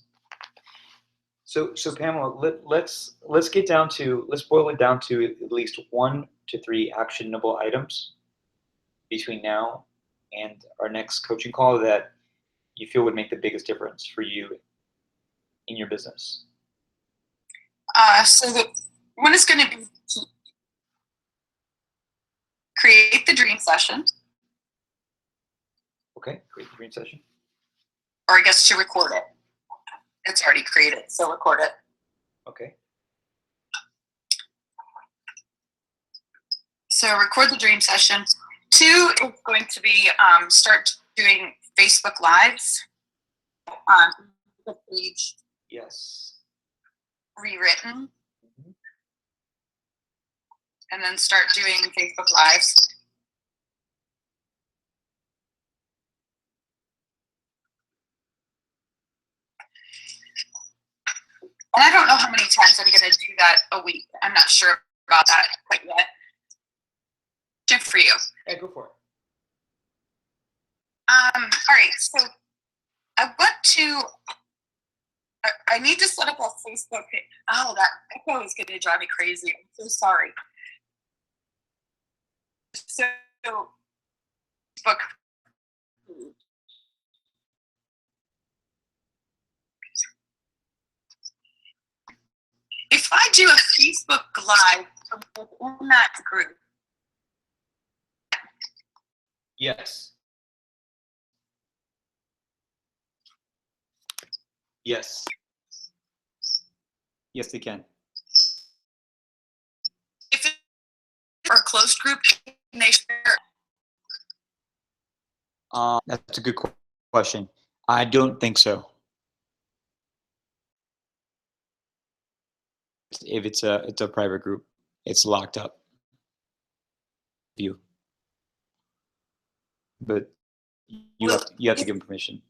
So Pamela, let's get down to, let's boil it down to at least 1 to 3 actionable items between now and our next coaching call that you feel would make the biggest difference for you in your business. So the one is going to be to create the dream session. Okay, create the dream session. Or I guess to record it. It's already created, so record it. Okay. So record the dream session. 2 is going to be start doing Facebook Lives on the page. Yes. Rewritten. And then start doing Facebook Lives. And I don't know how many times I'm going to do that a week. I'm not sure about that quite yet. Good for you. Yeah, go for it. All right, so I want to, I need to set up a Facebook page. Oh, that echo is going to drive me crazy. I'm so sorry. So, Facebook. If I do a Facebook Live from within that group. Yes. Yes. Yes, they can. If it's for a closed group, can they share? That's a good question. I don't think so. If it's a private group, it's locked up. View. But you have to give them permission.